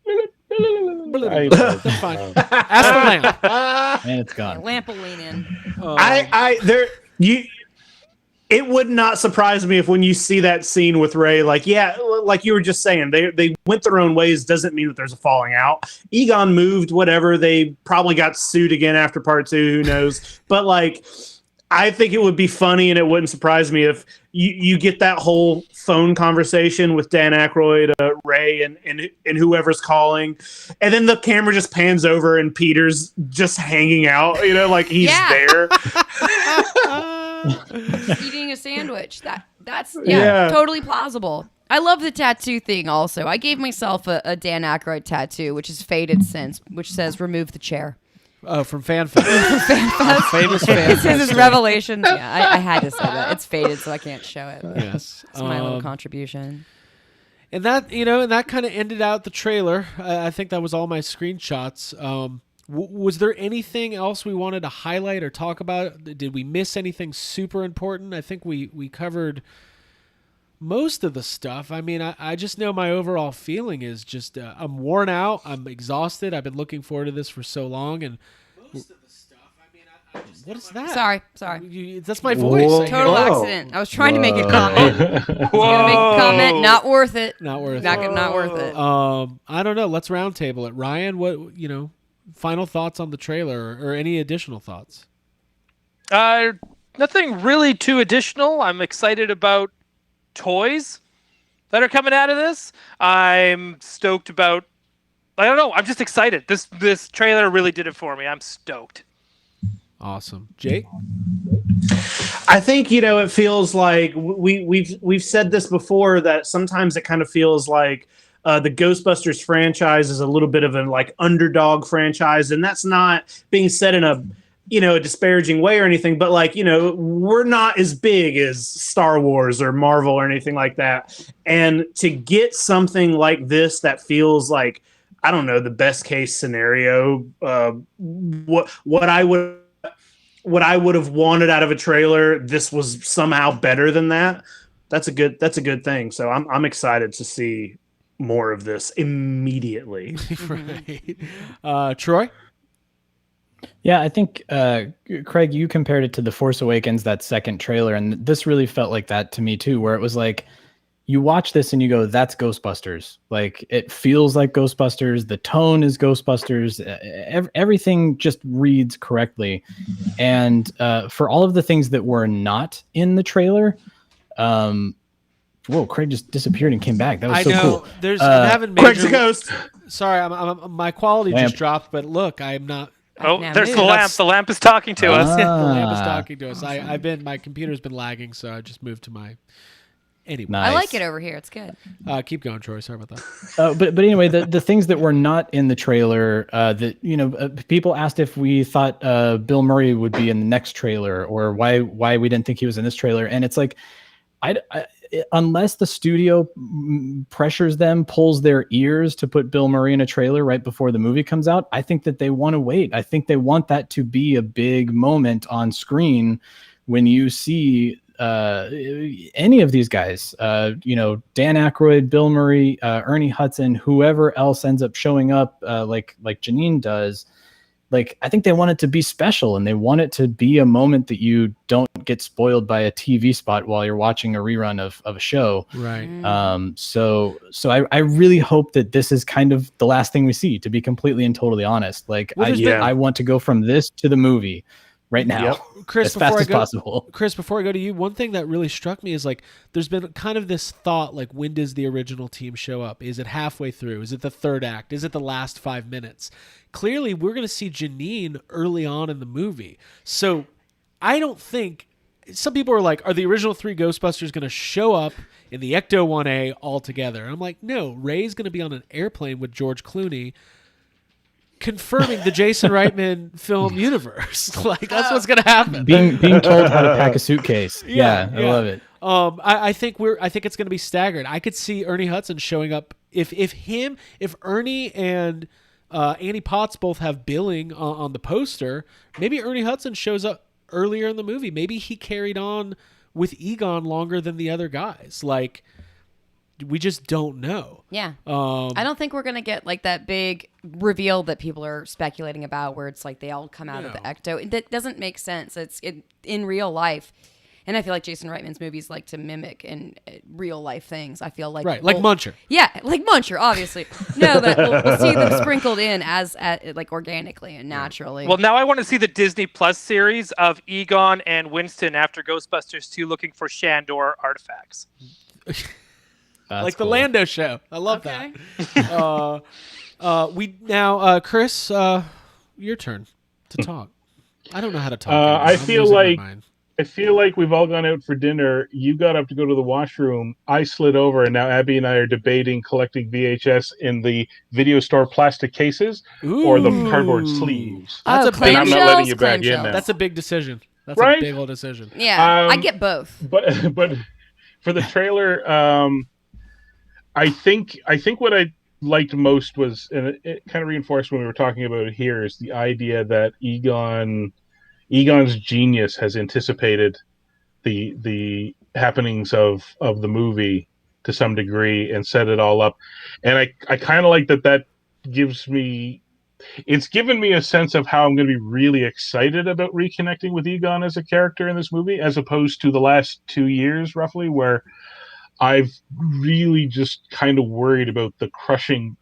That's fine. Ask the lamp. And it's gone. Lamp will lean in. It would not surprise me if when you see that scene with Ray, like you were just saying, they went their own ways. Doesn't mean that there's a falling out. Egon moved, whatever. They probably got sued again after part 2. Who knows? But like, I think it would be funny, and it wouldn't surprise me if you get that whole phone conversation with Dan Aykroyd, Ray, and whoever's calling, and then the camera just pans over and Peter's just hanging out. Like he's there. Eating a sandwich. That's Yeah. totally plausible. I love the tattoo thing also. I gave myself a Dan Aykroyd tattoo, which is faded since, which says remove the chair. Oh, from FanFest. Famous This is FanFest. his revelation. Yeah, I had to say that. It's faded, so I can't show it. Yes. It's my little contribution. And that, and that kind of ended out the trailer. I think that was all my screenshots. Was there anything else we wanted to highlight or talk about? Did we miss anything super important? I think we covered most of the stuff. I mean, I just know my overall feeling is just I'm worn out. I'm exhausted. I've been looking forward to this for so long. And most of the stuff, I mean, what is that? Sorry. That's my voice. Whoa. Total Whoa. accident. I was trying to make a comment. I was gonna make a comment. Not worth it. Not worth it. Not worth it. I don't know. Let's roundtable it. Ryan, what final thoughts on the trailer or any additional thoughts? Nothing really too additional. I'm excited about toys that are coming out of this. I'm stoked about. I don't know. I'm just excited. This trailer really did it for me. I'm stoked. Awesome, Jake. I think it feels like we've said this before, that sometimes it kind of feels like the Ghostbusters franchise is a little bit of an like underdog franchise, and that's not being said in a a disparaging way or anything, but like we're not as big as Star Wars or Marvel or anything like that, and to get something like this that feels like, I don't know, the best case scenario, what I would have wanted out of a trailer, this was somehow better than that. That's a good thing. So I'm excited to see more of this immediately. Right. Troy? Yeah, I think, Craig, you compared it to The Force Awakens, that second trailer, and this really felt like that to me too, where it was like, you watch this and you go, that's Ghostbusters. Like, it feels like Ghostbusters. The tone is Ghostbusters. Everything just reads correctly. And for all of the things that were not in the trailer, whoa, Craig just disappeared and came back. That was so cool. I'm having major. Craig's a ghost. Sorry, my quality Lamp. just dropped, but look, I'm not. Oh, Now there's maybe the lamp. that's- The lamp is talking to us. The lamp is talking to us. My computer's been lagging, so I just moved to my. Anyway, Nice. I like it over here. It's good. keep going, Troy. Sorry about that. But anyway, the things that were not in the trailer, that people asked if we thought Bill Murray would be in the next trailer, or why we didn't think he was in this trailer, and it's like, unless the studio pressures them, pulls their ears to put Bill Murray in a trailer right before the movie comes out, I think that they want to wait. I think they want that to be a big moment on screen when you see any of these guys, Dan Aykroyd, Bill Murray, Ernie Hudson, whoever else ends up showing up, like Janine does. like, I think they want it to be special, and they want it to be a moment that you don't get spoiled by a TV spot while you're watching a rerun of a show. Right. So I really hope that this is kind of the last thing we see, to be completely and totally honest. Like, I want to go from this to the movie right now, Chris, as fast as possible. Chris, before I go to you, one thing that really struck me is, like, there's been kind of this thought, like, when does the original team show up? Is it halfway through? Is it the third act? Is it the last 5 minutes? Clearly, we're going to see Janine early on in the movie. So I don't think, some people are like, are the original 3 Ghostbusters going to show up in the Ecto 1A all together? And I'm like, no, Ray's going to be on an airplane with George Clooney, confirming the Jason Reitman film universe. Like, that's what's gonna happen. Being told how to pack a suitcase. I love it. I think it's gonna be staggered. I could see Ernie Hudson showing up if Ernie and Annie Potts both have billing on the poster. Maybe Ernie Hudson shows up earlier in the movie. Maybe he carried on with Egon longer than the other guys. Like, we just don't know. Yeah. I don't think we're going to get like that big reveal that people are speculating about, where it's like they all come out of the Ecto. That doesn't make sense. It's in real life. And I feel like Jason Reitman's movies like to mimic in real life things. I feel like like Muncher. Yeah, like Muncher, obviously. No, but we'll see them sprinkled in as like organically and naturally. Well, now I want to see the Disney Plus series of Egon and Winston after Ghostbusters 2 looking for Shandor artifacts. Like the Lando show. I love that. Chris, your turn to talk. I don't know how to talk. I feel like we've all gone out for dinner. You got up to go to the washroom. I slid over, and now Abby and I are debating collecting VHS in the video store plastic cases or the cardboard sleeves. That's a big. I'm not letting you back in now. That's a big decision. That's right? a big old decision. Yeah, I get both. But for the trailer, I think what I liked most was, and it kind of reinforced when we were talking about it here, is the idea that Egon's genius has anticipated the happenings of the movie to some degree and set it all up. And I kind of like that given me a sense of how I'm going to be really excited about reconnecting with Egon as a character in this movie, as opposed to the last 2 years roughly, where I've really just kind of worried about the crushing,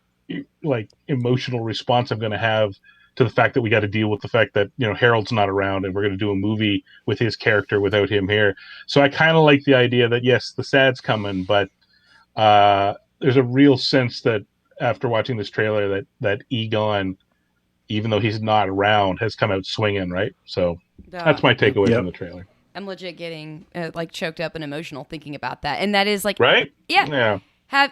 like, emotional response I'm going to have to the fact that we got to deal with the fact that, Harold's not around and we're going to do a movie with his character without him here. So I kind of like the idea that, yes, the sad's coming, but there's a real sense that after watching this trailer that Egon, even though he's not around, has come out swinging, right? So that's my takeaway from the trailer. I'm legit getting like choked up and emotional thinking about that, and that is like, right? Yeah.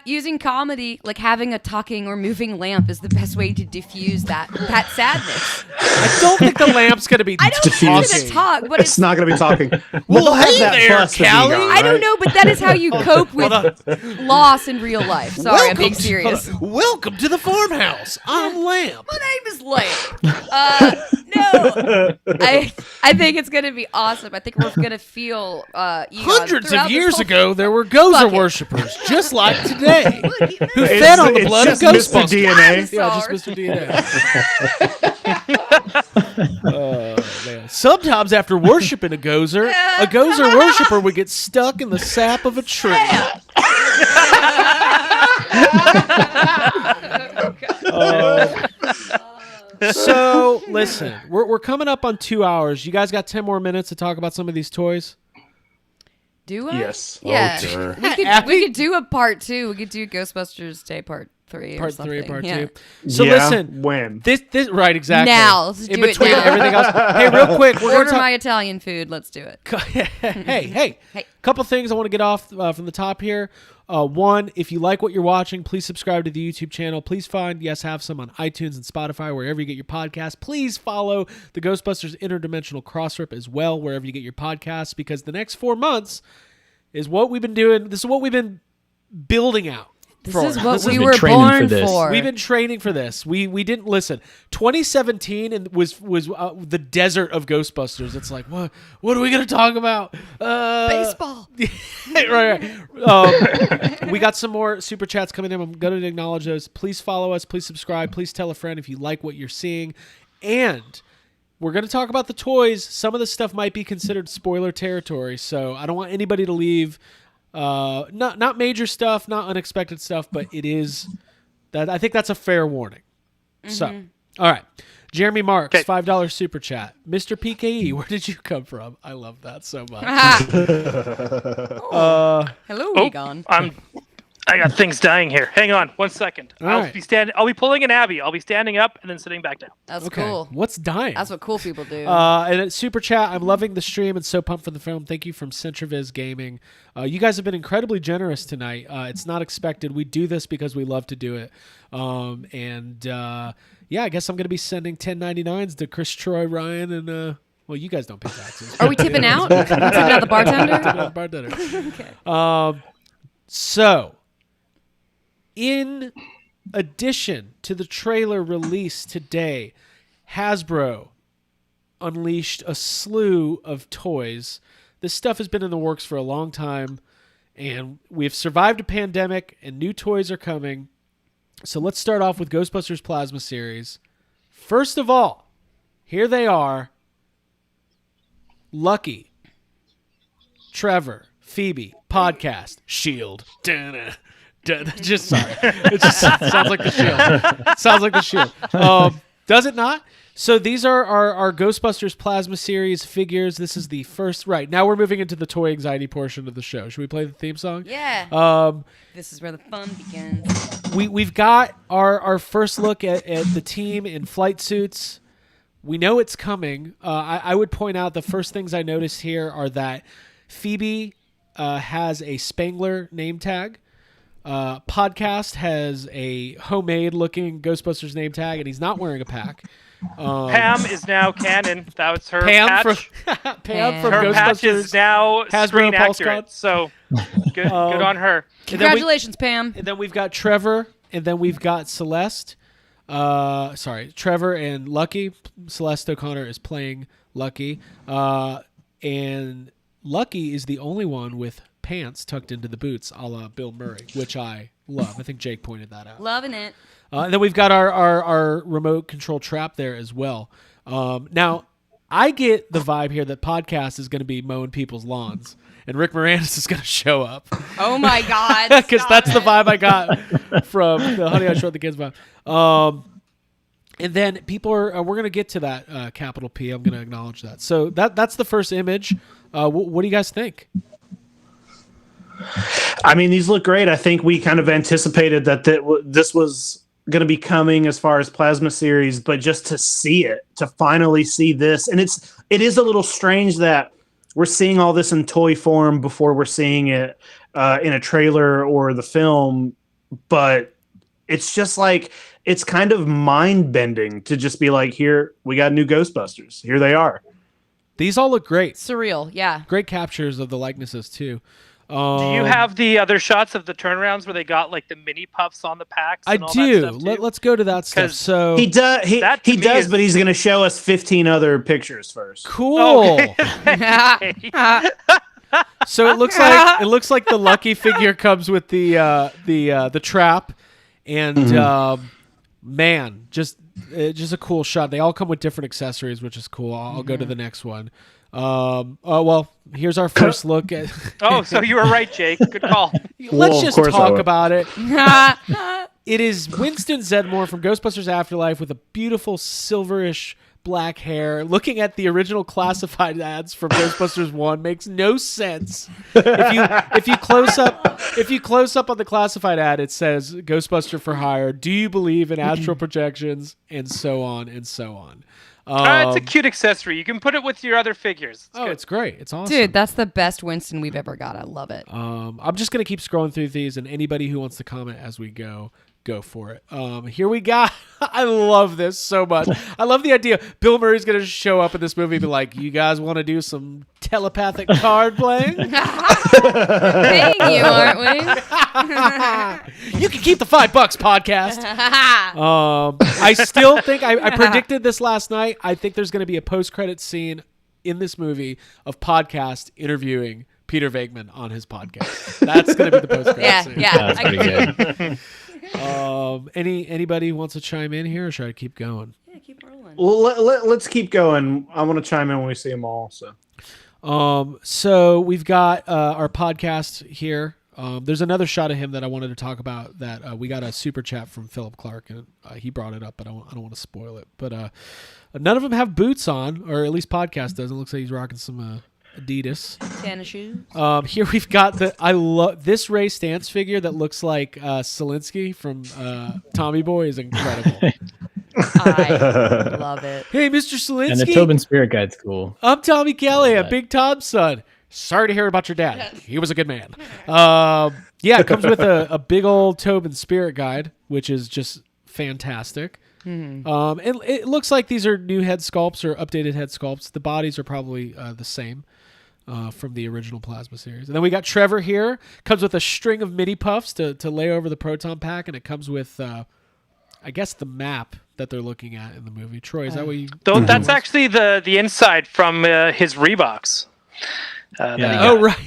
Using comedy, like having a talking or moving lamp, is the best way to diffuse that sadness. I don't think the lamp's gonna be. I don't think it's gonna talk, but it's not gonna be talking. Well, hey there, Callie. I don't know, but that is how you cope with loss in real life. Sorry, I'm being serious. Welcome to the farmhouse. I'm Lamp. My name is Lamp. No, I think it's gonna be awesome. I think we're gonna feel hundreds of years ago there were Gozer worshippers just like today who fed on the blood of Ghostbusters. Mr. DNA. Yeah, just Mr. DNA. Sometimes after worshiping a Gozer worshipper would get stuck in the sap of a tree. So listen, we're coming up on 2 hours. You guys got 10 more minutes to talk about some of these toys? Do I? Yes. Yeah. Oh, sure. We could do a part 2. We could do Ghostbusters Day Part 3 Part or something. 3 or Part yeah. 2. So listen, when this right, exactly. Now, let's in do it between now. everything else. Hey, real quick, we're Order gonna my Italian food. Let's do it. Hey. Couple things I want to get off from the top here. One, if you like what you're watching, please subscribe to the YouTube channel. Please find Yes Have Some on iTunes and Spotify, wherever you get your podcasts. Please follow the Ghostbusters Interdimensional Crossrip as well, wherever you get your podcasts, because the next 4 months is what we've been doing. This is what we've been building out. This is what we were born for. We've been training for this. We didn't listen. 2017 was the desert of Ghostbusters. It's like, what are we gonna talk about? Baseball. right. We got some more super chats coming in. I'm going to acknowledge those. Please follow us. Please subscribe. Please tell a friend if you like what you're seeing. And we're going to talk about the toys. Some of the stuff might be considered spoiler territory, so I don't want anybody to leave. Not major stuff, not unexpected stuff, but it is that I think that's a fair warning. So, all right. Jeremy Marks, $5 super chat. Mr. PKE, where did you come from? I love that so much. Hello, Egon. I got things dying here. Hang on 1 second. All I'll be pulling an Abby. I'll be standing up and then sitting back down. That's cool. What's dying? That's what cool people do. And at super chat, I'm loving the stream and so pumped for the film. Thank you from Centriviz Gaming. You guys have been incredibly generous tonight. It's not expected. We do this because we love to do it. Yeah, I guess I'm going to be sending 1099s to Chris, Troy, Ryan, and well, you guys don't pay taxes. Are we tipping out? We're tipping out the bartender? Tipping out the bartender. Okay. So, in addition to the trailer released today, Hasbro unleashed a slew of toys. This stuff has been in the works for a long time, and we've survived a pandemic, and new toys are coming. So let's start off with Ghostbusters Plasma Series. First of all, here they are. Lucky, Trevor, Phoebe, podcast, Shield. Just sorry. It just sounds like the Shield. Sounds like the Shield. Does it not? So these are our Ghostbusters Plasma Series figures. This is the first. Right, now we're moving into the toy anxiety portion of the show. Should we play the theme song? Yeah. This is where the fun begins. We've got our first look at the team in flight suits. We know it's coming. I would point out the first things I noticed here are that Phoebe has a Spangler name tag. Podcast has a homemade-looking Ghostbusters name tag, and he's not wearing a pack. Pam is now canon. That was her Pam patch. Pam from Her Ghostbusters. patch is now Hasbro screen Pulse accurate. Card. So good on her. Congratulations, Pam. And then we've got Trevor, and then we've got Celeste. Trevor and Lucky. Celeste O'Connor is playing Lucky. And Lucky is the only one with pants tucked into the boots, a la Bill Murray, which I love. I think Jake pointed that out. Loving it. And then we've got our remote control trap there as well. Now, I get the vibe here that podcast is going to be mowing people's lawns, and Rick Moranis is going to show up. Oh my God! Because that's the vibe I got from the Honey I Shrunk the Kids vibe. And then people are we're going to get to that capital P. I'm going to acknowledge that. So that's the first image. What do you guys think? I mean, these look great. I think we kind of anticipated that this was going to be coming as far as Plasma Series, but just to see it, to finally see this, and it is a little strange that we're seeing all this in toy form before we're seeing it in a trailer or the film, but it's just like, it's kind of mind-bending to just be like, here, we got new Ghostbusters. Here they are. These all look great. Surreal, yeah. Great captures of the likenesses, too. Do you have the other shots of the turnarounds where they got like the mini puffs on the packs? I and all do. That stuff Let's go to that stuff. So he does. He does, but he's going to show us 15 other pictures first. Cool. Okay. So it looks like the Lucky figure comes with the trap, and man, just a cool shot. They all come with different accessories, which is cool. I'll go to the next one. Well, here's our first look at. Oh, so you were right, Jake. Good call. Let's just talk about it. It is Winston Zeddemore from Ghostbusters Afterlife with a beautiful silverish black hair. Looking at the original classified ads from Ghostbusters 1 makes no sense. If you close up on the classified ad, it says Ghostbuster for hire. Do you believe in astral projections? And so on and so on. It's a cute accessory. You can put it with your other figures. It's great. It's awesome. Dude, that's the best Winston we've ever got. I love it. I'm just going to keep scrolling through these, and anybody who wants to comment as we go for it. Here we got. I love this so much. I love the idea. Bill Murray's going to show up in this movie and be like, you guys want to do some telepathic card playing? Thank you, aren't we? You can keep the $5, podcast. I still think, I predicted this last night. I think there's going to be a post-credit scene in this movie of podcast interviewing Peter Venkman on his podcast. That's going to be the post-credit scene. Yeah. That's pretty good. Anybody wants to chime in here, or should I keep going? Yeah, keep rolling. Well, let's keep going. I want to chime in when we see them all. So we've got our podcast here. There's another shot of him that I wanted to talk about that we got a super chat from Philip Clark, and he brought it up, but I don't want to spoil it. But none of them have boots on, or at least podcast doesn't. It looks like he's rocking some Adidas tennis shoes. Here we've got I love this Ray Stantz figure that looks like Selinsky from Tommy Boy is incredible. I love it. Hey, Mr. Selinsky. And the Tobin Spirit Guide's cool. I'm Tommy Callahan, Big Tom's son. Sorry to hear about your dad. He was a good man. Yeah, it comes with a big old Tobin Spirit Guide, which is just fantastic. It looks like these are new head sculpts or updated head sculpts. The bodies are probably the same from the original Plasma series. And then we got Trevor here. Comes with a string of mini puffs to lay over the proton pack, and it comes with, I guess, the map that they're looking at in the movie. Troy, is that what you? That's actually the inside from his Reeboks. Oh right,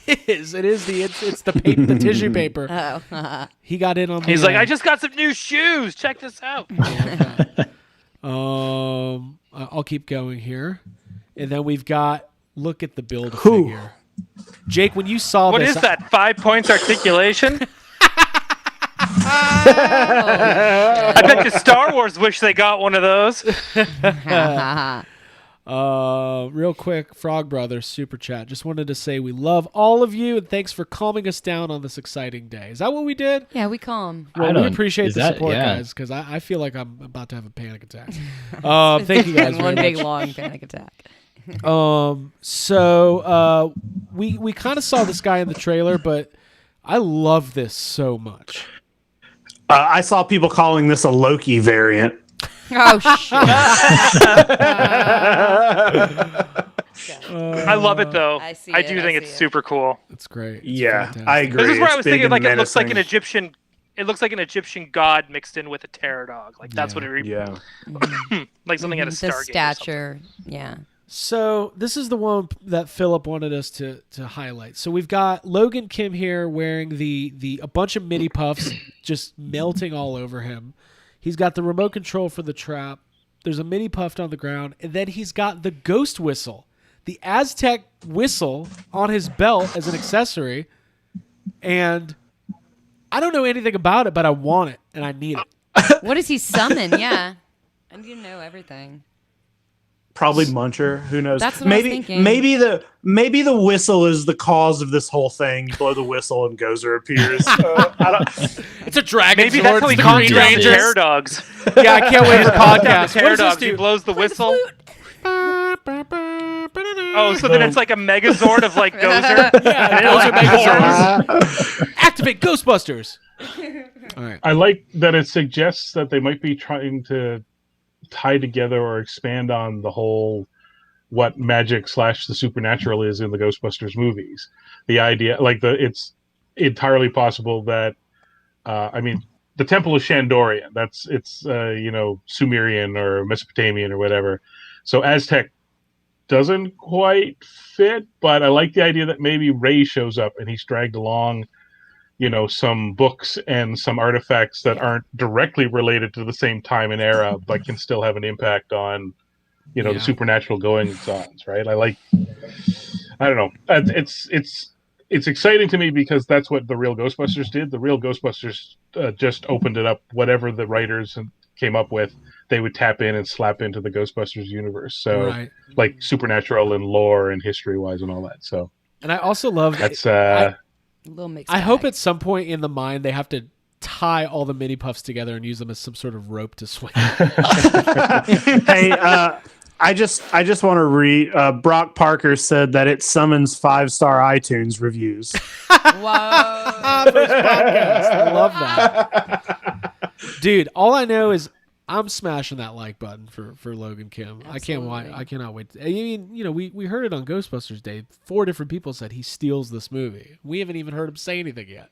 it is. It's the paper, the tissue paper. Oh, he got in on. He's like, I just got some new shoes. Check this out. I'll keep going here, and then we've got. Look at the build figure, Jake. When you saw what this, is that? 5 points articulation. I bet you Star Wars wish they got one of those. Real quick, Frog Brothers super chat. Just wanted to say we love all of you and thanks for calming us down on this exciting day. Is that what we did? yeah, we calm. Well, we appreciate the support, guys, because I feel like I'm about to have a panic attack. Thank you guys. One very big much. long panic attack. So we kind of saw this guy in the trailer, but I love this so much. I saw people calling this a Loki variant. Oh shit! I love it though. I see I it, do I think see it's it. super cool. It's great. It's Yeah, fantastic. I agree. This is where It's I was big thinking, and like it looks like an menacing. Egyptian. It looks like an Egyptian god mixed in with a terror dog. Like that's what it. Yeah. Like something out of The Stargate. stature, yeah. So this is the one that Philip wanted us to highlight. So we've got Logan Kim here wearing a bunch of mini puffs just melting all over him. He's got the remote control for the trap. There's a mini puff on the ground, and then he's got the ghost whistle, the Aztec whistle on his belt as an accessory. And I don't know anything about it, but I want it and I need it. What does he summon? Yeah, I need to know everything. Probably Muncher. Who knows? That's what I was thinking. Maybe the whistle is the cause of this whole thing. You blow the whistle and Gozer appears. It's a dragon Maybe sword. that's how he It's the calms Green down the Rangers. terror dogs. Yeah, I can't wait for podcast. Terror What does this dogs. He do? blows the whistle. Oh, so then it's like a Megazord of like Gozer. Yeah, those are Megazords. Activate Ghostbusters. All right. I like that it suggests that they might be trying to tie together or expand on the whole what magic / the supernatural is in the Ghostbusters movies. The idea, like it's entirely possible that, the Temple of Shandorian. It's Sumerian or Mesopotamian or whatever. So Aztec doesn't quite fit, but I like the idea that maybe Ray shows up and he's dragged along, some books and some artifacts that aren't directly related to the same time and era, but can still have an impact on, the supernatural goings-ons, right? I don't know. It's exciting to me because that's what the real Ghostbusters did. The real Ghostbusters just opened it up. Whatever the writers came up with, they would tap in and slap into the Ghostbusters universe. So, Right. like supernatural and lore and history-wise and all that. So, And I also love that's A little mixed I hope bag. at some point in the mine they have to tie all the mini puffs together and use them as some sort of rope to swing. Hey, I just want to read. Brock Parker said that it summons 5-star iTunes reviews. Whoa. First podcast. I love that. Dude, all I know is I'm smashing that like button for Logan Kim. Absolutely. I cannot wait. I mean, we heard it on Ghostbusters Day. 4 different people said he steals this movie. We haven't even heard him say anything yet.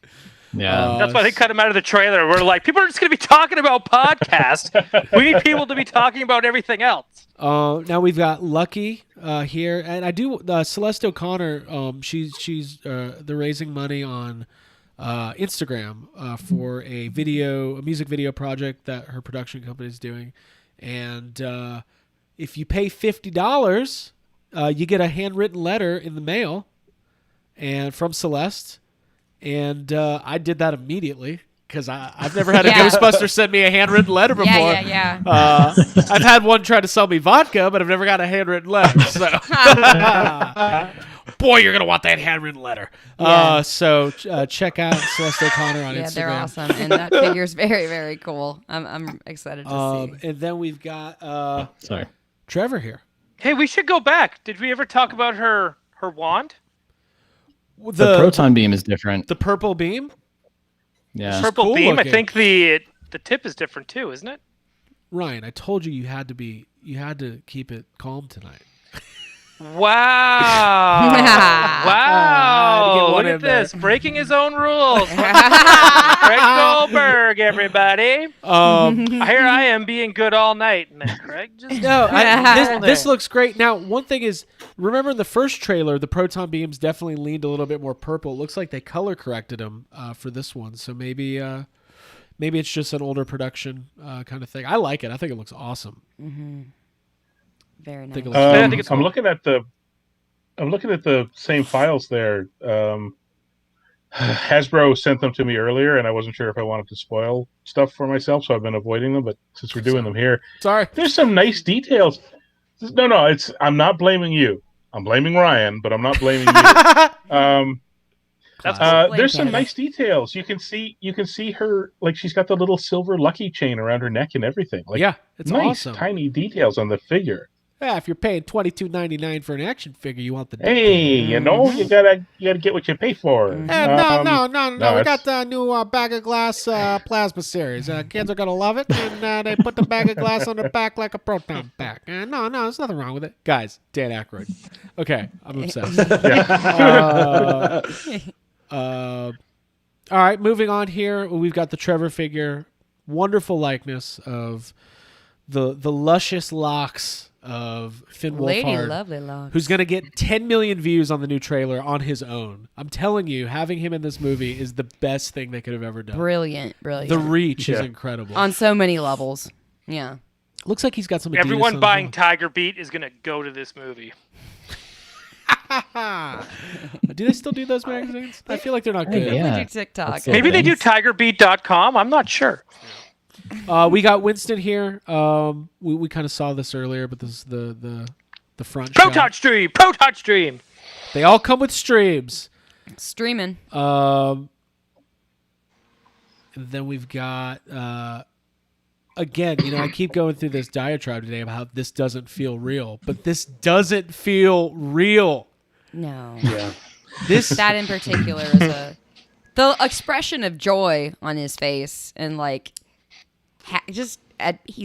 Yeah. That's why they cut him out of the trailer. We're like, people are just going to be talking about podcast. We need people to be talking about everything else. Now we've got Lucky here, and I do Celeste O'Connor. She's they're raising money on Instagram for a music video project that her production company is doing, And if you pay $50, you get a handwritten letter in the mail and from Celeste. And I did that immediately because I've never had a Ghostbuster send me a handwritten letter before. Yeah. I've had one try to sell me vodka, but I've never got a handwritten letter. So, boy, you're gonna want that handwritten letter. Yeah. So check out Celeste O'Connor on Instagram. Yeah, they're awesome, and that figure's very, very cool. I'm excited to see. And then we've got Sorry. Trevor here. Hey, we should go back. Did we ever talk about her wand? The proton beam is different. The purple beam. Yeah. Purple cool beam. looking. I think the tip is different too, isn't it? Ryan, I told you you had to keep it calm tonight. Wow! Wow! one Look in at this, there. breaking his own rules. Craig Goldberg, everybody. Here I am being good all night, and then Craig just This looks great. Now, one thing is, remember in the first trailer, the proton beams definitely leaned a little bit more purple. It looks like they color corrected them for this one, so maybe it's just an older production kind of thing. I like it. I think it looks awesome. Mm-hmm. Very nice. Think it looks I think it's I'm cool. looking at the same files there. Hasbro sent them to me earlier, and I wasn't sure if I wanted to spoil stuff for myself, so I've been avoiding them. But since we're doing them here, Sorry. there's some nice details. No, I'm not blaming you. I'm blaming Ryan, but I'm not blaming you. There's some nice details. You can see her, like, she's got the little silver lucky chain around her neck and everything. Like, Yeah, it's nice awesome. tiny details on the figure. Yeah, if you're paying $22.99 for an action figure, you want the. Hey, you gotta get what you pay for. No. We it's- got the new Bag of Glass plasma series. Kids are gonna love it, and they put the Bag of Glass on their back like a proton pack. No, there's nothing wrong with it, guys. Dan Aykroyd. Okay, I'm obsessed. All right, moving on here. We've got the Trevor figure. Wonderful likeness of the luscious locks of Finn Lady Wolfhard, Lovely Locks. who's going to get 10 million views on the new trailer on his own. I'm telling you, having him in this movie is the best thing they could have ever done. Brilliant. The reach is Yeah. incredible. On so many levels. Yeah. Looks like he's got some Adidas Everyone on buying as Tiger Beat is gonna go to this movie. well. Do they still do those magazines? I feel like they're not good. Yeah. We do TikTok. That's so Maybe they do Thanks. TigerBeat.com. I'm not sure. We got Winston here. We kind of saw this earlier, but this is the front Proton shot. Stream. They all come with streams. Streaming. And then we've got again, I keep going through this diatribe today about how this doesn't feel real, but this doesn't feel real. No. Yeah. This That in particular is the expression of joy on his face and like he's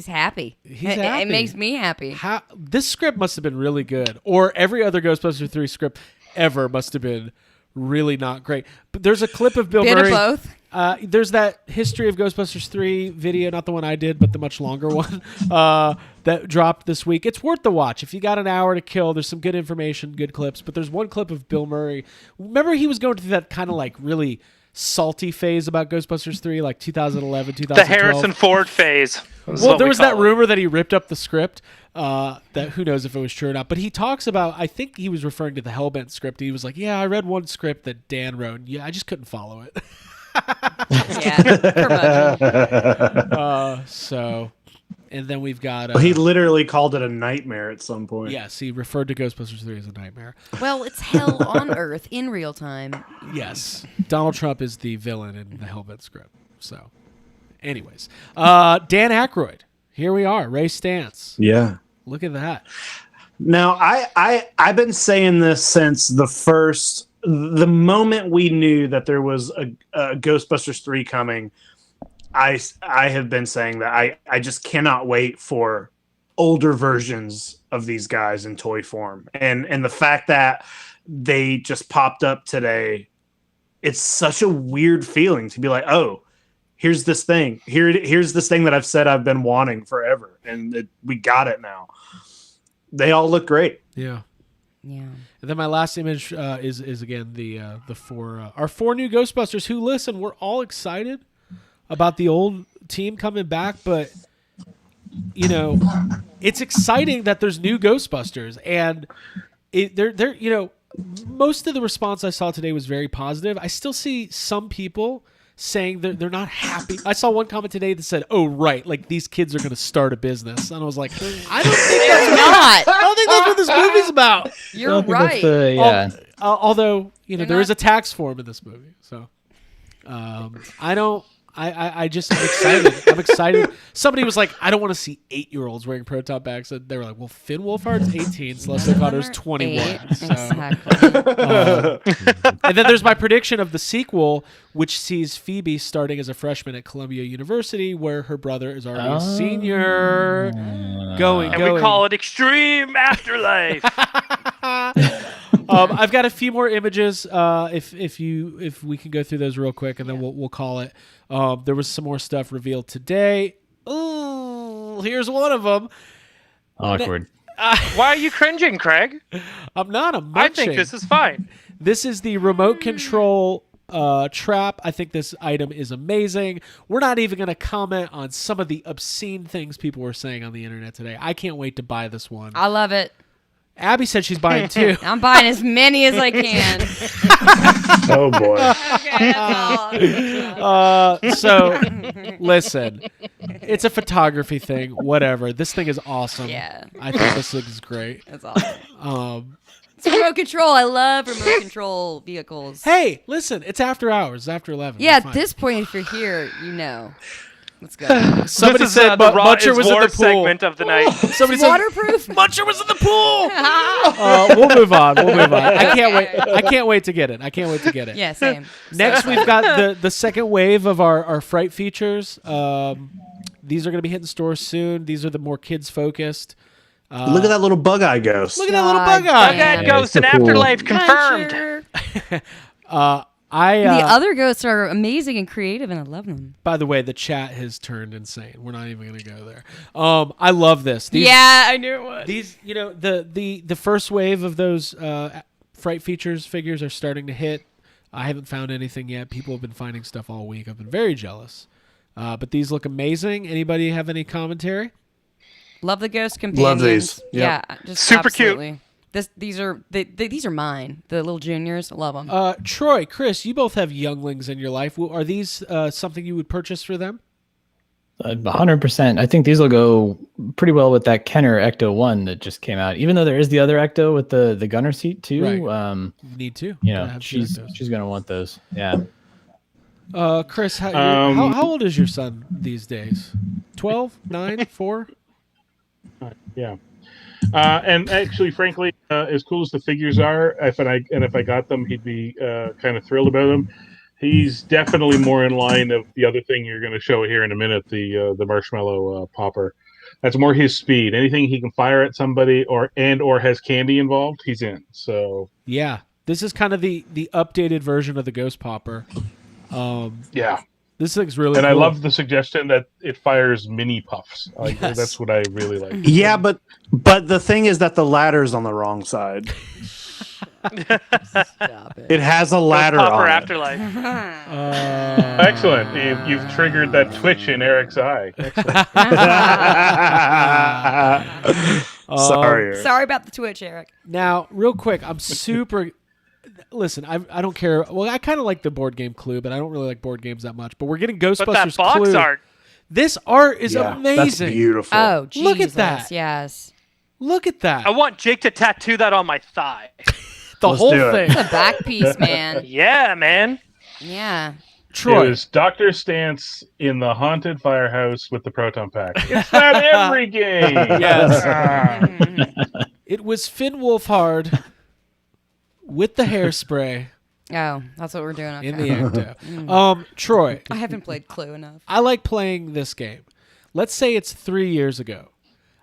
happy. He's It happy. makes me happy. this script must have been really good, or every other Ghostbusters 3 script ever must have been really not great. But there's a clip of Bill Bit Murray. of both. There's that History of Ghostbusters 3 video, not the one I did, but the much longer one that dropped this week. It's worth the watch. If you got an hour to kill, there's some good information, good clips. But there's one clip of Bill Murray. Remember he was going through that kind of like really salty phase about Ghostbusters 3, like 2011, 2012? The Harrison Ford phase. Well, there was that rumor that he ripped up the script. That who knows if it was true or not. But he talks about, I think he was referring to the Hellbent script. He was like, yeah, I read one script that Dan wrote. And yeah, I just couldn't follow it. Yeah. Curmudgeon. So, and then we've got... He literally called it a nightmare at some point. yes, he referred to Ghostbusters 3 as a nightmare. Well, it's hell on Earth in real time. Yes. Donald Trump is the villain in the Hellbent script. So, anyways. Dan Aykroyd. Here we are. Ray Stantz. Yeah. Look at that. Now, I've been saying this since the moment we knew that there was a Ghostbusters 3 coming. I have been saying that I just cannot wait for older versions of these guys in toy form. And the fact that they just popped up today, it's such a weird feeling to be like, oh, here's this thing. Here's this thing that I've said I've been wanting forever. And we got it now. They all look great. Yeah. Yeah. And then my last image is again the our four new Ghostbusters who, listen, we're all excited about the old team coming back, but you know, it's exciting that there's new Ghostbusters, and they're you know, most of the response I saw today was very positive. I still see some people saying they're not happy. I saw one comment today that said, "Oh, right, like these kids are going to start a business," and I was like, "I don't think that's Not. I don't think that's what this movie's about." You're right. Although you know They're there is not- a tax form in this movie, so I don't. I'm excited. I'm excited. Somebody was like, I don't want to see 8-year-olds wearing proton packs. And they were like, well, Finn Wolfhard's 18, so Leslie Cotter's 21. So. Exactly. And then there's my prediction of the sequel, which sees Phoebe starting as a freshman at Columbia University, where her brother is already a senior. Going. We call it Extreme Afterlife. I've got a few more images. If we can go through those real quick, and then we'll call it. There was some more stuff revealed today. Ooh, here's one of them. Awkward. Why are you cringing, Craig? I'm not. I'm I munching. think this is fine. This is the remote control trap. I think this item is amazing. We're not even going to comment on some of the obscene things people were saying on the internet today. I can't wait to buy this one. I love it. Abby said she's buying two. I'm buying as many as I can. Oh boy. Okay, that's all. So, listen, it's a photography thing. Whatever. This thing is awesome. Yeah. I think this thing is great. That's awesome. It's remote control. I love remote control vehicles. Hey, listen, it's after hours. It's after 11. Yeah, We're at fine. this point, if you're here, you know. Let's go. Somebody This is, said the Raw Muncher is was in War the pool. segment of the night. Somebody said Waterproof? Muncher was in the pool. We'll move on. I can't wait. I can't wait to get it. Yeah, same. Next, we've got the second wave of our fright features. These are going to be hitting stores soon. These are the more kids focused. Look at that little bug eye ghost. Look at that little God bug eye. damn. Bug-eyed Ghost and so cool. Afterlife confirmed. Muncher. The other ghosts are amazing and creative, and I love them. By the way, the chat has turned insane. We're not even going to go there. I love this. Yeah, I knew it was. These, you know, the first wave of those fright features figures are starting to hit. I haven't found anything yet. People have been finding stuff all week. I've been very jealous. But these look amazing. Anybody have any commentary? Love the ghost companions. Love these. Yep. Yeah, just Super cute. absolutely. These are mine. The little juniors, I love them. Troy, Chris, you both have younglings in your life. Are these something you would purchase for them? 100%. I think these will go pretty well with that Kenner Ecto 1 that just came out. Even though there is the other Ecto with the gunner seat too. Right. You need to. You Gotta know, have she's those. gonna want those. Yeah. Chris, how old is your son these days? 12, 9, 4? Yeah. And actually, frankly, as cool as the figures are, if I got them, he'd be kind of thrilled about them. He's definitely more in line of the other thing you're going to show here in a minute, the marshmallow popper. That's more his speed. Anything he can fire at somebody or has candy involved, he's in. So Yeah, this is kind of the updated version of the Ghost Popper. yeah. This thing's really And cool. I love the suggestion that it fires mini puffs. Like Yes. that's what I really like. Yeah, but the thing is that the ladder's on the wrong side. Stop it. It has a ladder Popper on it. Afterlife. Excellent. You've triggered that twitch in Eric's eye. Excellent. Sorry. Eric. Sorry about the Twitch, Eric. Now, real quick, I'm super. Listen, I don't care. Well, I kind of like the board game Clue, but I don't really like board games that much. But we're getting Ghostbusters But that box Clue. art. This art is Yeah, amazing. That's beautiful. Oh, Jesus. Look at that. Yes. Look at that. I want Jake to tattoo that on my thigh. the Let's whole do it. thing. It's a back piece, man. Yeah, man. Yeah. Troy. It was Dr. Stance in the haunted firehouse with the proton pack. It's not every game. Yes. It was Finn Wolfhard with the hairspray Oh, that's what we're doing. Okay. in the Ecto. Troy, I haven't played Clue enough. I like playing this game. Let's say it's 3 years ago.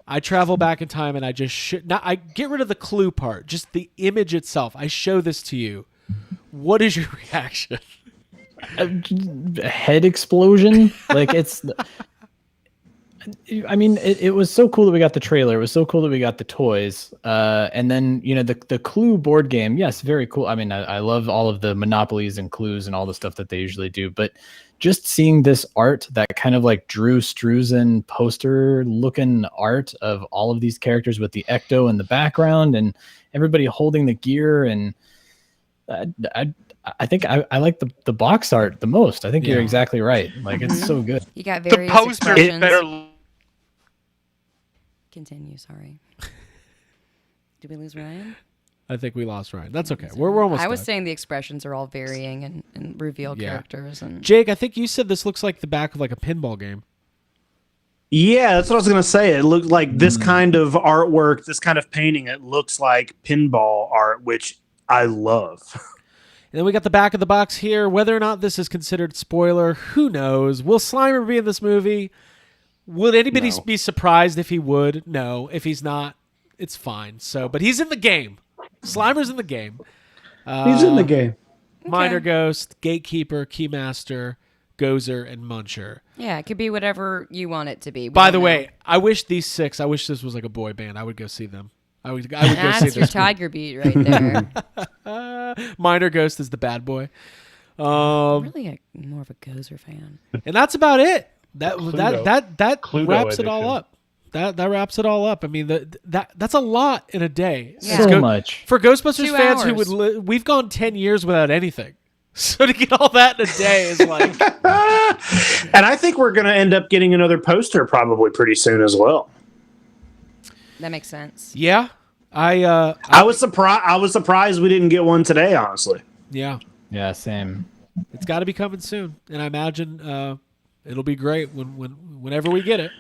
I travel back in time and I just I get rid of the clue part, just the image itself. I show this to you. What is your reaction? Head explosion. Like I mean, it was so cool that we got the trailer. It was so cool that we got the toys. And then, the Clue board game. Yes, very cool. I mean, I love all of the Monopolies and Clues and all the stuff that they usually do. But just seeing this art, that kind of like Drew Struzan poster looking art of all of these characters with the Ecto in the background and everybody holding the gear. And I think I like the box art the most. I think you're exactly right. Like, it's so good. You got The various poster expressions. better. Continue, sorry. Did we lose Ryan? I think we lost Ryan. That's okay. We're almost I was done. saying the expressions are all varying and reveal characters. And Jake, I think you said this looks like the back of like a pinball game. Yeah, that's what I was gonna say. It looked like this kind of artwork, this kind of painting. It looks like pinball art, which I love. And then we got the back of the box here. Whether or not this is considered spoiler, who knows? Will Slimer be in this movie? Would anybody be surprised if he would? No. If he's not, it's fine. So, but he's in the game. Slimer's in the game. He's in the game. Miner Ghost, Gatekeeper, Keymaster, Gozer, and Muncher. yeah, it could be whatever you want it to be. We By don't the know. way, I wish these 6, I wish this was like a boy band. I would go see them. I would go see That's your this. tiger beat right there. Miner Ghost is the bad boy. I'm really more of a Gozer fan. And that's about it. That Cluedo wraps it all edition. up. That wraps it all up. I mean, that's a lot in a day. Yeah. So much. For Ghostbusters 2 fans who hours. would we've gone 10 years without anything. So to get all that in a day is like And I think we're gonna end up getting another poster probably pretty soon as well. That makes sense. yeah. I was surprised we didn't get one today, honestly. Yeah. Yeah, same. It's got to be coming soon. And I imagine it'll be great whenever we get it.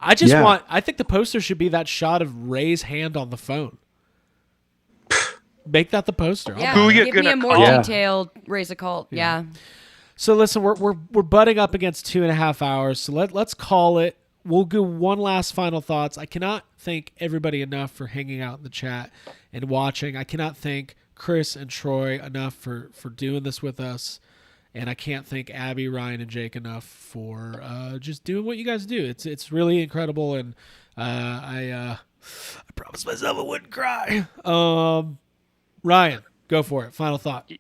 I just I think the poster should be that shot of Ray's hand on the phone. Make that the poster. Yeah, Who you give me gonna a more call? detailed Raise a Cult. Yeah. So listen, we're butting up against 2.5 hours. So let's call it. We'll do one last final thoughts. I cannot thank everybody enough for hanging out in the chat and watching. I cannot thank Chris and Troy enough for doing this with us. And I can't thank Abby, Ryan, and Jake enough for just doing what you guys do. It's really incredible, and I promised myself I wouldn't cry. Ryan, go for it. Final thought.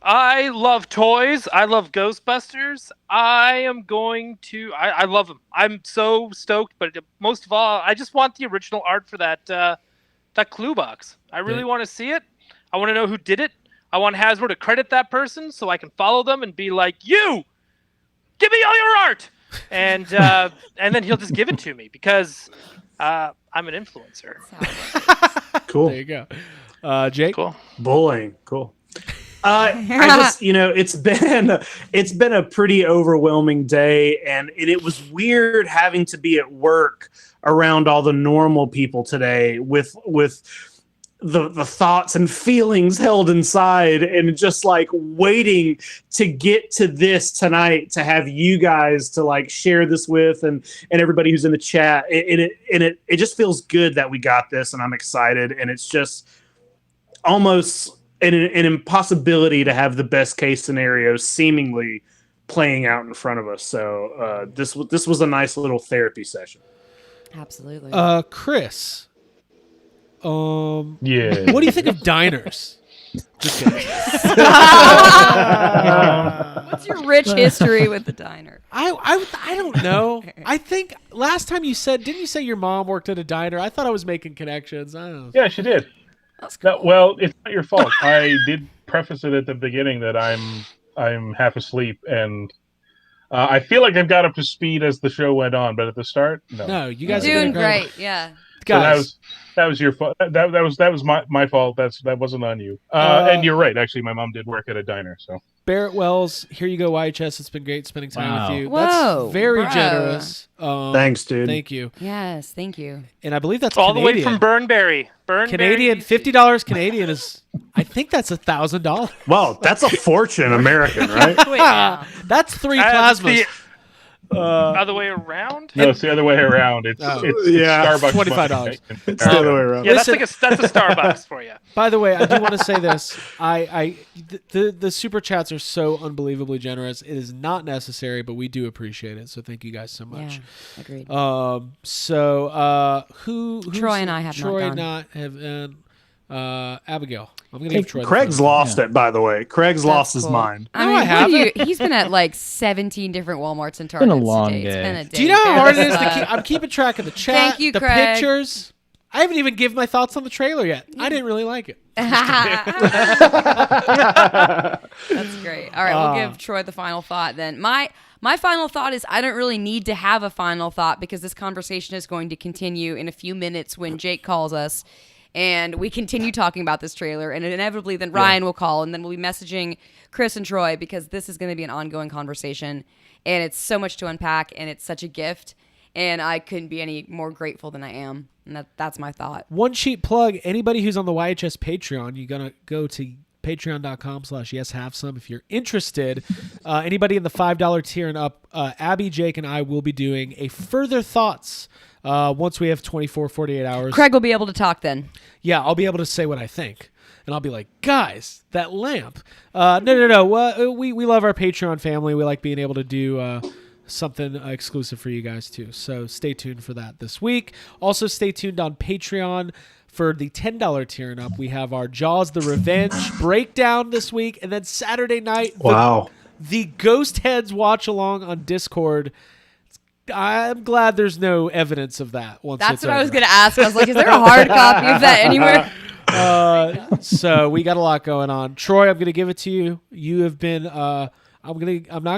I love toys. I love Ghostbusters. I love them. I'm so stoked, but most of all, I just want the original art for that Clue box. I really want to see it. I want to know who did it. I want Hasbro to credit that person so I can follow them and be like, "You, give me all your art," and then he'll just give it to me because I'm an influencer. Cool. There you go. Jake? Cool. Bullying. Cool. I just, it's been a pretty overwhelming day, and it was weird having to be at work around all the normal people today with the thoughts and feelings held inside, and just like waiting to get to this tonight to have you guys to like share this with and everybody who's in the chat. It just feels good that we got this, and I'm excited, and it's just almost an impossibility to have the best case scenario seemingly playing out in front of us. So this was a nice little therapy session. Absolutely. Chris. Yeah. What do you think of diners? Just kidding. What's your rich history with the diner? I don't know. I think last time didn't you say your mom worked at a diner? I thought I was making connections. I don't know. Yeah, she did. That's cool. Well, it's not your fault. I did preface it at the beginning that I'm half asleep, and I feel like I've got up to speed as the show went on. But at the start, no. No, you guys are Doing incredible. great. Yeah. So Guys, that was your fault. That was my fault. That wasn't on you. And you're right. Actually, my mom did work at a diner. So Barrett Wells, here you go, YHS. It's been great spending time Wow. with you. Whoa, That's very bro. generous. Thanks, dude. Thank you. Yes. Thank you. And I believe that's All Canadian. the way from Burnberry. Canadian, $50 Canadian is, I think that's $1,000. Well, that's a fortune American, right? Wait, now. That's 3 That's plasmas. Other way around? No, it's the other way around. It's Yeah. Starbucks. $25. money. It's the other way around. Yeah, Listen- that's a Starbucks for you. By the way, I do want to say this. The super chats are so unbelievably generous. It is not necessary, but we do appreciate it. So thank you guys so much. Yeah, agreed. Who Troy and I have Troy not and Abigail. I'm gonna give Troy. the Craig's first one. lost it, by the way. Craig's lost That's his cool. mind. I No, mean, I haven't. he's been at like 17 different Walmarts and been Targets. a long today. It's day. been a day. Do you know how hard it is to Very keep? I'm keeping track of the chat, Thank you, the Craig. pictures. I haven't even given my thoughts on the trailer yet. I didn't really like it. That's great. All right, we'll give Troy the final thought then. My final thought is I don't really need to have a final thought because this conversation is going to continue in a few minutes when Jake calls us and we continue talking about this trailer, and inevitably then Ryan will call, and then we'll be messaging Chris and Troy because this is going to be an ongoing conversation, and it's so much to unpack, and it's such a gift, and I couldn't be any more grateful than I am, and that's my thought. One sheet plug. Anybody who's on the YHS Patreon, you're gonna go to patreon.com/yeshave some if you're interested. Anybody in the $5 tier and up, Abby, Jake, and I will be doing a further thoughts once we have 48 hours. Craig will be able to talk then. Yeah, I'll be able to say what I think. And I'll be like, guys, that lamp. No. We love our Patreon family. We like being able to do something exclusive for you guys too. So stay tuned for that this week. Also stay tuned on Patreon for the $10 tier and up. We have our Jaws the Revenge breakdown this week. And then Saturday night, the Ghost Heads watch along on Discord. I'm glad there's no evidence of that. That's what I was going to ask. I was like, is there a hard copy of that anywhere? So we got a lot going on. Troy, I'm going to give it to you. You have been, I'm not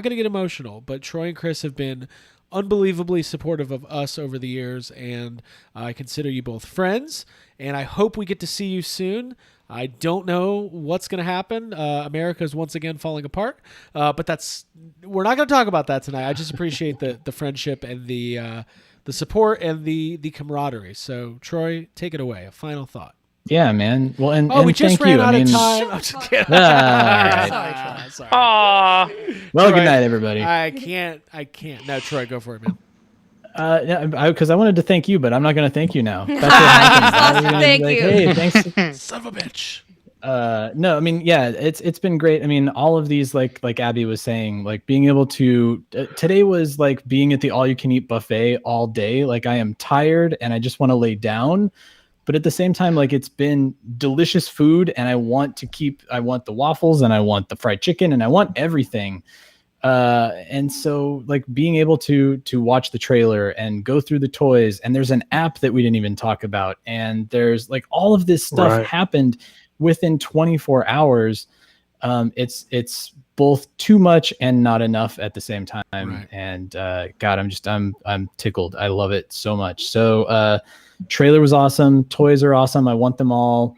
going to get emotional, but Troy and Chris have been unbelievably supportive of us over the years, and I consider you both friends, and I hope we get to see you soon. I don't know what's going to happen. America is once again falling apart, but we're not going to talk about that tonight. I just appreciate the friendship and the support and the camaraderie. So, Troy, take it away. A final thought. Yeah, man. Well, and we just thank ran you. out I mean, of time. I'm just kidding. all right. Sorry, Troy. Sorry. Aw. Well, Troy, good night, everybody. I can't. No, Troy, go for it, man. Because I wanted to thank you, but I'm not going to thank you now. That's what Lost your happens. thank Like, you. hey, thanks. Son of a bitch. No, I mean, yeah, it's been great. I mean, all of these, like Abby was saying, like being able to today was like being at the all you can eat buffet all day. Like I am tired and I just want to lay down, but at the same time, like it's been delicious food and I want the waffles and I want the fried chicken and I want everything. And so like being able to watch the trailer and go through the toys, and there's an app that we didn't even talk about, and there's like all of this stuff happened within 24 hours. It's both too much and not enough at the same time. Right. And God, I'm tickled. I love it so much. So trailer was awesome. Toys are awesome. I want them all.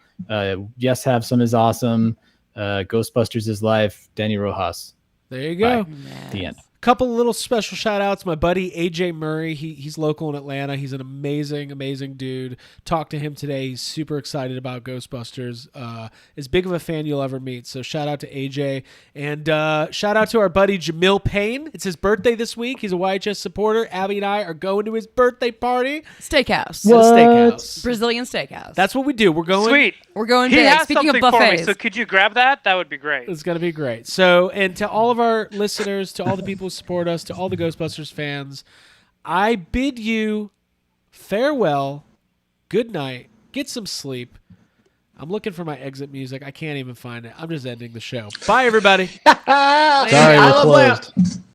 Yes, Have Some is awesome. Ghostbusters is life. Danny Rojas. There you go. The end. Couple little special shout outs. My buddy AJ Murray, he's local in Atlanta. He's an amazing dude. Talked to him today. He's super excited about Ghostbusters. As big of a fan you'll ever meet. So shout out to AJ. And shout out to our buddy Jamil Payne. It's his birthday this week. He's a YHS supporter. Abby and I are going to his birthday party Steakhouse. at a steakhouse. Brazilian steakhouse. That's what we do. We're going. Sweet. We're going He big. has Speaking of something for me, buffets. so could you grab that? That would be great. It's going to be great. So, and to all of our listeners, to all the people who support us, to all the Ghostbusters fans, I bid you farewell, good night, get some sleep. I'm looking for my exit music. I can't even find it. I'm just ending the show. Bye, everybody. Sorry, we're closed.